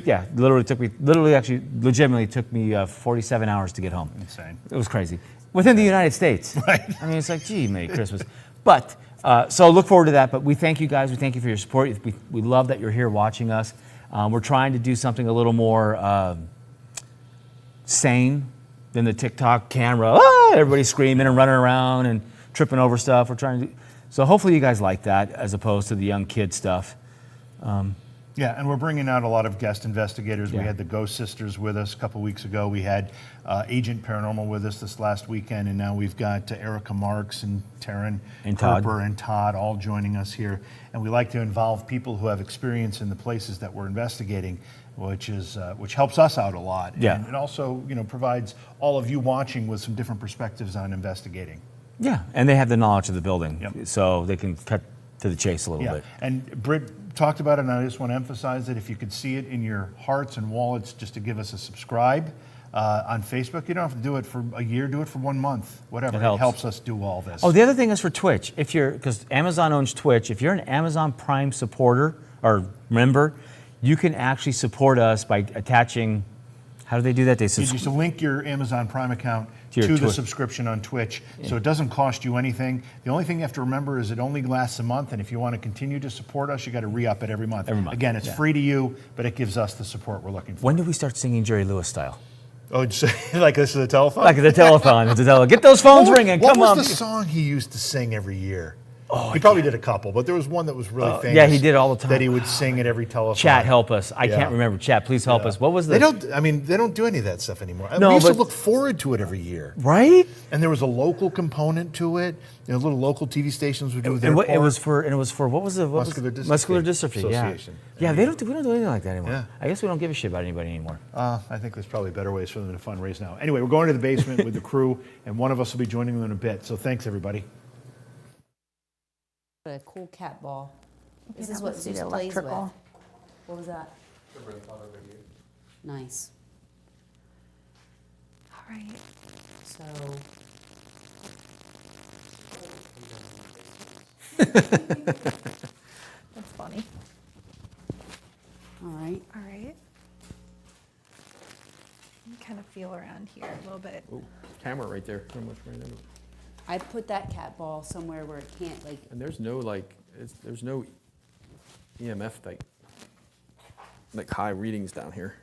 Legitimately took me 47 hours to get home. Insane. It was crazy. Within the United States. Right. I mean, it's like, gee, Merry Christmas. But so look forward to that. But we thank you guys. We thank you for your support. We love that you're here watching us. We're trying to do something a little more sane than the TikTok camera. Ah, everybody screaming and running around and tripping over stuff. We're trying to do, so hopefully you guys like that as opposed to the young kid stuff. Yeah, and we're bringing out a lot of guest investigators. Yeah. We had the Ghost Sisters with us a couple weeks ago. We had Agent Paranormal with us this last weekend, and now we've got Erica Marks and Taryn And Todd. Harper and Todd all joining us here. And we like to involve people who have experience in the places that we're investigating, which helps us out a lot. Yeah. And it also, provides all of you watching with some different perspectives on investigating. Yeah, and they have the knowledge of the building, Yep. so they can cut to the chase a little Yeah, bit. and Britt talked about it, and I just want to emphasize it. If you could see it in your hearts and wallets, just to give us a subscribe on Facebook. You don't have to do it for a year. Do it for 1 month, whatever. It helps. us do all this. Oh, the other thing is for Twitch. Because Amazon owns Twitch, if you're an Amazon Prime supporter or member, you can actually support us by attaching. How do they do that? They You just link your Amazon Prime account To your to the Twitch. subscription on Twitch, so it doesn't cost you anything. The only thing you have to remember is it only lasts a month, and if you want to continue to support us, you got to re-up it every month. Every month, Again, it's yeah. free to you, but it gives us the support we're looking for. When do we start singing Jerry Lewis style? Oh, like this is a telephone? Like the telephone. Get those phones ringing. What Come was on. the song he used to sing every year? He probably did a couple, but there was one that was really famous. Yeah, he did all the time. That he would sing at every telephone. Chat, help us. I Yeah. can't remember. Chat, please help Yeah. us. What was the? They don't do any of that stuff anymore. No, we used to but- look forward to it every year. Right? And there was a local component to it. Little local TV stations would do their And part. it was for what was the Muscular Dystrophy Muscular Dystrophy. Yeah. Association. Yeah, we don't do anything like that anymore. Yeah. I guess we don't give a shit about anybody anymore. I think there's probably better ways for them to fundraise now. Anyway, we're going to the basement with the crew, and one of us will be joining them in a bit. So thanks, everybody. A cool cat ball. This that is what must be Zeus the plays with. electrical. What was that? Nice. All right. So, That's funny. all right. All right. Let me kind of feel around here a little bit. Oh, camera right there. How much right there? I put that cat ball somewhere where it can't, like, And there's no there's no EMF like high readings down here.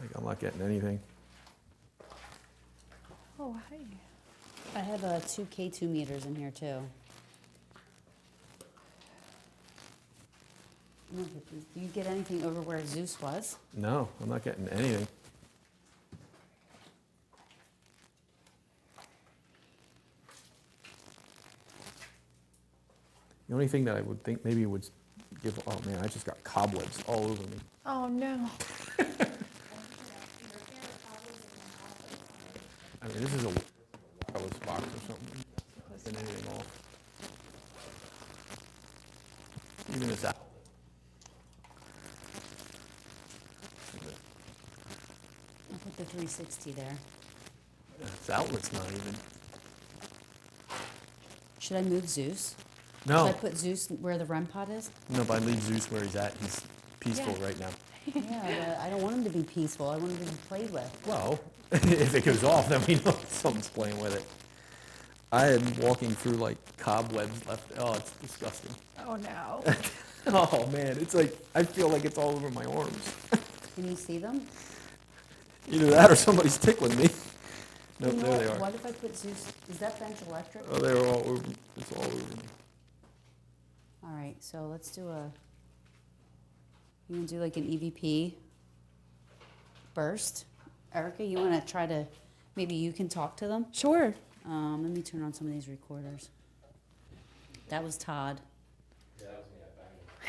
Like I'm not getting anything. Oh, hi. I have 2 K2 meters in here too. Look at these. Do you get anything over where Zeus was? No, I'm not getting anything. The only thing that I would think maybe would give, oh man, I just got cobwebs all over me. Oh, no. I mean, this is a wireless box or something. Than anything off. Even this out. I put the 360 there. This outlet's not even. Should I move Zeus? No. Should I put Zeus where the REM pod is? No, but I leave Zeus where he's at. He's peaceful right now. Yeah, but I don't want him to be peaceful. I want him to be played with. Well, if it goes off, then we know someone's playing with it. I am walking through like cobwebs left. Oh, it's disgusting. Oh, no. Oh man, it's like I feel like it's all over my arms. Can you see them? Either that or somebody's tickling me. Nope, You know there they what? are. What if I put Zeus? Is that bench electric? Oh, they're all over. It's all over me. All right, so let's do a. You want to do like an EVP burst? Erica, you want to try to? Maybe you can talk to them. Sure. Let me turn on some of these recorders. That was Todd.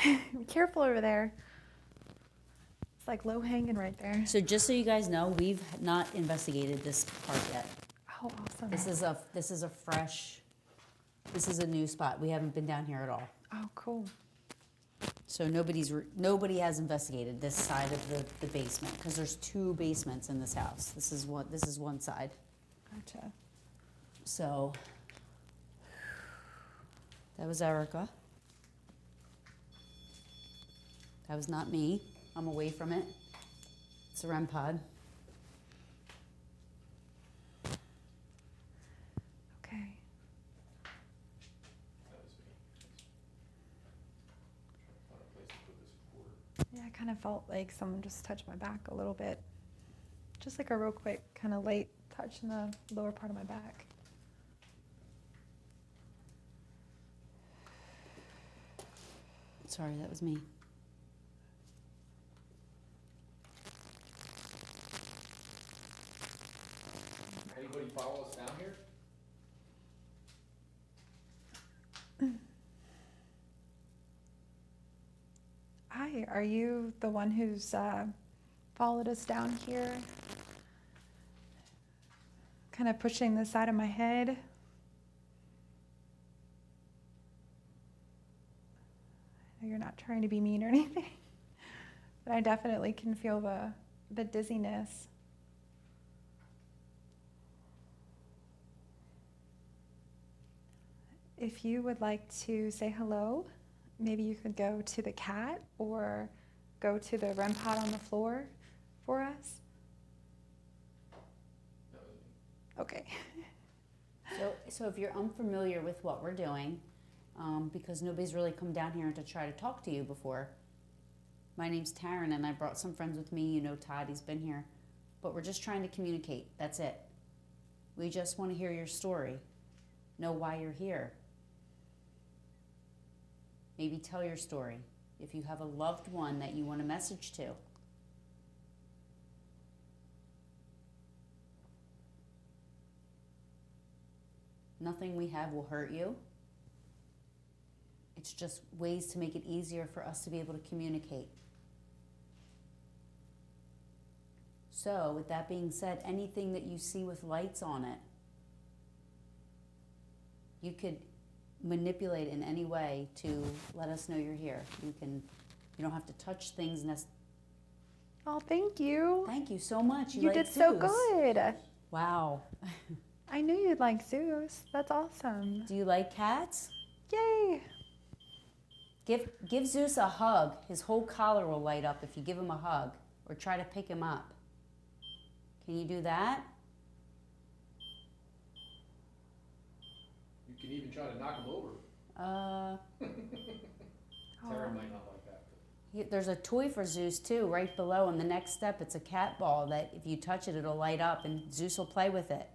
Be careful over there. It's like low hanging right there. So just so you guys know, we've not investigated this part yet. Oh, awesome. This is a fresh. This is a new spot. We haven't been down here at all. Oh, cool. So nobody has investigated this side of the basement because there's 2 basements in this house. This is one side. Gotcha. So that was Erica. That was not me. I'm away from it. It's a REM pod. kind of felt like someone just touched my back a little bit. Just like a real quick kind of light touch in the lower part of my back. Sorry, that was me. Anybody follow us down here? Hi, are you the one who's followed us down here? Kind of pushing the side of my head. I know you're not trying to be mean or anything, but I definitely can feel the dizziness. If you would like to say hello, maybe you could go to the cat or go to the REM pod on the floor for us. Okay. So if you're unfamiliar with what we're doing, because nobody's really come down here to try to talk to you before, my name's Taryn, and I brought some friends with me. You know Todd, he's been here. But we're just trying to communicate. That's it. We just want to hear your story, know why you're here. Maybe tell your story. If you have a loved one that you want a message to. Nothing we have will hurt you. It's just ways to make it easier for us to be able to communicate. So, with that being said, anything that you see with lights on it, you could manipulate in any way to let us know you're here. You don't have to touch things. Oh, thank you. Thank you so much. You like did so Zeus. good. Wow. I knew you'd like Zeus. That's awesome. Do you like cats? Yay. Give Zeus a hug. His whole collar will light up if you give him a hug or try to pick him up. Can you do that? You can even try to knock him over. Taryn might not like that. There's a toy for Zeus too, right below. And the next step, it's a cat ball that if you touch it, it'll light up, and Zeus will play with it.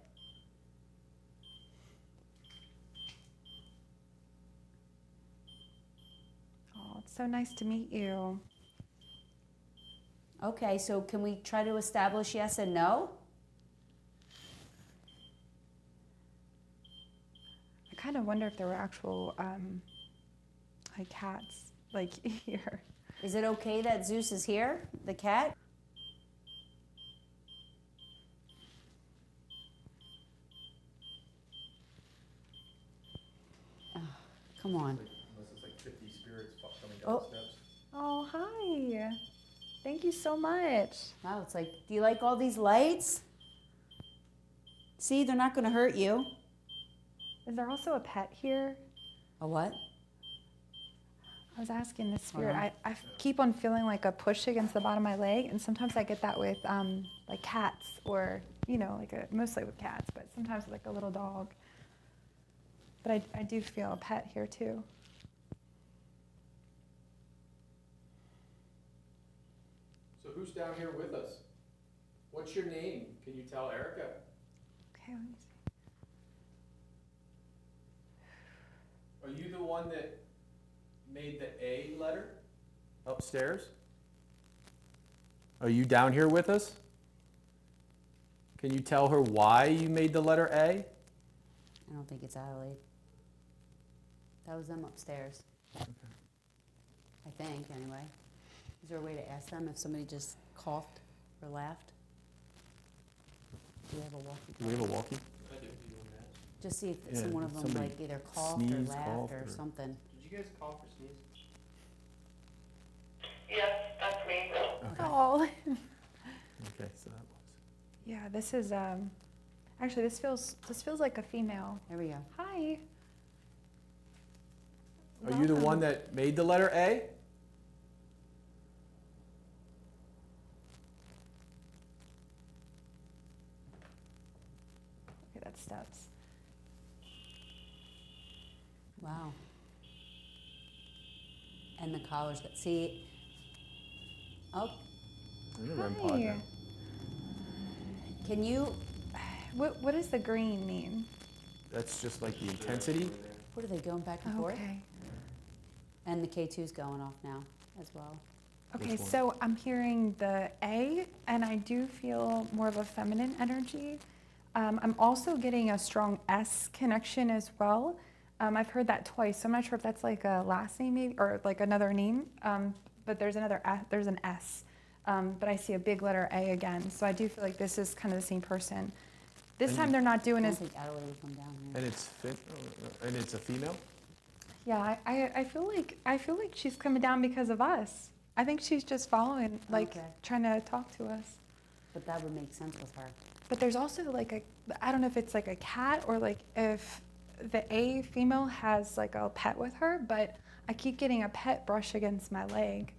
Oh, it's so nice to meet you. Okay, so can we try to establish yes and no? I kind of wonder if there were actual like cats like here. Is it okay that Zeus is here, the cat? Oh, come on. Unless it's like 50 spirits coming down Oh. the steps. Oh, hi. Thank you so much. Wow, it's like, do you like all these lights? See, they're not going to hurt you. Is there also a pet here? A what? I was asking the spirit. Uh-huh. I keep on feeling like a push against the bottom of my leg, and sometimes I get that with like cats or, mostly with cats, but sometimes with like a little dog. But I do feel a pet here too. So who's down here with us? What's your name? Can you tell Erica? Okay, let me see. Are you the one that made the A letter upstairs? Are you down here with us? Can you tell her why you made the letter A? I don't think it's Adelaide. That was them upstairs. Okay. I think, anyway. Is there a way to ask them if somebody just coughed or laughed? Do you have a walkie? Do we have a walkie? Just see if Yeah, one of them somebody like either coughed or sneezed, laughed coughed, or or- something. Did you guys call for sneeze? Yes, that's me. Oh. Okay, so that was. Yeah, this is actually this feels like a female. There we go. Hi. Are you the Welcome. one that made the letter A? Okay, that's steps. Wow. And the collars that, see, Oh, And the REM pod now. Hi. can you, What does the green mean? That's just like the intensity. what are they going back and forth? Okay. And the K2's going off now as well. Okay, Which one? so I'm hearing the A, and I do feel more of a feminine energy. I'm also getting a strong S connection as well. I've heard that twice, so I'm not sure if that's like a last name maybe, or like another name. But there's there's an S. But I see a big letter A again, so I do feel like this is kind of the same person. This time they're not I doing don't as, think Adelaide would come down here. And it's a female. yeah. I feel like she's coming down because of us. I think she's just following, like Okay. trying to talk to us. But that would make sense with her. But there's also like I don't know if it's like a cat or like if the A female has like a pet with her, but I keep getting a pet brush against my leg.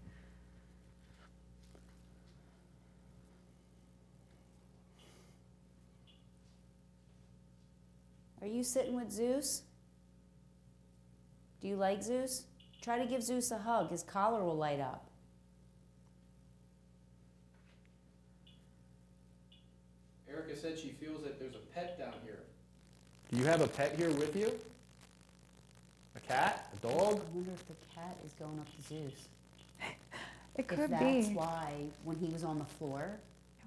Are you sitting with Zeus? Do you like Zeus? Try to give Zeus a hug. His collar will light up. Erica said she feels that there's a pet down here. Do you have a pet here with you? A cat? A dog? I wonder if the cat is going up to Zeus. It could if that's be. why, when he was on the floor,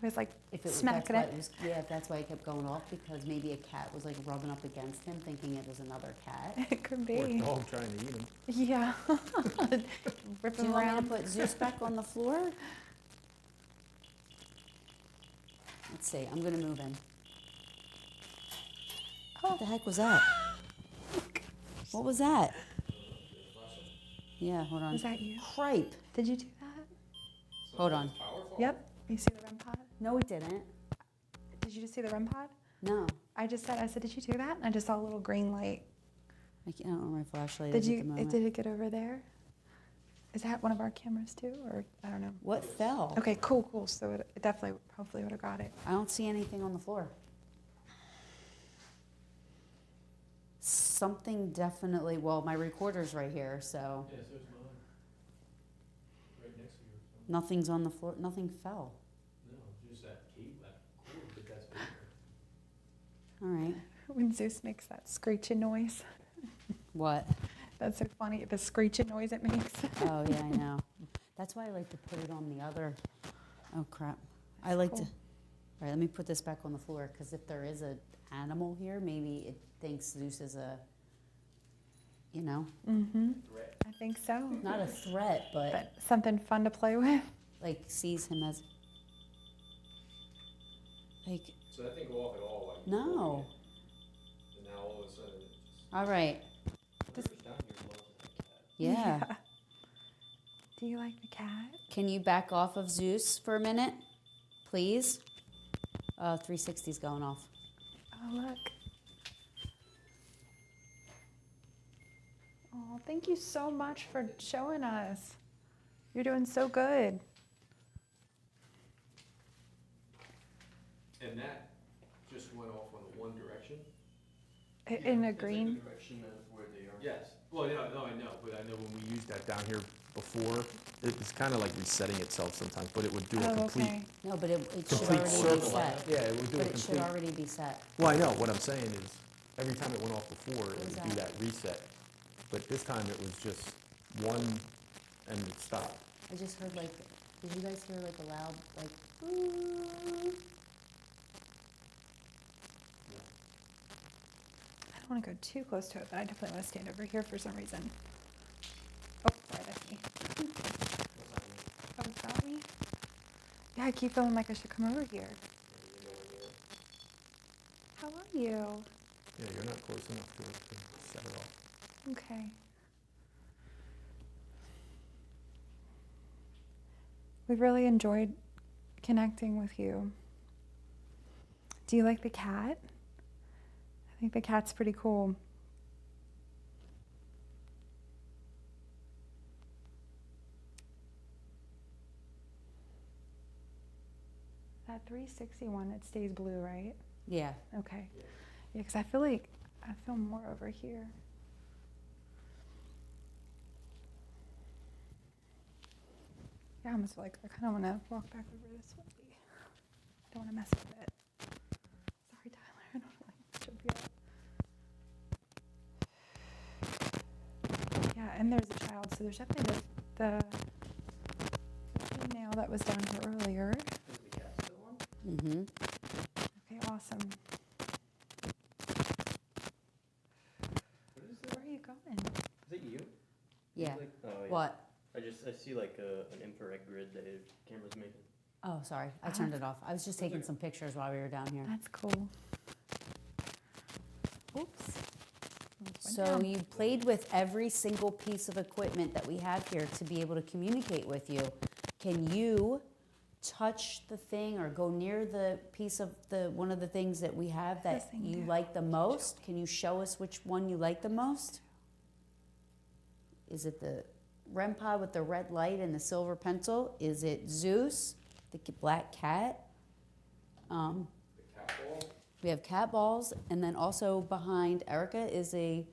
It was like if it was, smacking that's it. why was, yeah, if that's why it kept going off, because maybe a cat was like rubbing up against him, thinking it was another cat. It could Or a be. dog trying to eat him? Yeah. Do Ripping you want me to around. put Zeus back on the floor? Let's see. I'm gonna move in. What the heck was that? What was that? Yeah, hold on. Was that you? Cripe. Did you do that? Hold on. Yep. You see the REM pod? No, it didn't. Did you just see the REM pod? No. I said, did you do that? And I just saw a little green light. I don't know where my flashlight Did is you? at the moment. Did it get over there? Is that one of our cameras too, or I don't know? What fell? Okay, cool. So it definitely, hopefully, would have got it. I don't see anything on the floor. Something definitely, well, my recorder's right here, so Yes, there's mine. Right next to yours. nothing's on the floor, nothing fell. No, just that cable, that cord, but that's bigger. All right. When Zeus makes that screeching noise, What? that's so funny. The screeching noise it makes. Oh, yeah, I know. That's why I like to put it on the other, oh crap. I like to, cool. all right, let me put this back on the floor, because if there is an animal here, maybe it thinks Zeus is a, you know, I think so. not a threat, But something fun to play with. like sees him as, like, So that didn't go off at all, like. no. And now all of a sudden it just. All right, Whoever's down here loves that cat. yeah. Do you like the cat? Can you back off of Zeus for a minute, please? 360's going off. Oh, look. Oh, thank you so much for showing us. You're doing so good. And that just went off on the one direction? In a green. Direction of where they are. Yes. Well, yeah, no, I know, but I know when we used that down here before, it was kind of like resetting itself sometimes, but it would do a Oh, complete. okay. No, but it should Complete already be circle. set. Yeah, it would do But a it should complete. already be set. Well, I know, what I'm saying is, every time it went off before, it What was would do that? that reset. But this time it was just one and it stopped. I just heard like, did you guys hear like a loud, like, "Ooh"? I don't want to go too close to it, but I definitely want to stand over here for some reason. Oh, sorry, that's me. Oh, is that me? Yeah, I keep feeling like I should come over here. How are you? Yeah, you're not close enough to it to set it off. Okay. We've really enjoyed connecting with you. Do you like the cat? I think the cat's pretty cool. That 360 one, it stays blue, right? Yeah. Okay. Yeah, because I feel more over here. Yeah, I almost like, I kind of want to walk back over this way. I don't want to mess with it. Sorry, Tyler. I don't like trip you up. Yeah, and there's a child, so there's definitely the female that was down here earlier. Mm-hmm. Okay, awesome. Where are you going? Is it you? Yeah. Like, oh, yeah. What? I see like an infrared grid that your camera's making. Oh, sorry. I turned it off. I was just taking some pictures while we were down here. That's cool. Oops. So you played with every single piece of equipment that we have here to be able to communicate with you. Can you touch the thing or go near the piece of one of the things that we have that you like the most? Can you show us which one you like the most? Is it the REM pod with the red light and the silver pencil? Is it Zeus, the black cat? The cat ball? We have cat balls, and then also behind Erica is a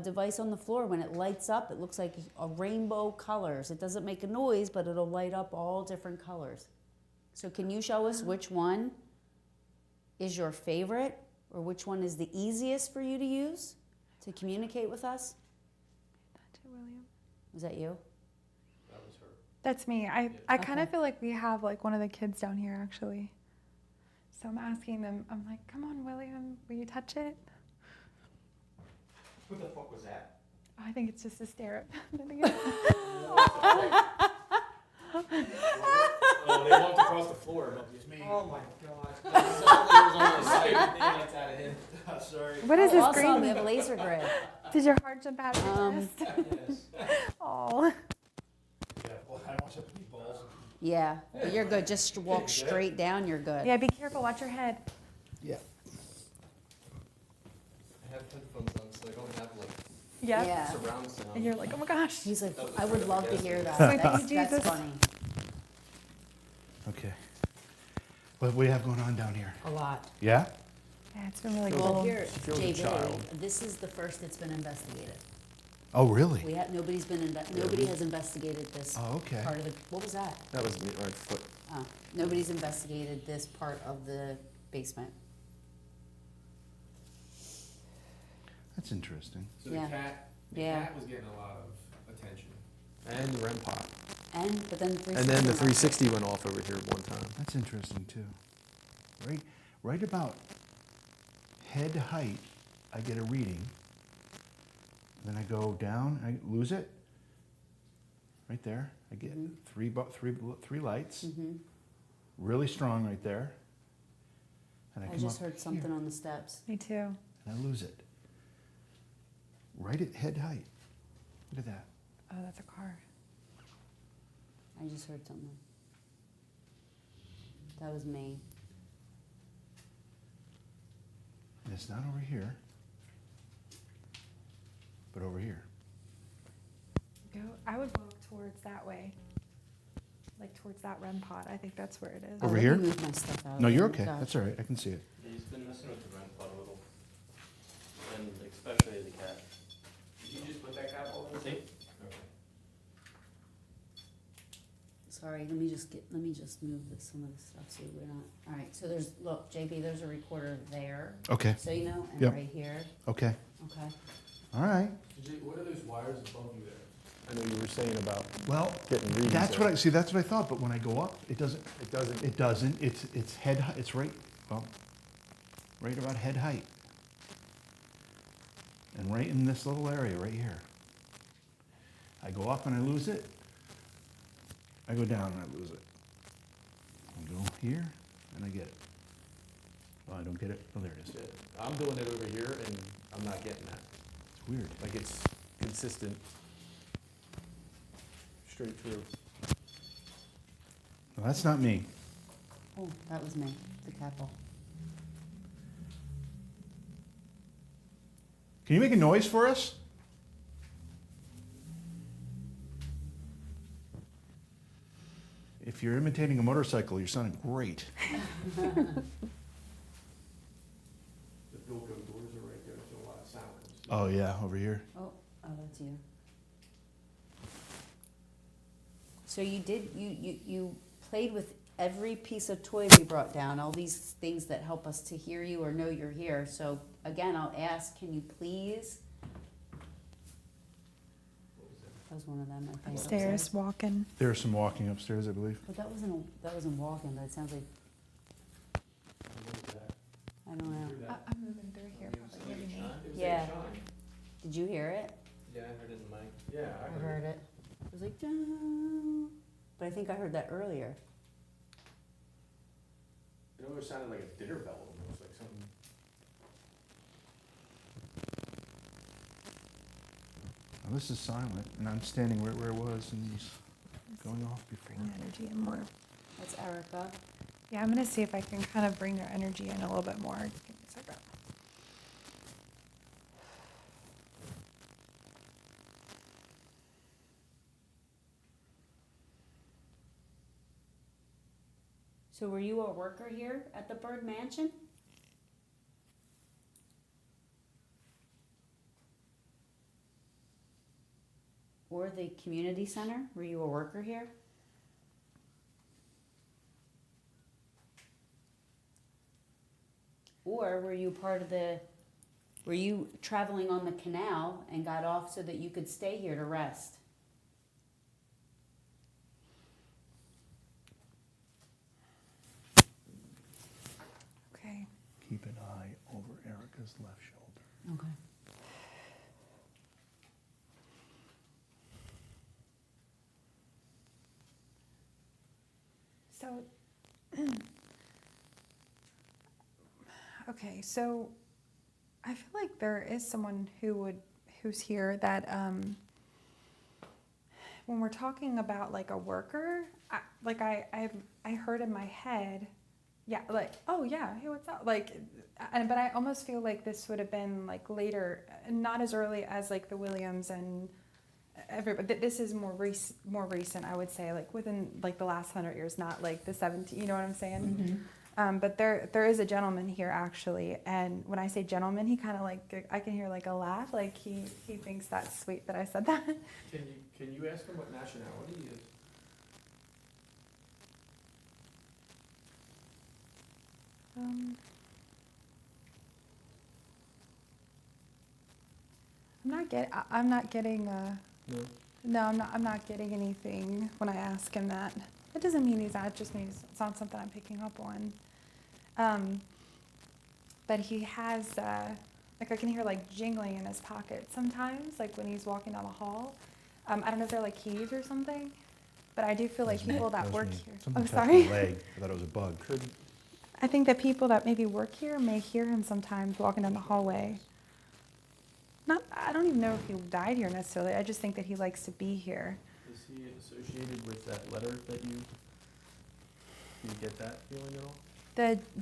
device on the floor. When it lights up, it looks like a rainbow colors. It doesn't make a noise, but it'll light up all different colors. So can you show us which one is your favorite, or which one is the easiest for you to use to communicate with us? William. Was that you? That was her. That's me. I kind of feel like we have like one of the kids down here actually. So I'm asking them, I'm like, come on, William, will you touch it? What the fuck was that? Oh, I think it's just a stare. Oh, they walked across the floor. No, it's me. Oh my god. Sorry. What is this awesome. green? We have a laser grid. Did your heart jump out of your chest? Yes. Oh. Yeah, well, I don't want to put balls. Yeah, but you're good. Just walk straight down. You're good. Yeah, be careful. Watch your head. Yeah. I have headphones on, so I don't have like Yep. Yeah. surround sound. And you're like, oh my gosh. He's like, I would love to hear that. Sweet That's Jesus. funny. Okay. What do we have going on down here? A lot. Yeah? Yeah, it's been really Well, cool. here, Shows a child. JB, this is the first that's been investigated. Oh, really? We have nobody has investigated this Oh, okay. part of the. What was that? That was me, right foot. Nobody's investigated this part of the basement. That's interesting. So Yeah. the Yeah. cat was getting a lot of attention. And the REM pod. But then 360 And then the went off. 360 went off over here one time. That's interesting too. Right about head height, I get a reading. Then I go down, I lose it. Right there, I get three lights. Mm-hmm. Really strong right there. And I I come just up heard something here, on the steps. Me too. and I lose it. Right at head height. Look at that. Oh, that's a car. I just heard something. That was me. And it's not over here, but over here. I would walk towards that way. Like towards that REM pod. I think that's where it is. Over let here? me move my stuff out. No, you're Oh, okay. gosh. That's all right. I can see it. He's been messing with the REM pod a little. And especially the cat. Did you just put that cat ball in? See? Sorry, let me just move some of the stuff so we're not. All right, so look, JB, there's a recorder there. Okay. So you know, and Yep. right here. Okay. Okay. All right. What are those wires above you there? I know you were saying about Well, getting readings. that's there. what that's what I thought. But when I go up, it doesn't. It doesn't. It doesn't. It's head. It's right about head height, and right in this little area right here. I go up and I lose it. I go down and I lose it. I go here and I get it. Oh, I don't get it. Oh, there it is. Yeah, I'm doing it over here and I'm not getting that. It's weird. Like it's consistent, straight through. No, that's not me. Oh, that was me, the cat ball. Can you make a noise for us? If you're imitating a motorcycle, you're sounding great. The Bilko doors are right there, so a lot of sound comes through. Oh yeah, over here. Oh, that's you. So you played with every piece of toy we brought down, all these things that help us to hear you or know you're here. So again, I'll ask, can you please? That was one of them, I think. Upstairs, walking. There's some walking upstairs, I believe. But that wasn't walking, but it sounds like, I don't know. I'm moving through here. Probably maybe me. Yeah. Did you hear it? Yeah, I heard it in the mic. Yeah, I heard it. It was like, "Dun." But I think I heard that earlier. It almost sounded like a dinner bell, almost like something. Now, this is silent, and I'm standing right where I was, and he's going off before. Bring the energy in more. That's Erica. Yeah, I'm gonna see if I can kind of bring their energy in a little bit more. Just give me a second. So were you a worker here at the Bird Mansion? Or the community center? Were you a worker here? Or were you were you traveling on the canal and got off so that you could stay here to rest? Okay. Keep an eye over Erica's left shoulder. Okay. So, okay, so I feel like there is someone who's here that when we're talking about like a worker, I heard in my head, yeah, like, oh yeah, hey, what's up? Like, but I almost feel like this would have been like later, not as early as like the Williams and everybody. This is more recent, I would say, like within like the last 100 years, not like the 17. You know what I'm saying? Mm-hmm. But there is a gentleman here actually, and when I say gentleman, he kind of like, I can hear like a laugh, like he thinks that's sweet that I said that. Can you ask him what nationality he is? I'm not getting. No. No, I'm not getting anything when I ask him that. It doesn't mean he's not. It just means it's not something I'm picking up on. But he has like I can hear like jingling in his pocket sometimes, like when he's walking down the hall. I don't know if they're like keys or something, but I do feel like people that work here. Something Oh, touched sorry. my leg. I thought it was a bug. I think that people that maybe work here may hear him sometimes walking down the hallway. I don't even know if he died here necessarily. I just think that he likes to be here. Is he associated with that letter that you get that feeling at all?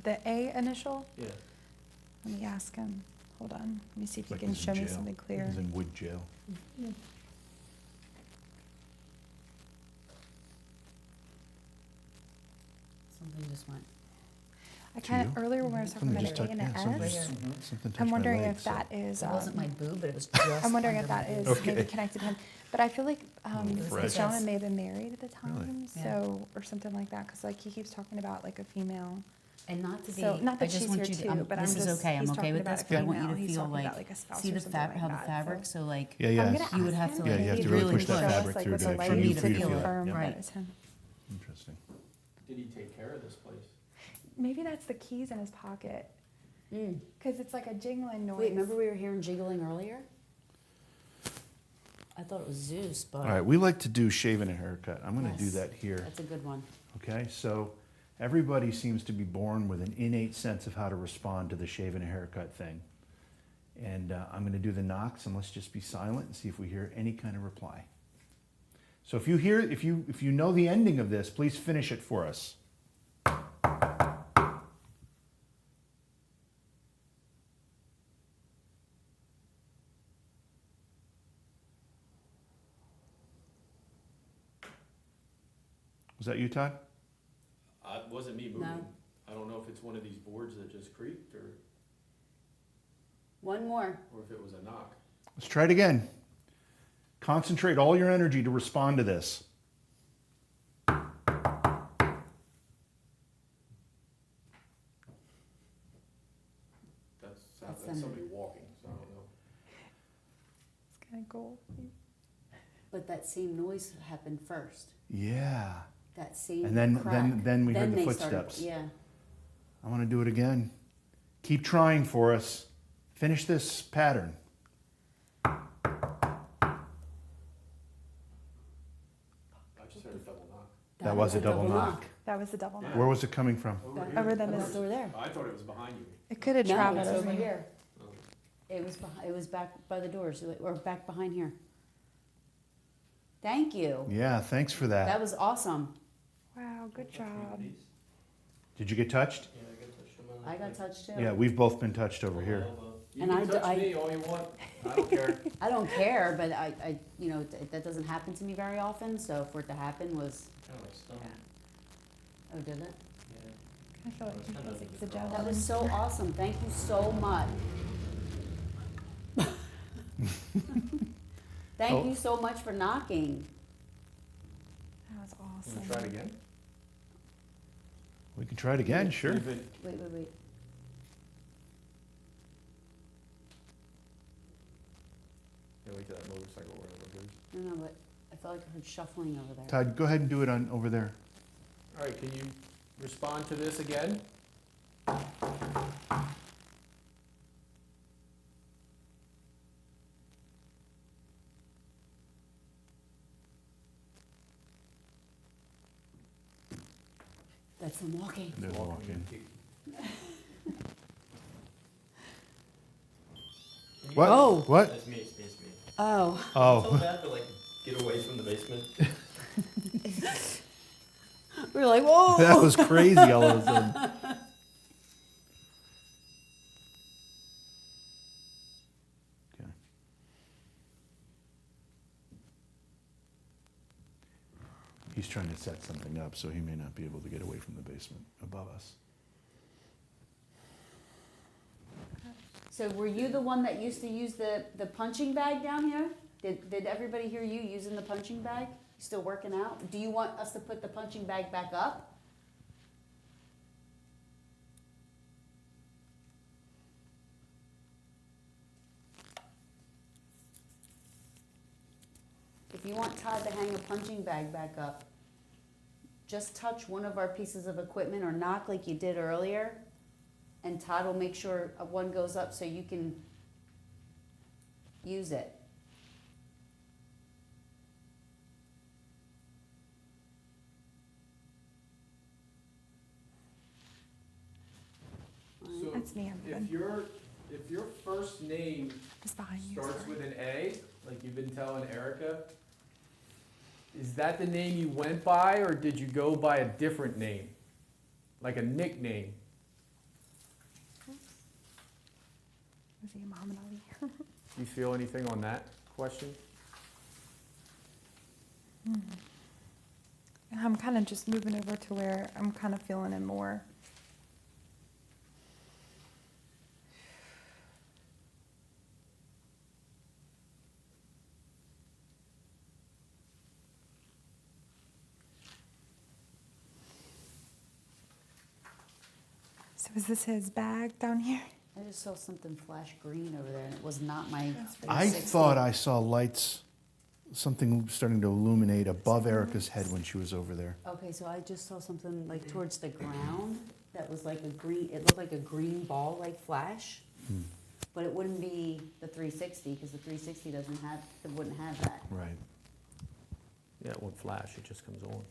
The A initial? Yeah. Let me ask him. Hold on. Let me see if he Like can he's in show me jail. something clear. He's in Wood jail. Something just went. I kind of you? earlier when we were talking Something about just an A touched- and yeah, an something- S. something touched I'm my wondering leg, if that is. It wasn't my boob, but it was just. I'm wondering if under that my is boob. maybe Okay. connected to him. But I feel like Fred. this gentleman may have been married at the time, Yeah. so or something like that, because like he keeps talking about like a female. And not to be, So, not that I just she's want here you too, to, but this I'm is just- okay, I'm he's okay talking with about this, a but I want you female. to He's feel talking like, about, like, a spouse see or the something like how the that, fabric, so- so like, Yeah, I'm yeah. gonna you would ask have him to if Yeah, you have he to really can push that show us, fabric like, through with to the actually light For me to to feel it, confirm yeah. that right. it's him. Interesting. Did he take care of this place? Maybe that's the keys in his pocket, because it's like a jingling noise. wait, remember we were hearing jiggling earlier? I thought it was Zeus, but. All right, we like to do shaving and haircut. I'm going to do Yes, that here. That's a good one. Okay, so everybody seems to be born with an innate sense of how to respond to the shave and a haircut thing. And I'm going to do the knocks, and let's just be silent and see if we hear any kind of reply. So if you know the ending of this, please finish it for us. Was that you, Todd? It wasn't me moving. No. I don't know if it's one of these boards that just creaked or One more. if it was a knock. Let's try it again. Concentrate all your energy to respond to this. Send it. somebody walking, so I don't know. It's kind of cool. But that same noise happened first. Yeah. That same And then crack. then we heard the they footsteps. Started, yeah. I want to do it again. Keep trying for us. Finish this pattern. I just heard a double knock. That was a double knock. That was the double knock. Where was it coming from? Over the It's over there. I thought it was behind you. It could have No, traveled it's over over here. It was it was back by the doors, or back behind here. Thank you. Yeah, thanks for that. That was awesome. Wow, good job. Did you get touched? Yeah, I got touched on my I got touched too. Yeah, we've both been touched over here. elbow. You And can I d- touch I- me all you want. I don't care. I don't care, but I you know, that doesn't happen to me very often. So for it to happen was, Kinda like stomach. oh, did it? Yeah. I feel like he feels like he's a gentleman. That was so awesome. Thank you so much. Thank you so much for knocking. That was You awesome. wanna try it again? We can try it again, sure. See if it- Wait. Yeah, wait till that motorcycle or whatever goes. No, but I felt like I heard shuffling over there. Todd, go ahead and do it on over there. All right, can you respond to this again? That's them walking. They're walking. What? Oh. What? That's me, it's me, it's me. Oh. Tell Oh. Dad to like get away from the basement. We were like, whoa. That was crazy all of a sudden. Okay. He's trying to set something up, so he may not be able to get away from the basement above us. So were you the one that used to use the punching bag down here? Did everybody hear you using the punching bag? You still working out? Do you want us to put the punching bag back up? If you want Todd to hang a punching bag back up, just touch one of our pieces of equipment or knock like you did earlier, and Todd will make sure one goes up so you can use it. So That's me, I'm good. if your first name Just behind you. starts sorry. with an A, like you've been telling Erica, is that the name you went by, or did you go by a different name? Like a nickname? Was he Muhammad Ali? Do you feel anything on that question? I'm kind of just moving over to where I'm kind of feeling it more. So is this his bag down here? I just saw something flash green over there, and it was not my. I 360. thought I saw lights, something starting to illuminate above Erica's head when she was over there. Okay, so I just saw something like towards the ground that was like a green. It looked like a green ball, like flash, but it wouldn't be the 360 because the 360 doesn't have. It wouldn't have that. Right. Yeah, it won't flash, it just comes on.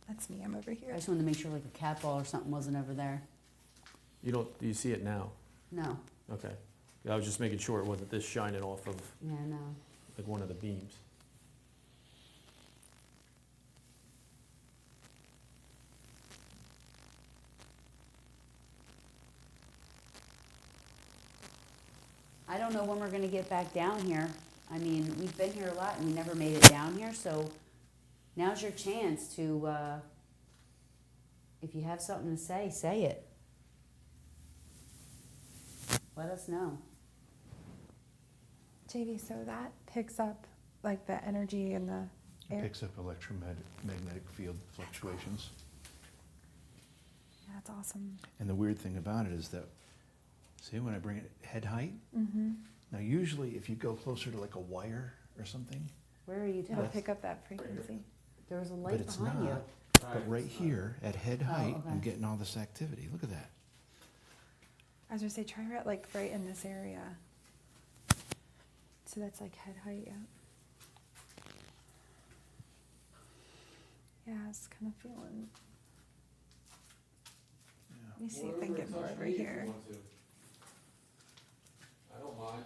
That's me, I'm over I here. just wanted to make sure like a cat ball or something wasn't over there. Do you see it now? No. Okay. I was just making sure it wasn't this shining off of Yeah, no. like one of the beams. I don't know when we're gonna get back down here. I mean, we've been here a lot and we never made it down here, so now's your chance to, if you have something to say it. Let us know. JV, so that picks up like the energy in the It air. picks up electromagnetic field fluctuations. Yeah, that's awesome. And the weird thing about it is that See, when I bring it head height? Mm-hmm. Now, usually if you go closer to like a wire or something, Where are you It'll talking? pick up that frequency. There was a but light it's behind you. not. But right here at head height, I'm okay. getting all this activity. Look at that. I was gonna say, try it like right in this area. So that's like head height, yeah. Yeah, I was kind of feeling. Let me see if I can get more over here. I don't mind.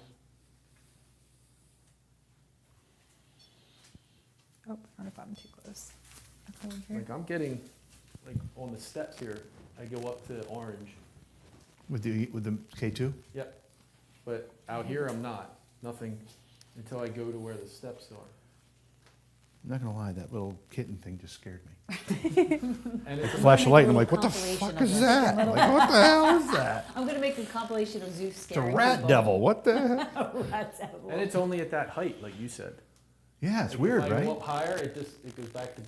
Oh, I don't know if I'm too close. I'll come over here. Like I'm getting, like on the steps here, I go up to orange. With the K2? Yep. But out here I'm not, nothing until I go to where the steps are. I'm not gonna lie, that little kitten thing just scared me. And Like it's flash a light and I'm like, little what the compilation fuck of is it. that? I'm like, what the hell is that? I'm gonna make a compilation of Zeus It's a scaring rat people. devil. What the hell? Rat devil. And it's only at that height, like you said. Yeah, it's Like, weird, if I right? go up higher, it goes back to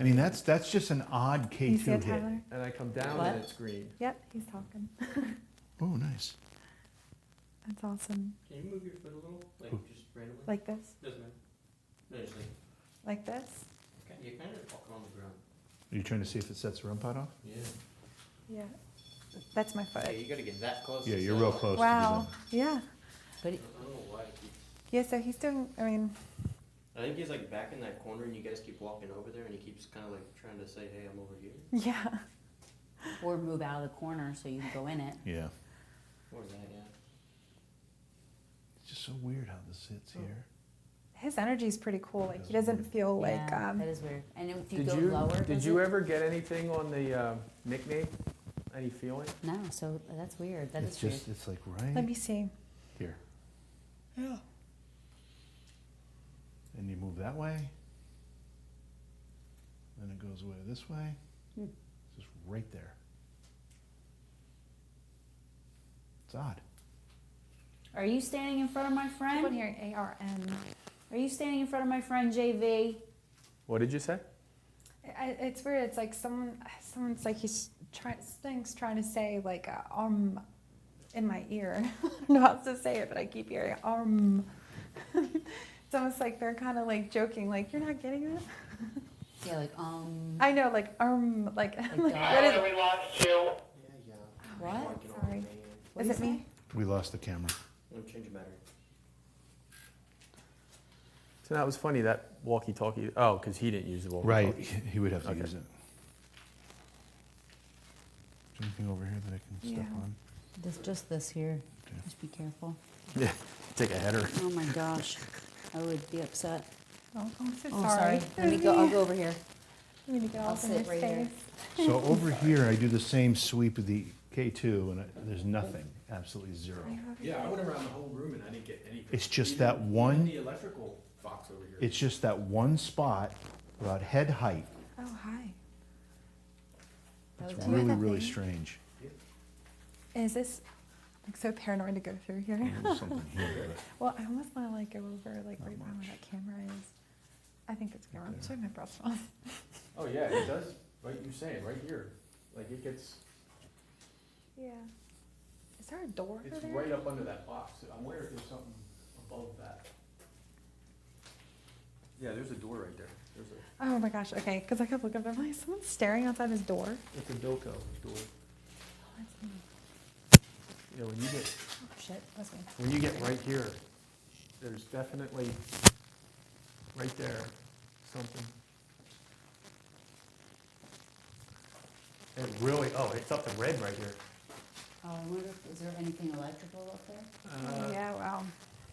I mean, that's just an odd You see K2 it, hit. Tyler? And I come down What? and it's green. Yep, he's talking. Oh, nice. That's awesome. Can you move your foot a little? Like just randomly? Like this? Doesn't matter. No, just like, Like this? you're kind of walking on the ground. Are you trying to see if it sets the REM pod off? Yeah. Yeah. That's my foot. Yeah, you gotta get that close. Yeah, to you're set real off. close Wow. to Yeah. But I don't know why it keeps. Yeah, so he's doing, I mean, I think he's like back in that corner and you guys keep walking over there and he keeps kind of like trying to say, hey, I'm over here. yeah. or move out of the corner so you can go in it. do that. Yeah. Or that, yeah. It's just so weird how this sits here. His energy's pretty cool. Like, he doesn't feel like, Yeah, that is weird. And if you Did go you, lower, did does you it? ever get anything on the nickname? Any feeling? No, so that's weird. That It's is weird. just, it's like right let me see. here. Yeah. And you move that way. Then it goes away this way. Hmm. It's just right there. It's odd. Are you standing in front of my I keep friend? on hearing ARN. Are you standing in front of my friend JV? What did you say? It's weird. It's like someone's like trying to say like in my ear. I don't know how to say it, but I keep hearing It's almost like they're kind of like joking, like you're not getting it. Yeah, like I know, like like, Like like God. what is We lost you. Yeah. What? Sorry. What'd Is you it say? me? We lost the camera. Let me change the battery. So that was funny, that walkie-talkie. Oh, because he didn't use the walkie-talkie. Right, he would have to Okay. use it. Is there anything over here that I can step Yeah. on? Just this here. Okay. Just be careful. Yeah, take a header. Oh my gosh, I would be upset. Oh, I'm so Oh, sorry. sorry. Let me go. I'll go over here. I'm gonna get all I'll up in your sit right here. face. So over here, I do the same sweep of the K2, and there's nothing, absolutely zero. Yeah, I went around the whole room and I didn't get anything. It's just Even- that one- even the electrical box over here. It's just that one spot about head height. Oh, hi. That It's was really, that really thing? strange. Is this like so paranoid to go through here? There's something here, but Well, I almost want to like go over like right by where that camera is. I think it's camera. I'm showing my breath on. Oh, yeah, it does. Right, you're saying, right here. Like it gets, Yeah. Is there a door it's over there? right up under that box. I'm wondering if there's something above that. Yeah, there's a door right there. There's a, Oh my gosh. Okay, because I kept looking up. I'm like, someone's staring outside his door. it's a Bilko door. Oh, that's me. You know, when you get, Oh shit, that's me. when you get right here, there's definitely, right there, something. It really, oh, it's up to red right here. Oh, I wonder if, is there anything electrical up there? Oh, yeah. Wow.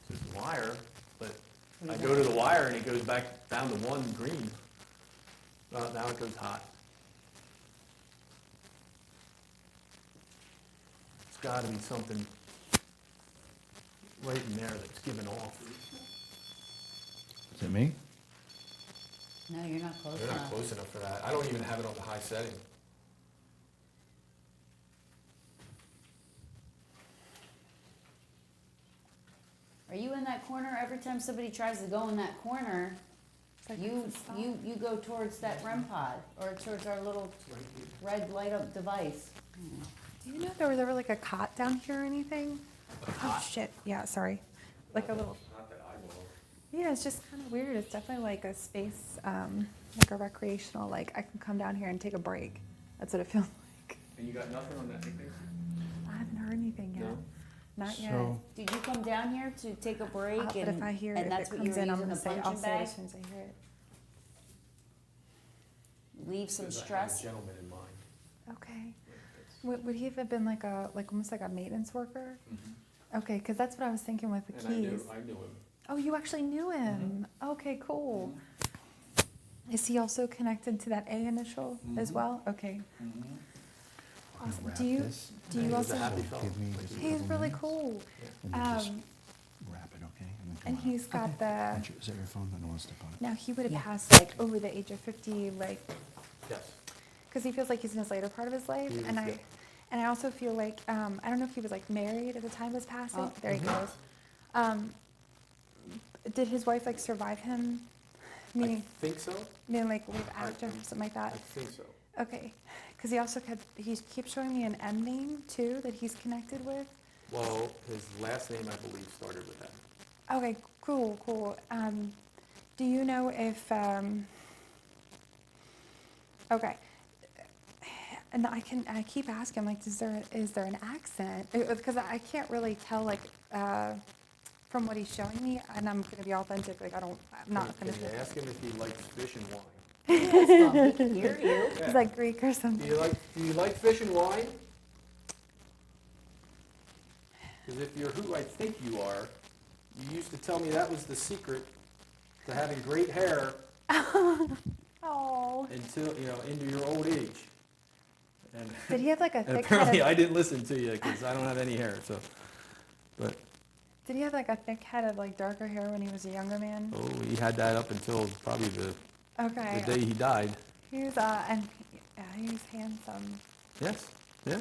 There's a wire, but What I do you go got? to the wire and it goes back down to one green. Now it goes hot. It's gotta be something right in there that's giving off. is it me? No, you're not close They're not enough. close enough for that. I don't even have it on the high setting. Are you in that corner? Every time somebody tries to go in that corner, It's like, you what's the stop? you go towards that REM pod or towards our little red light up device. Do you know there was ever like a cot down here or anything? Oh shit! Yeah, sorry. Like a little. Not that I know of. Yeah, it's just kind of weird. It's definitely like a space, like a recreational. Like I can come down here and take a break. That's what it feels like. And you got nothing on that nickname? I haven't heard anything yet. No? Not yet. So- Did you come down here to take a break? But if I hear and it, that's if it what you comes were in, I'm using gonna the say I'll punching say it bag? as soon as I hear it. Leave some Because I had stress. a gentleman in mind. Okay. Would he have been like almost like a maintenance worker? Okay, because that's what I was thinking with the Mm-hmm. And keys. I knew him. Oh, you actually knew him. Okay, cool. Is he also connected to that A initial as well? Okay. Awesome. Wrap Do you this. also? Give me just a He's couple really minutes, cool. and you just Um, wrap it, okay? then come and on he's up. got the. Is that your phone? I don't want to step on it. Now he would have passed like over the age of 50, like, Yes. because he feels like he's in his later part of his life, He is, and yeah. I also feel like I don't know if he was like married at the time of his passing. There he goes. Did his wife like survive him? Meaning, Think so? meaning like live after something like I that. think so. Okay, because he keeps showing me an M name too that he's connected with. Well, his last name, I believe, started with that. Okay, cool. Do you know if okay? And I keep asking like, is there an accent? Because I can't really tell like from what he's showing me, and I'm gonna be authentic. Like I'm not gonna. Can you ask him if he likes fish and wine? Yes, Mom, hear you. He's like Greek or Do something. you like fish and wine? Because if you're who I think you are, you used to tell me that was the secret to having great hair Oh. until into your old age. And, Did he have like a and thick apparently head? I didn't listen to you because I don't have any hair. So, but Did he have like a thick head of like darker hair when he was a younger man? oh, he had that up until probably the Okay. day he died. He was he was handsome. Yes. Yeah.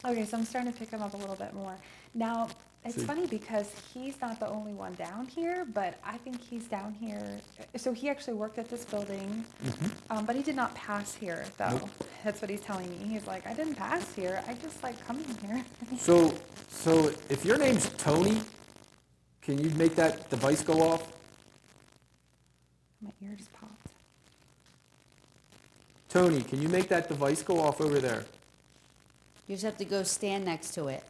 Okay, so I'm starting to pick him up a little bit more. Now, it's See. funny because he's not the only one down here, but I think he's down here. So he actually worked at this building, but he did not pass here, though. Nope. That's what he's telling me. He's like, I didn't pass here. I just like coming here. So if your name's Tony, can you make that device go off? My ear just popped. Tony, can you make that device go off over there? You just have to go stand next to it.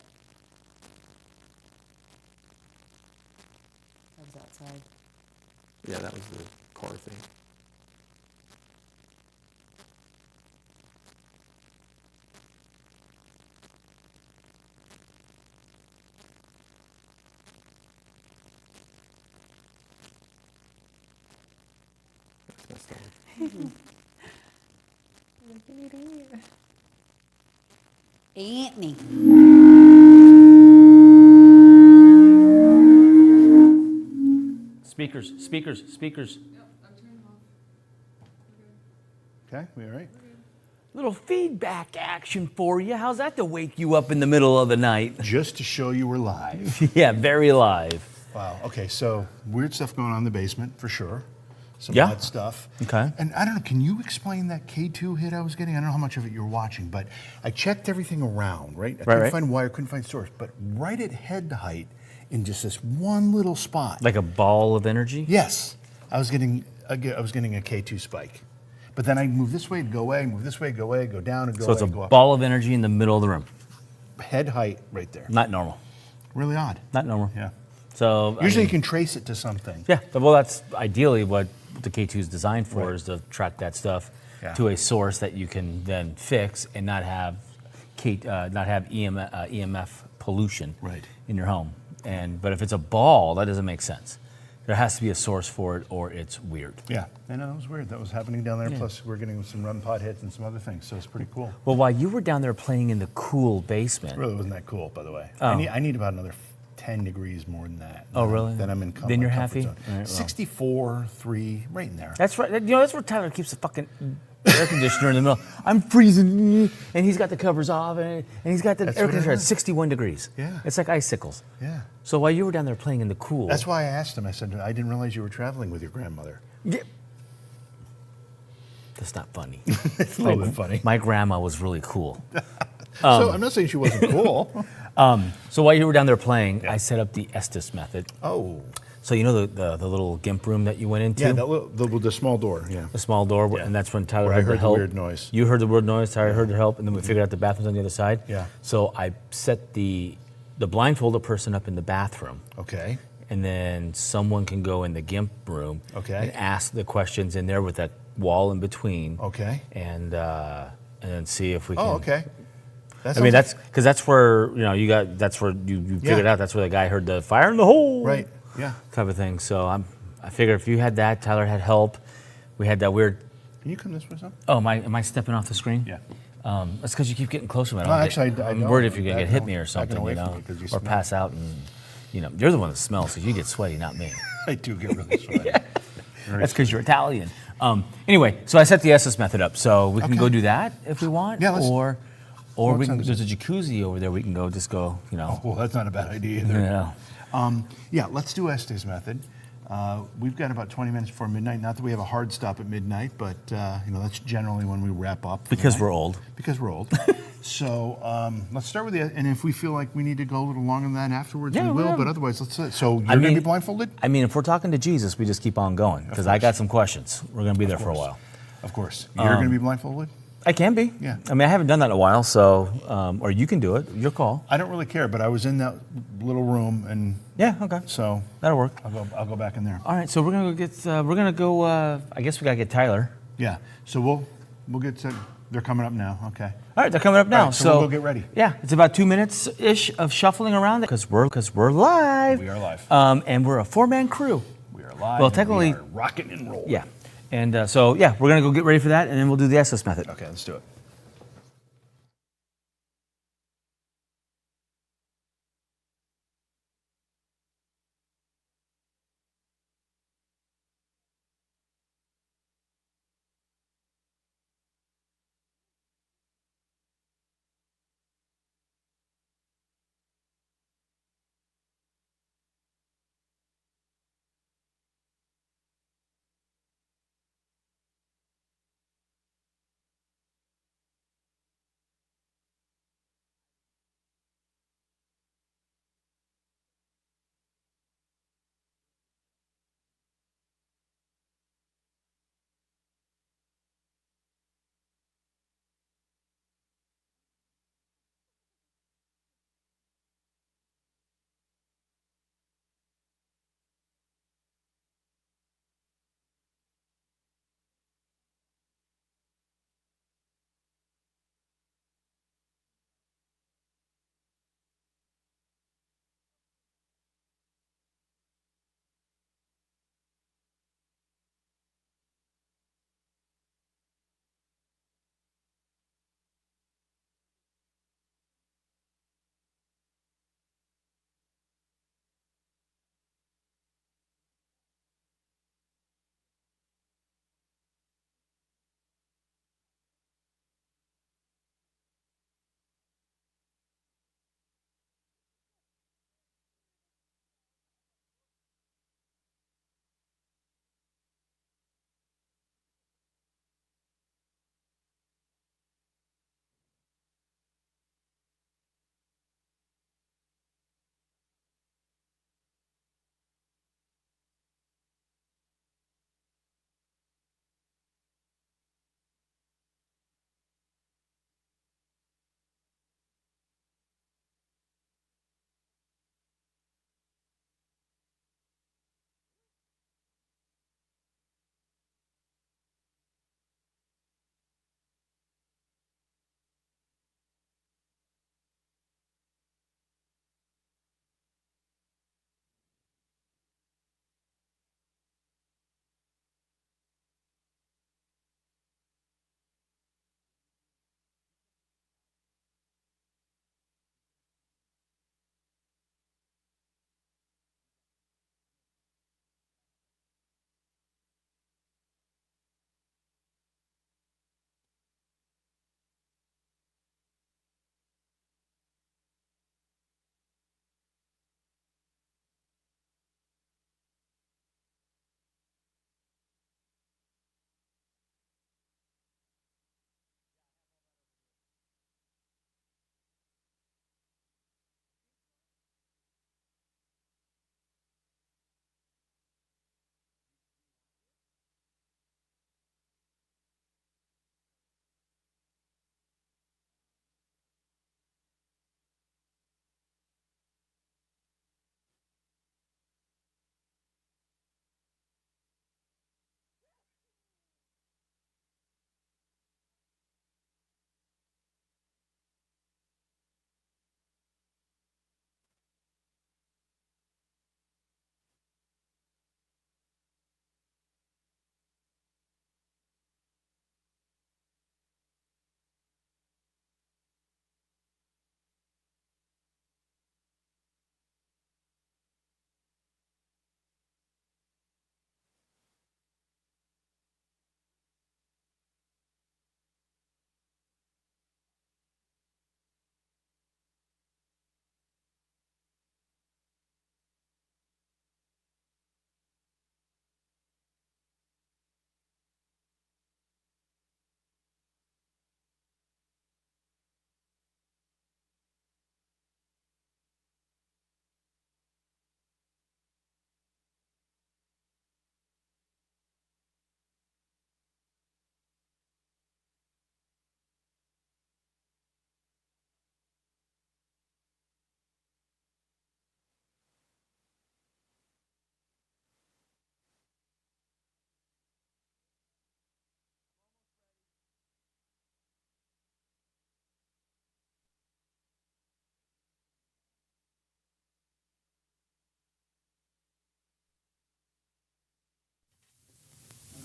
That was outside. Yeah, that was the car thing. That's messed up. Ain't me. Speakers. Okay, we all right? Little feedback action for you. How's that to wake you up in the middle of the night? Just to show you we're live. Yeah, very live. Wow. Okay, so weird stuff going on in the basement for sure. Some Yeah. odd stuff. Okay. And I don't know, can you explain that K2 hit I was getting? I don't know how much of it you're watching, but I checked everything around, right? I couldn't right. find wire, couldn't find source, but right at head height in just this one little spot. Like a ball of energy? Yes. I was getting a K2 spike. But then I move this way, go away, move this way, go away, go down, and go So it's away, a go up. ball of energy in the middle of the room. Head height right there. Not normal. Really odd. Not normal. Yeah. So Usually you can trace it to something. Yeah, well, that's ideally what the K2 is designed for, Right. is to track that stuff Yeah. to a source that you can then fix and not have EMF pollution Right. in your home. But if it's a ball, that doesn't make sense. There has to be a source for it, or it's weird. Yeah, I know, that was weird. That was happening down there. Yeah. Plus, we're getting some REM pod hits and some other things, so it's pretty cool. Well, while you were down there playing in the cool basement, It really wasn't that cool, by the way. Oh. I need about another 10 degrees more than that. Oh, really? Then I'm in Then you're my happy? comfort zone. All right, well. 64, 3, right in there. that's right. That's where Tyler keeps the fucking air conditioner in the middle. I'm freezing, and he's got the covers off, and he's got the That's air what I conditioner at heard. 61 degrees. Yeah. It's like icicles. Yeah. So while you were down there playing in the cool, That's why I asked him. I said, I didn't realize you were traveling with your grandmother. Yeah. That's not funny. It's a little bit funny. My grandma was really cool. So I'm not saying she wasn't cool. So while you were down there playing, I set up the Estes method. Oh. So you know the little gimp room that you went into? Yeah, the small door, yeah. The small door, and that's when Tyler Where I heard the heard the help. weird noise. You heard the weird noise, Tyler heard the help, and then we figured out the bathroom's on the other side. Yeah. So I set the blindfolded person up in the bathroom. Okay. And then someone can go in the gimp room Okay. and ask the questions in there with that wall in between. Okay. And then see if we can. Oh, okay. I mean, that's where that's where you figured out that's where the guy heard the fire in the hole. Right. Yeah. Type of thing. So I figured if you had that, Tyler had help. We had that weird. Can you come this way, son? Oh, am I stepping off the screen? Yeah. That's because you keep getting closer. No, actually, I'm don't. worried if you're gonna get hit Backing me or away something, from you me know, 'cause you or smell. pass out, and you're the one that smells, so you get sweaty, not me. I do get really sweaty. That's because you're Italian. Anyway, so I set the SS method up, so we can go do that if we want. Yeah, let's- or What we time can, is there's a jacuzzi over there. We can go you know. Oh, well, that's not a bad idea either. Yeah. Yeah, let's do Estes method. We've got about 20 minutes before midnight. Not that we have a hard stop at midnight, but that's generally when we wrap up. Because we're old. Because we're old. So let's start with and if we feel like we need to go a little longer than that afterwards, Yeah, we will. whatever. But otherwise, so you're going to be blindfolded? I mean, if we're talking to Jesus, we just keep on going because I got some questions. We're going to be there for a while. Of course. You're going to be blindfolded? I can be. Yeah. I mean, I haven't done that in a while, so or you can do it. Your call. I don't really care, but I was in that little room, and Yeah. Okay. so That'll work. I'll go back in there. All right. So we're gonna go get. We're gonna go. I guess we gotta get Tyler. Yeah. So we'll get to. They're coming up now. Okay. All right, they're coming up now. All right, so we'll go get ready. Yeah, it's about 2 minutes ish of shuffling around because we're live. We are live. And we're a 4-man crew. We are live. Well, and technically, we are rocking and rolling. yeah. And so yeah, we're gonna go get ready for that, and then we'll do the SS method. Okay, let's do it.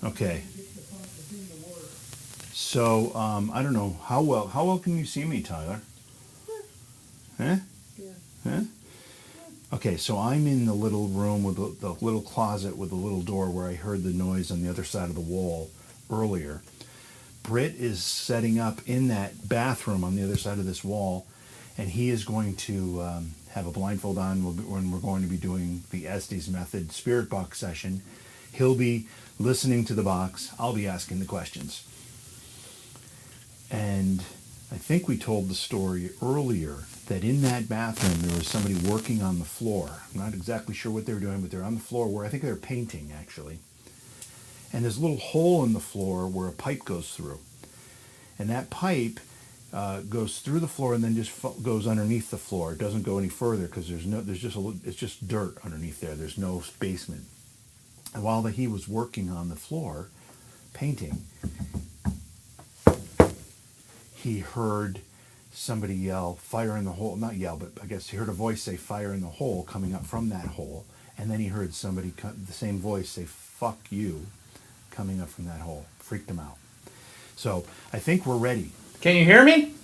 Okay. So, I don't know, how well can you see me, Tyler? Huh? Huh? Okay, so I'm in the little room with the little closet with the little door where I heard the noise on the other side of the wall earlier. Britt is setting up in that bathroom on the other side of this wall, and he is going to have a blindfold on when we're going to be doing the Estes Method Spirit Box session. He'll be listening to the box. I'll be asking the questions. And I think we told the story earlier that in that bathroom there was somebody working on the floor. I'm not exactly sure what they were doing, but they're on the floor where I think they were painting, actually. And there's a little hole in the floor where a pipe goes through. And that pipe goes through the floor and then just goes underneath the floor. It doesn't go any further because it's just dirt underneath there. There's no basement. And while he was working on the floor, painting, he heard somebody yell, "Fire in the hole." Not yell, but I guess he heard a voice say, "Fire in the hole," coming up from that hole. And then he heard somebody, the same voice, say, "Fuck you," coming up from that hole. Freaked him out. So I think we're ready. Can you hear me?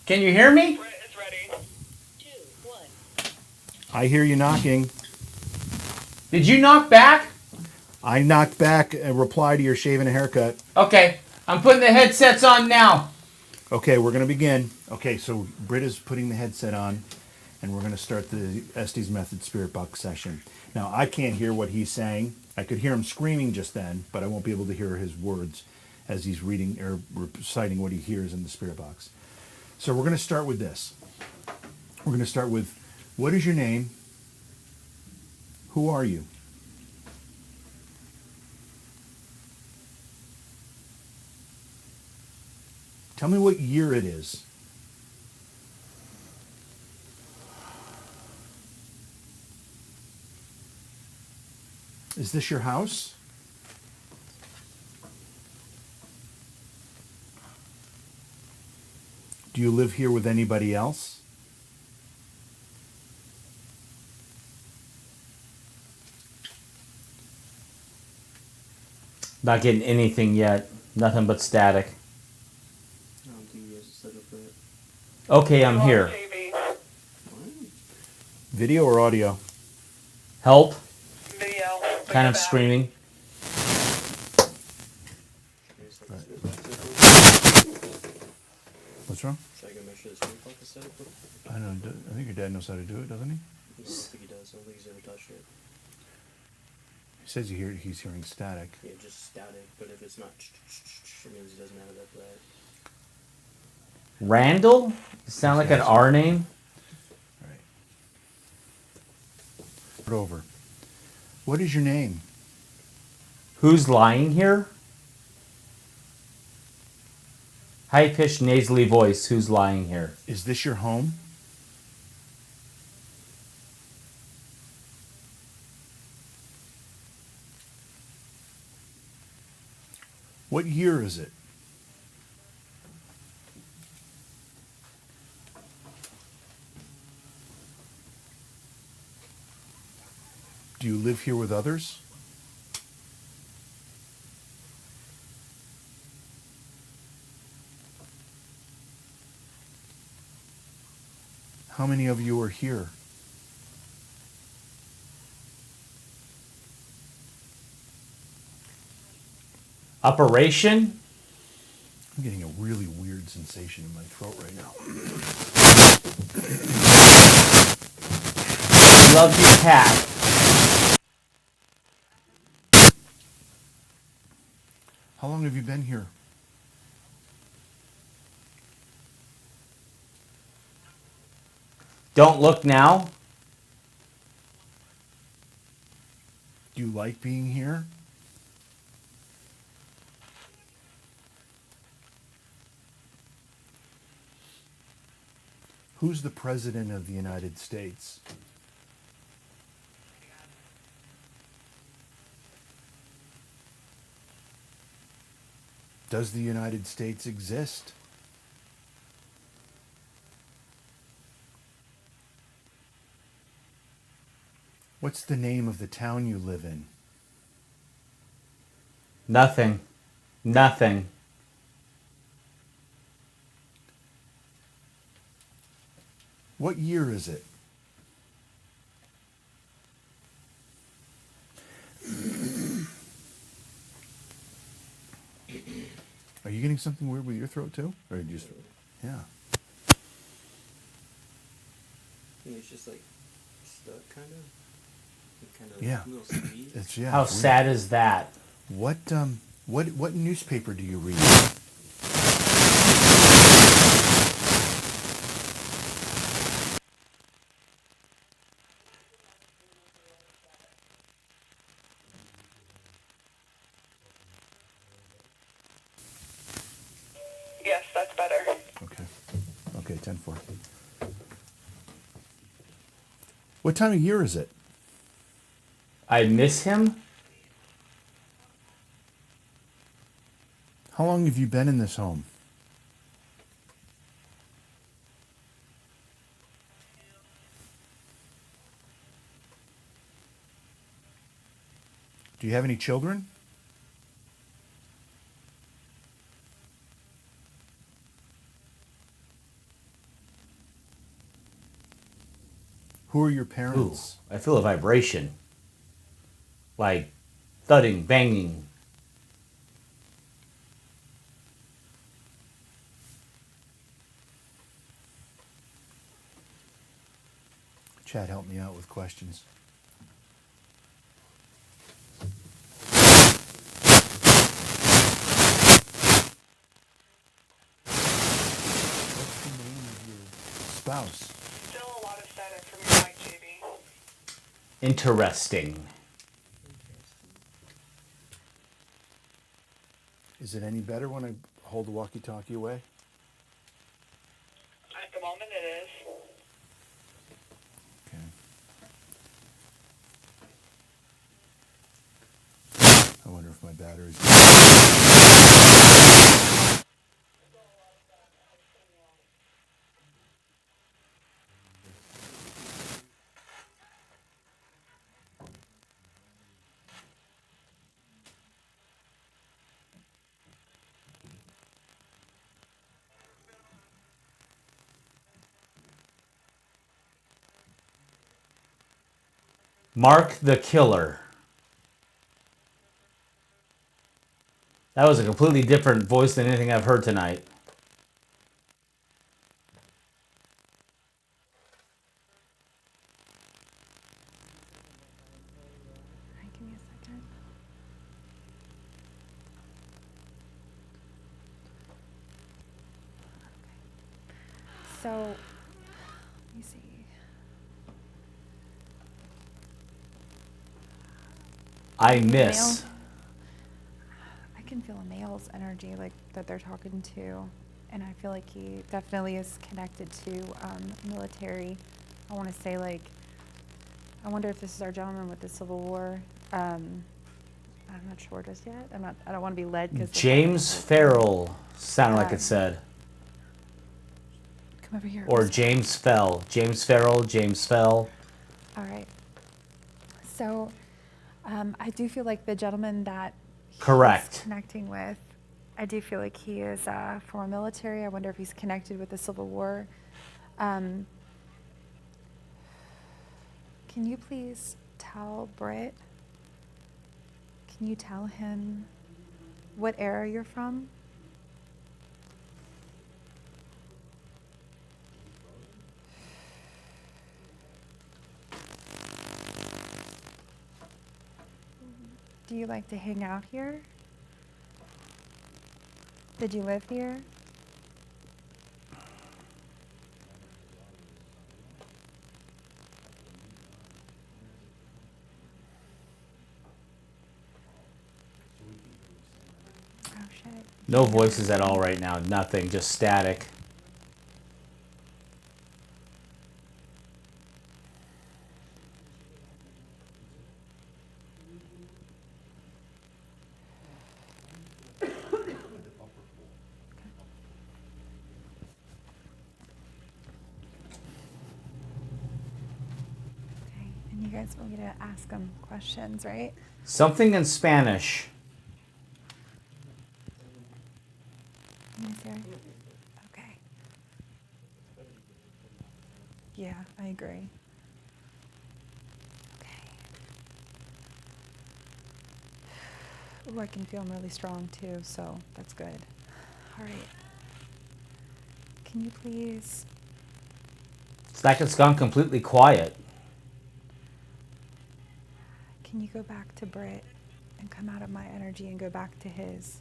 Can you hear me? I hear you knocking. Did you knock back? I knocked back a reply to your shaving a haircut. Okay, I'm putting the headsets on now. Okay, we're going to begin. Okay, so Britt is putting the headset on, and we're going to start the Estes Method Spirit Box session. Now, I can't hear what he's saying. I could hear him screaming just then, but I won't be able to hear his words as he's reading or reciting what he hears in the Spirit Box. So we're going to start with this. We're going to start with, what is your name? Who are you? Tell me what year it is. Is this your house? Do you live here with anybody else? Not getting anything yet. Nothing but static. I don't think you guys are set up for it. Okay, I'm here. Video or audio? Help. Kind of screaming. What's wrong? Should I go make sure the screen focus set up? I don't know. I think your dad knows how to do it, doesn't he? I don't think he does. I don't think he's ever touched it. He says he's hearing static. Yeah, just static. But if it's not, it means he doesn't have it after that. Randall? Sound like an R name? Put over. What is your name? Who's lying here? High-pitched, nasally voice. Who's lying here? Is this your home? What year is it? Do you live here with others? How many of you are here? Operation? I'm getting a really weird sensation in my throat right now. Love your cat. How long have you been here? Don't look now. Do you like being here? Who's the President of the United States? Does the United States exist? What's the name of the town you live in? Nothing. Nothing. What year is it? Are you getting something weird with your throat too? Or you just, yeah. It's just like stuck, kind of. Yeah. A little squeeze. It's, yeah. How it's weird. sad is that? What newspaper do you read? Yes, that's better. Okay. Okay, 10-4. What time of year is it? I miss him? How long have you been in this home? Do you have any children? Who are your Ooh, parents? I feel a vibration. Like thudding, banging. Chad, help me out with questions. What's the name of your spouse? Still a lot of static from your mic, JB. Interesting. Is it any better when I hold the walkie-talkie away? At the moment, it is. Okay. I wonder if my battery's... Mark the Killer. That was a completely different voice than anything I've heard tonight. All right, give me a second. Okay. So, let me see. I Male- miss. I can feel a male's energy, like that they're talking to, and I feel like he definitely is connected to military. I want to say like, I wonder if this is our gentleman with the Civil War. I'm not sure just yet. I don't want to be led because James Farrell sounded like Um, it said. Come over here. Or James Fell. James Farrell, James Fell. All right. So, I do feel like the gentleman that he's Correct. connecting with, I do feel like he is former military. I wonder if he's connected with the Civil War. Can you please tell Britt? Can you tell him what era you're from? Do you like to hang out here? Did you live here? Oh shit. No voices at all right now. Nothing. Just static. Okay, and you guys want me to ask him questions, right? Something in Spanish. In this area? Okay. Yeah, I agree. Okay. Ooh, I can feel them really strong too, so that's good. All right. Can you please? It's like it's gone completely quiet. Can you go back to Britt and come out of my energy and go back to his?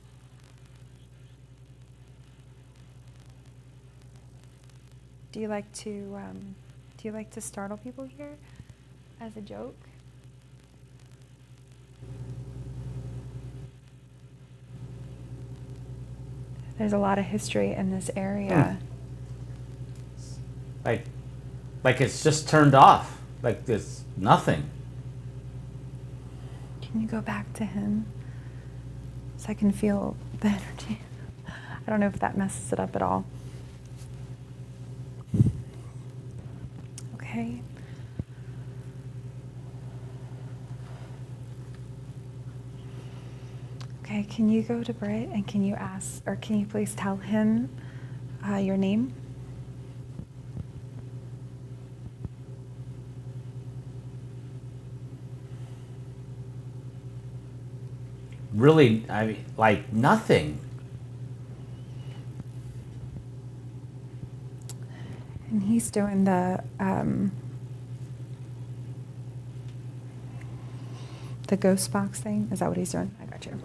Do you like to startle people here as a joke? There's a lot of history in this area. Like it's just turned off. Like there's nothing. Can you go back to him so I can feel the energy? I don't know if that messes it up at all. Okay. Okay, can you go to Britt and can you ask, or can you please tell him your name? Really, I mean, like nothing. And he's doing the ghost box thing. Is that what he's doing? I got you.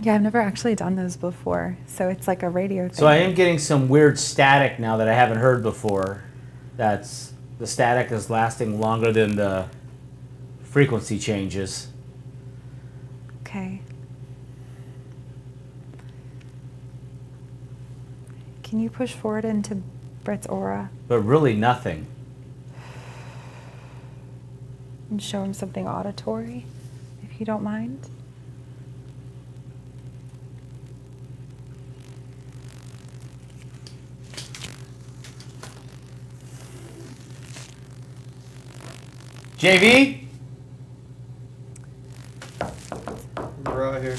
Yeah, I've never actually done those before, so it's like a radio thing. So I am getting some weird static now that I haven't heard before. That's the static is lasting longer than the frequency changes. Okay. Can you push forward into Brett's aura But really nothing. and show him something auditory, if you don't mind? JV? We're out here.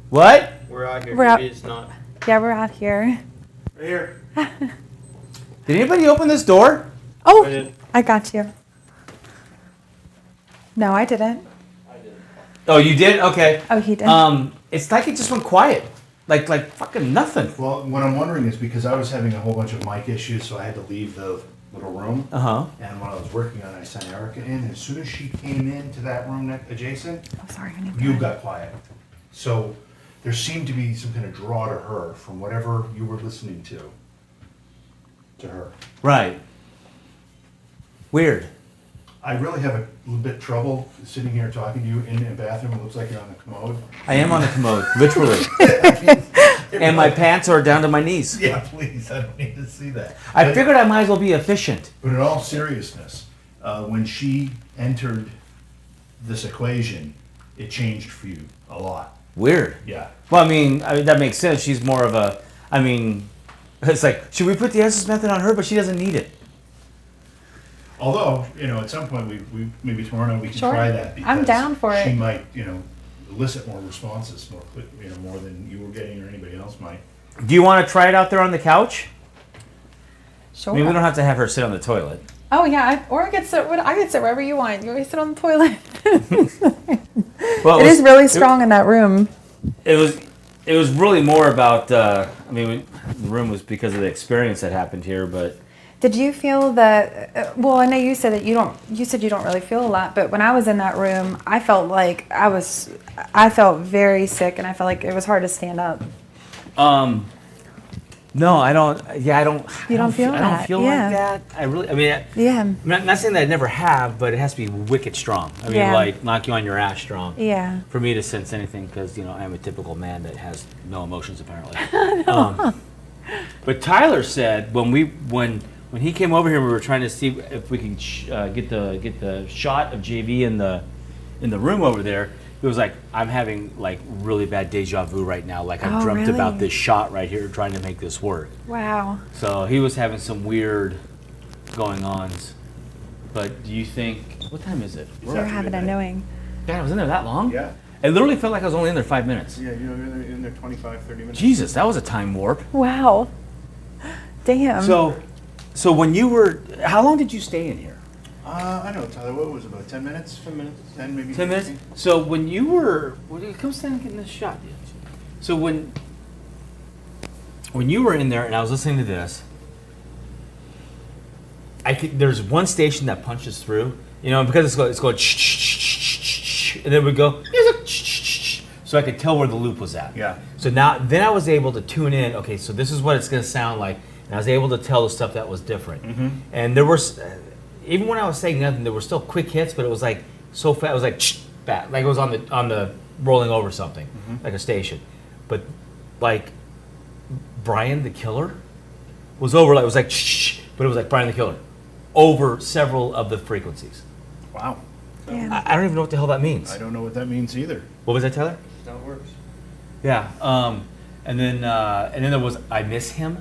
What? We're out here. We're out. Maybe it's not. Yeah, we're out here. Right here. Did anybody open this door? Oh, I did. I got you. No, I didn't. Oh, you did? Okay. Oh, he did. It's like it just went quiet. Like fucking nothing. Well, what I'm wondering is because I was having a whole bunch of mic issues, so I had to leave the little room. Uh-huh. And when I was working on it, I sent Erica in. As soon as she came into that room adjacent, Oh, sorry, honey. you got quiet. So there seemed to be some kind of draw to her from whatever you were listening to her. Right. Weird. I really have a little bit trouble sitting here talking to you in a bathroom. It looks like you're on the commode. I am on the commode, literally. And my pants are down to my knees. Yeah, please. I don't need to see that. I figured I might as well be efficient. But in all seriousness, when she entered this equation, it changed for you a lot. Weird. Yeah. Well, I mean, that makes sense. She's more of a, I mean, it's like, should we put the Estes method on her? But she doesn't need it. Although, at some point, we maybe tomorrow night we can Sure. try that. I'm down for She it. might, elicit more responses more quick, more than you were getting or anybody else might. Do you want to try it out there on the couch? Sure. I mean, we don't have to have her sit on the toilet. Oh yeah, or I could sit wherever you want. You want me to sit on the toilet? Well, It is really strong in that room. It was really more about. The room was because of the experience that happened here, but. Did you feel that? Well, I know you said that you don't. You said you don't really feel a lot, but when I was in that room, I felt like I felt very sick, and I felt like it was hard to stand up. No, I don't. Yeah, I don't. You don't feel I that? don't feel Yeah. like that. I really. I mean, Yeah. I'm not saying that I never have, but it has to be wicked strong. I mean, Yeah. like knock you on your ass strong. Yeah. For me to sense anything, because I'm a typical man that has no emotions apparently. But Tyler said when he came over here, we were trying to see if we can get the shot of JV in the room over there. He was like, I'm having like really bad deja vu right now. Like I Oh, dreamt really? about this shot right here, trying to make this work. Wow. So he was having some weird going-ons. But do you think, what time is it? You're having a knowing. God, I was in there that long? Yeah. It literally felt like I was only in there 5 minutes. Yeah, you were in there 25, 30 minutes. Jesus, that was a time warp. Wow. Damn. So when you were, how long did you stay in here? I know, Tyler, what was it, about 10 minutes? 10 minutes. 10, maybe 10 minutes? 15? So when you were, come stand and get in this shot. So when you were in there and I was listening to this, there's one station that punches through, because it's going and then we go, so I could tell where the loop was at. Yeah. So then I was able to tune in, okay, so this is what it's going to sound like, and I was able to tell the stuff that was different. Mm-hmm. And there was, even when I was saying nothing, there were still quick hits, but it was like so fast, it was like, back, like it was on the rolling over something, like a station. But like Brian the Killer was over, like it was like, but it was like Brian the Killer over several of the frequencies. Wow. Yeah. I don't even know what the hell that means. I don't know what that means either. What was that, Tyler? That's how it works. Yeah. And then there was I Miss Him,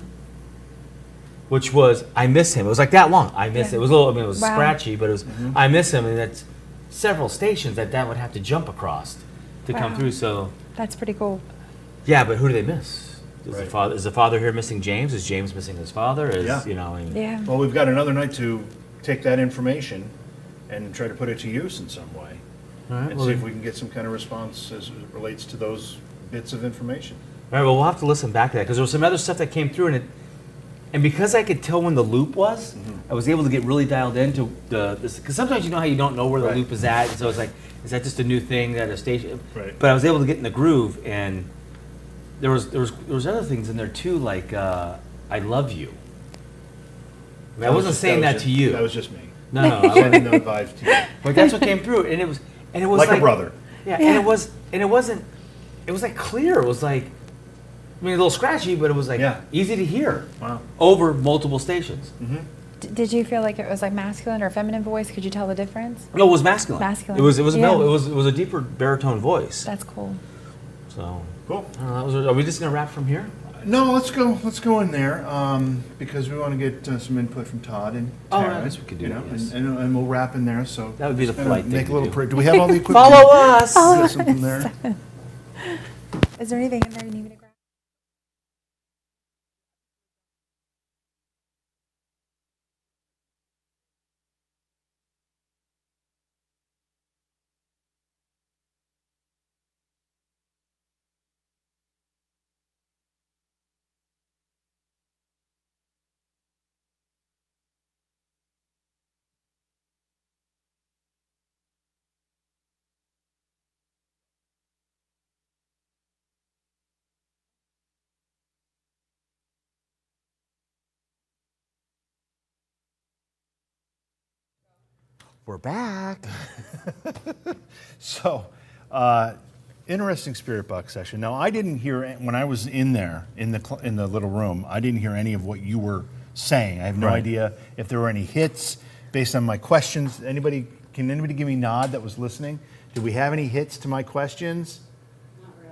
which was I Miss Him. It was like that long. I Miss Yeah. It was a little. I mean, it was Wow. scratchy, but it was I Miss Him, and that's several stations that would have to jump across to come Wow. through. So That's pretty cool. yeah, but who do they miss? Right. Is the father here missing James? Is James missing his father? Yeah. Yeah. Well, we've got another night to take that information and try to put it to use in some way. All right, And well, see if then- we can get some kind of response as it relates to those bits of information. All right, well, we'll have to listen back to that because there was some other stuff that came through, and because I could tell when the loop was, I was able to get really dialed into because sometimes you know how you don't know where the Right. loop is at, and so it's like, is that just a new thing at a station? Right. But I was able to get in the groove, and there was other things in there too, like I love you. I mean, I wasn't saying that just, to you. That was just me. No, I Sending wasn't. those vibes to you. But that's what came through, and it was Like a brother. Yeah, Yeah. and it wasn't. It was like clear. It was like, I mean, a little scratchy, but it was like Yeah. easy to hear. Wow. Over multiple stations. Did you feel like it was like masculine or feminine voice? Could you tell the difference? No, it was masculine. Masculine. It was a Yeah. it was a deeper baritone voice. That's cool. So Cool. are we just gonna wrap from here? No, let's go in there because we want to get some input from Todd and Oh, Tara. I guess we could do that, yes. and we'll wrap in there. So That would be the just kinda polite thing Make to a little do. prayer. Do we have all the equipment? Follow us. Is there something there? Is there anything in there you need me to grab? We're back. So, interesting spirit box session. Now, I didn't hear when I was in there in the little room. I didn't hear any of what you were saying. I have no Right. idea if there were any hits based on my questions. Can anybody give me a nod that was listening? Did we have any hits to my questions?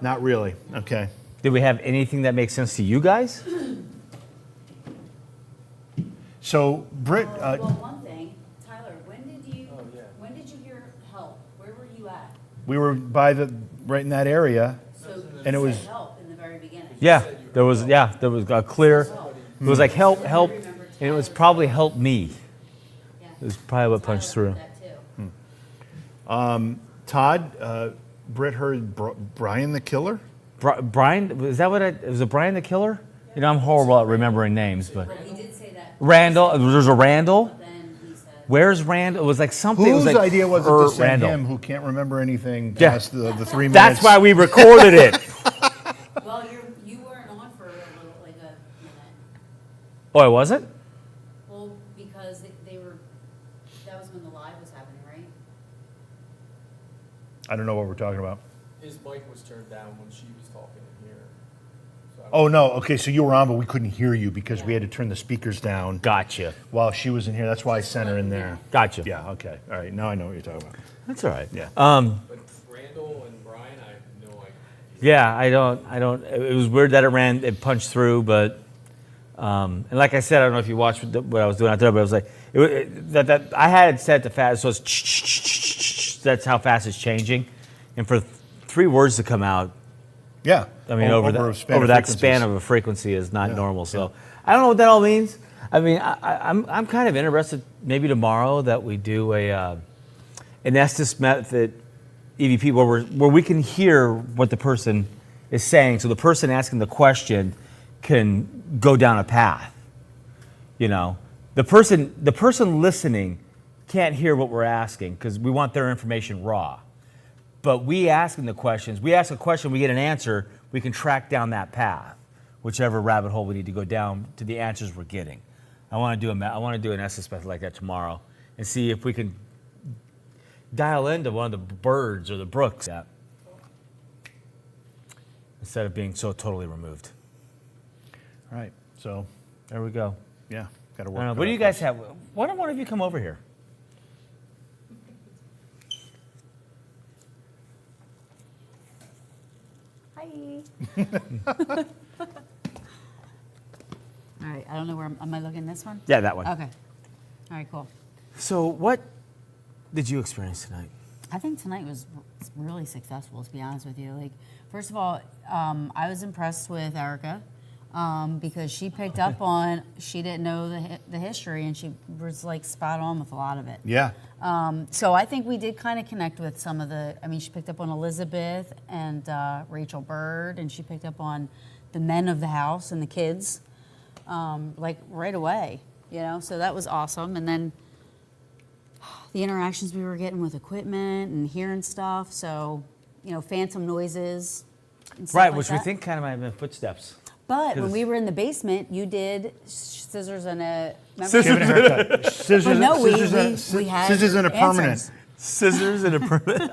Not really. Okay. Did we have anything that makes sense to you guys? So, Britt. Well, one thing, Tyler, when did you hear help? Where were you at? We were right in that area, So and it you was said help in the very beginning. Yeah, there was a clear. It was like help, and it was probably help me. It was probably what punched through. That too. Todd. Britt heard Brian the Killer. Brian, is that what was it? Brian the Killer? You know, I'm horrible at remembering names, but Well, he did say that. Randall. There's a Randall. But then he said, Where's Randall? It was like something. it Whose was like idea was it er, to send Randall. him, who can't remember anything Yeah. past the 3 minutes? That's why we recorded it. well, you weren't on for a little, like a minute. Oh, it wasn't? Well, because they were, that was when the live was happening, right? I don't know what we're talking about. His mic was turned down when she was talking in here. So I Oh, no. Okay, so you were on, but we couldn't hear you because we had to turn the speakers down Gotcha. while she was in here. That's why I sent her in there. Gotcha. Yeah, okay. All right, now I know what you're talking about. That's all right. Yeah. But Randall and Brian, I have no idea. Yeah, I don't. It was weird that it punched through, but and like I said, I don't know if you watched what I was doing out there, but it was like that I had it set to fast, so it's that's how fast it's changing, and for 3 words to come out. Yeah. I mean, over that span of a frequency is not normal. So I don't know what that all means. I mean, I'm kind of interested. Maybe tomorrow that we do an Estes method EVP where we can hear what the person is saying, so the person asking the question can go down a path. You know, the person listening can't hear what we're asking because we want their information raw. But we asking the questions, we ask a question, we get an answer, we can track down that path, whichever rabbit hole we need to go down to the answers we're getting. I want to do an Estes method like that tomorrow and see if we can dial into one of the birds or the brooks instead of being so totally removed. All right, so there we go. Yeah, got to work. What do you guys have? Why don't one of you come over here? Hi. All right, I don't know where am I looking this one? Yeah, that one. Okay. All right, cool. So what did you experience tonight? I think tonight was really successful, to be honest with you. Like, first of all, I was impressed with Erica because she picked up on, she didn't know the history, and she was like spot on with a lot of it. Yeah. So I think we did kind of connect with some of the, I mean, she picked up on Elizabeth and Rachel Bird, and she picked up on the men of the house and the kids, like right away, you know, so that was awesome. And then the interactions we were getting with equipment and hearing stuff, so, you know, phantom noises and stuff Right, like which that. we think kind of might have been footsteps. But when we were in the basement, you did scissors and a... Scissors and a haircut. Scissors, but no, we had scissors and a permanent. answers. Scissors and a permanent.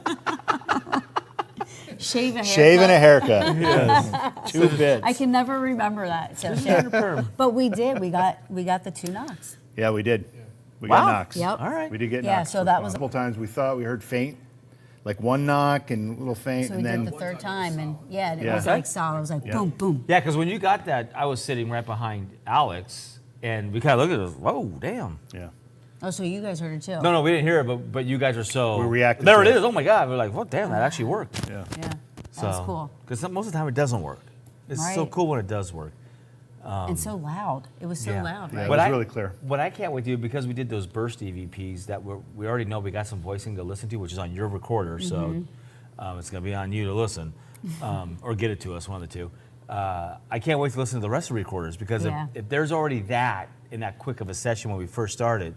Shave a haircut. Shave and a haircut. Yes. 2 bits. I can never remember that. So but we did. We got the 2 knocks. Yeah, we did. We got knocks. Yep. All right. We did get Yeah, knocks. so that was- A couple times we thought we heard faint, like 1 knock and a little faint, So we and then did the 3rd time, and it Yeah. was like solid. It was like boom, boom. Yeah, because when you got that, I was sitting right behind Alex, and we kind of looked at it. Whoa, damn. Yeah. Oh, so you guys heard it too? No, we didn't hear it, but you guys are so. We reacted There to it it. is. Oh my God. We're like, well, damn, that actually worked. Yeah. Yeah, that was cool. Because most of the time it doesn't work. It's so Right. cool when it does work. And so loud. It was so loud, Yeah, right? it was really clear. What I can't wait to do, because we did those burst EVPs that we already know we got some voicing to listen to, which is on your recorder, so it's going to be on you to listen or get it to us, one of the two. I can't wait to listen to the rest of the recorders because if there's already that in that quick of a session when we first started,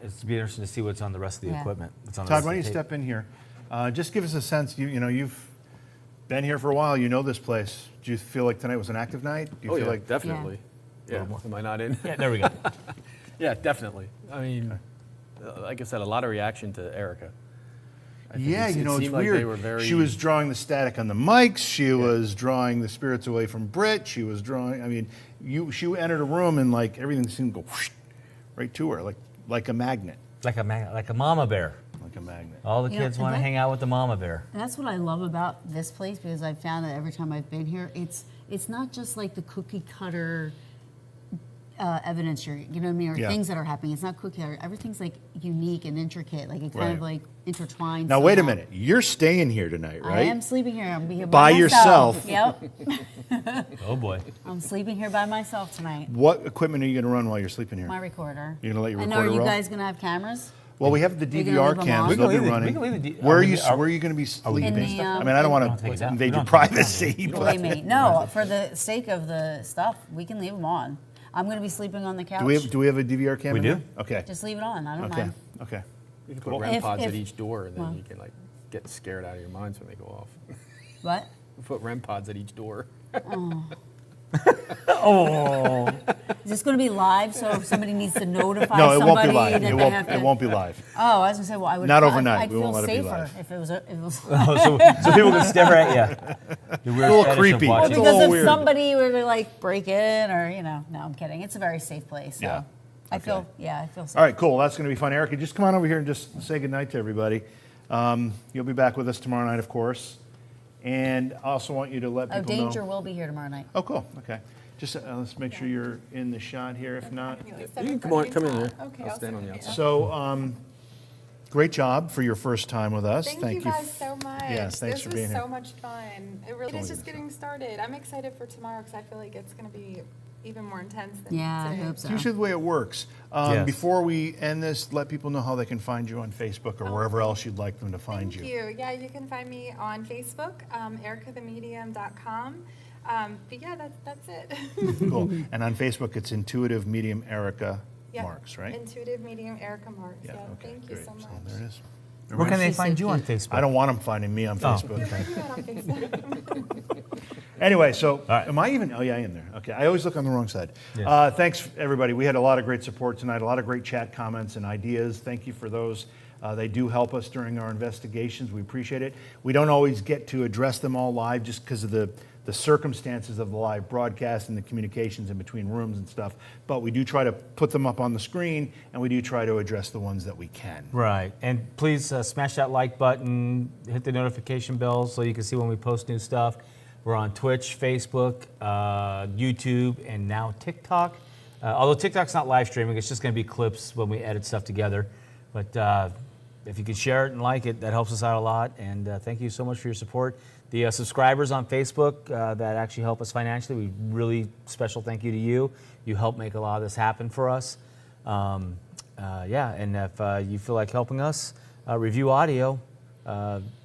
it's be interesting to see what's on the rest of the equipment. What's on the Todd, rest why of don't the you tape. step in here? Just give us a sense. You know, you've been here for a while. You know this place. Do you feel like tonight was an active night? Do you feel like definitely. Yeah. Am I not in? Yeah, there we go. Yeah, definitely. I mean, like I said, a lot of reaction to Erica. I think Yeah, you know, it's seemed like weird. they were very- She was drawing the static on the mics. She was drawing the spirits away from Britt. She was drawing. I mean, she entered a room and like everything seemed to go whoosh, right to her, like a magnet. Like a mama bear. Like a magnet. All the You know, kids and want to that- hang out with the mama bear. And that's what I love about this place, because I've found that every time I've been here, it's not just like the cookie cutter evidence, you know what I mean, or things that are happening. It's not cookie cutter. Everything's like unique and intricate, like it kind of like intertwines. Now wait a somehow. minute. You're staying here tonight, right? I am sleeping here. I'm here By myself. yourself. Yep. Oh boy. I'm sleeping here by myself tonight. What equipment are you going to run while you're sleeping here? My recorder. You're going to let your I recorder know. Are you roll? guys gonna have cameras? Well, we have the We're gonna DVR leave them cams. on? They'll be We running. can leave the- Where are are you going to be sleeping? In the, I mean, I don't want take it to down. invade We your don't take it down. privacy. Believe me. No, for the sake of the stuff, we can leave them on. I'm gonna be sleeping on the couch. Do we have a DVR cam? We in do. there? Okay. Just leave it on. I don't Okay. mind. Okay. You can put REM pods at if- each door, and then well. you can like get scared out of your minds when they go off. What? Put REM pods at each door. Oh. Is this going to be live? So if somebody needs to notify No, it somebody won't be live. that It they won't. have to. It won't be live. Oh, I was going to say, well, I would. Not overnight. I'd We feel won't let it be safer live. if it was. It was so people can stare at you. Your weird A little fetish of creepy. well, watching. It's a because little if weird. somebody were to like break in, or no, I'm kidding. It's a very safe place. So Yeah. I feel safe. All right, cool. That's going to be fun. Erica, just come on over here and just say goodnight to everybody. You'll be back with us tomorrow night, of course. And I also want you to let Oh, people Danger know. will be here tomorrow night. Oh, cool. Okay. Just let's make sure you're in the shot here. If not, You can come in there. Okay, I'll stand on the outside. so great job for your first time with us. Thank you guys so much. Yes, thanks this for being was here. so much fun. It really is just getting started. I'm excited for tomorrow because I feel like it's going to be even more intense than Yeah, I today. hope It's so. usually the way it works. Yes. Before we end this, let people know how they can find you on Facebook or wherever else you'd like them to find Thank you. Yeah, you can find me on Facebook, ericathemedium.com. But yeah, that's it. Cool. And on Facebook, it's Intuitive Medium Erica Yeah, Marks, right? Intuitive Medium Erica Marks. Yeah, okay, thank you great. so much. So there it is. Where can they find you on Facebook? I don't want them finding me on Oh. Facebook. You're not on Facebook. Anyway, so am I even? Oh, yeah, I am there. Okay, I always look on the wrong side. Yeah. Thanks, everybody. We had a lot of great support tonight, a lot of great chat comments and ideas. Thank you for those. They do help us during our investigations. We appreciate it. We don't always get to address them all live just because of the circumstances of the live broadcast and the communications in between rooms and stuff. But we do try to put them up on the screen, and we do try to address the ones that we can. Right. And please smash that like button, hit the notification bell so you can see when we post new stuff. We're on Twitch, Facebook, YouTube, and now TikTok. Although TikTok's not live streaming, it's just going to be clips when we edit stuff together. But if you could share it and like it, that helps us out a lot. And thank you so much for your support. The subscribers on Facebook that actually help us financially, we really special thank you to you. You help make a lot of this happen for us. Yeah, and if you feel like helping us, review audio.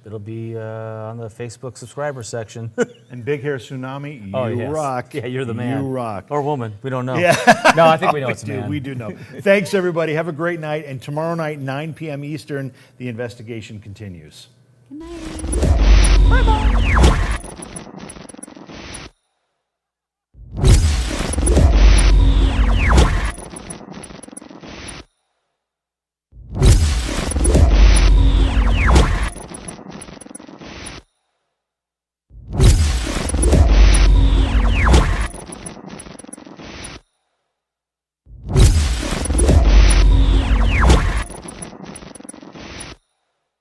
It'll be on the Facebook subscriber section. And Big Hair Tsunami, you yes. rock. Yeah, you're the man. You rock. Or woman, we don't know. Yeah. No, I think we know it's a man. We do know. Thanks, everybody. Have a great night. And tomorrow night, 9 p.m. Eastern, the investigation continues. Good night. Bye-bye.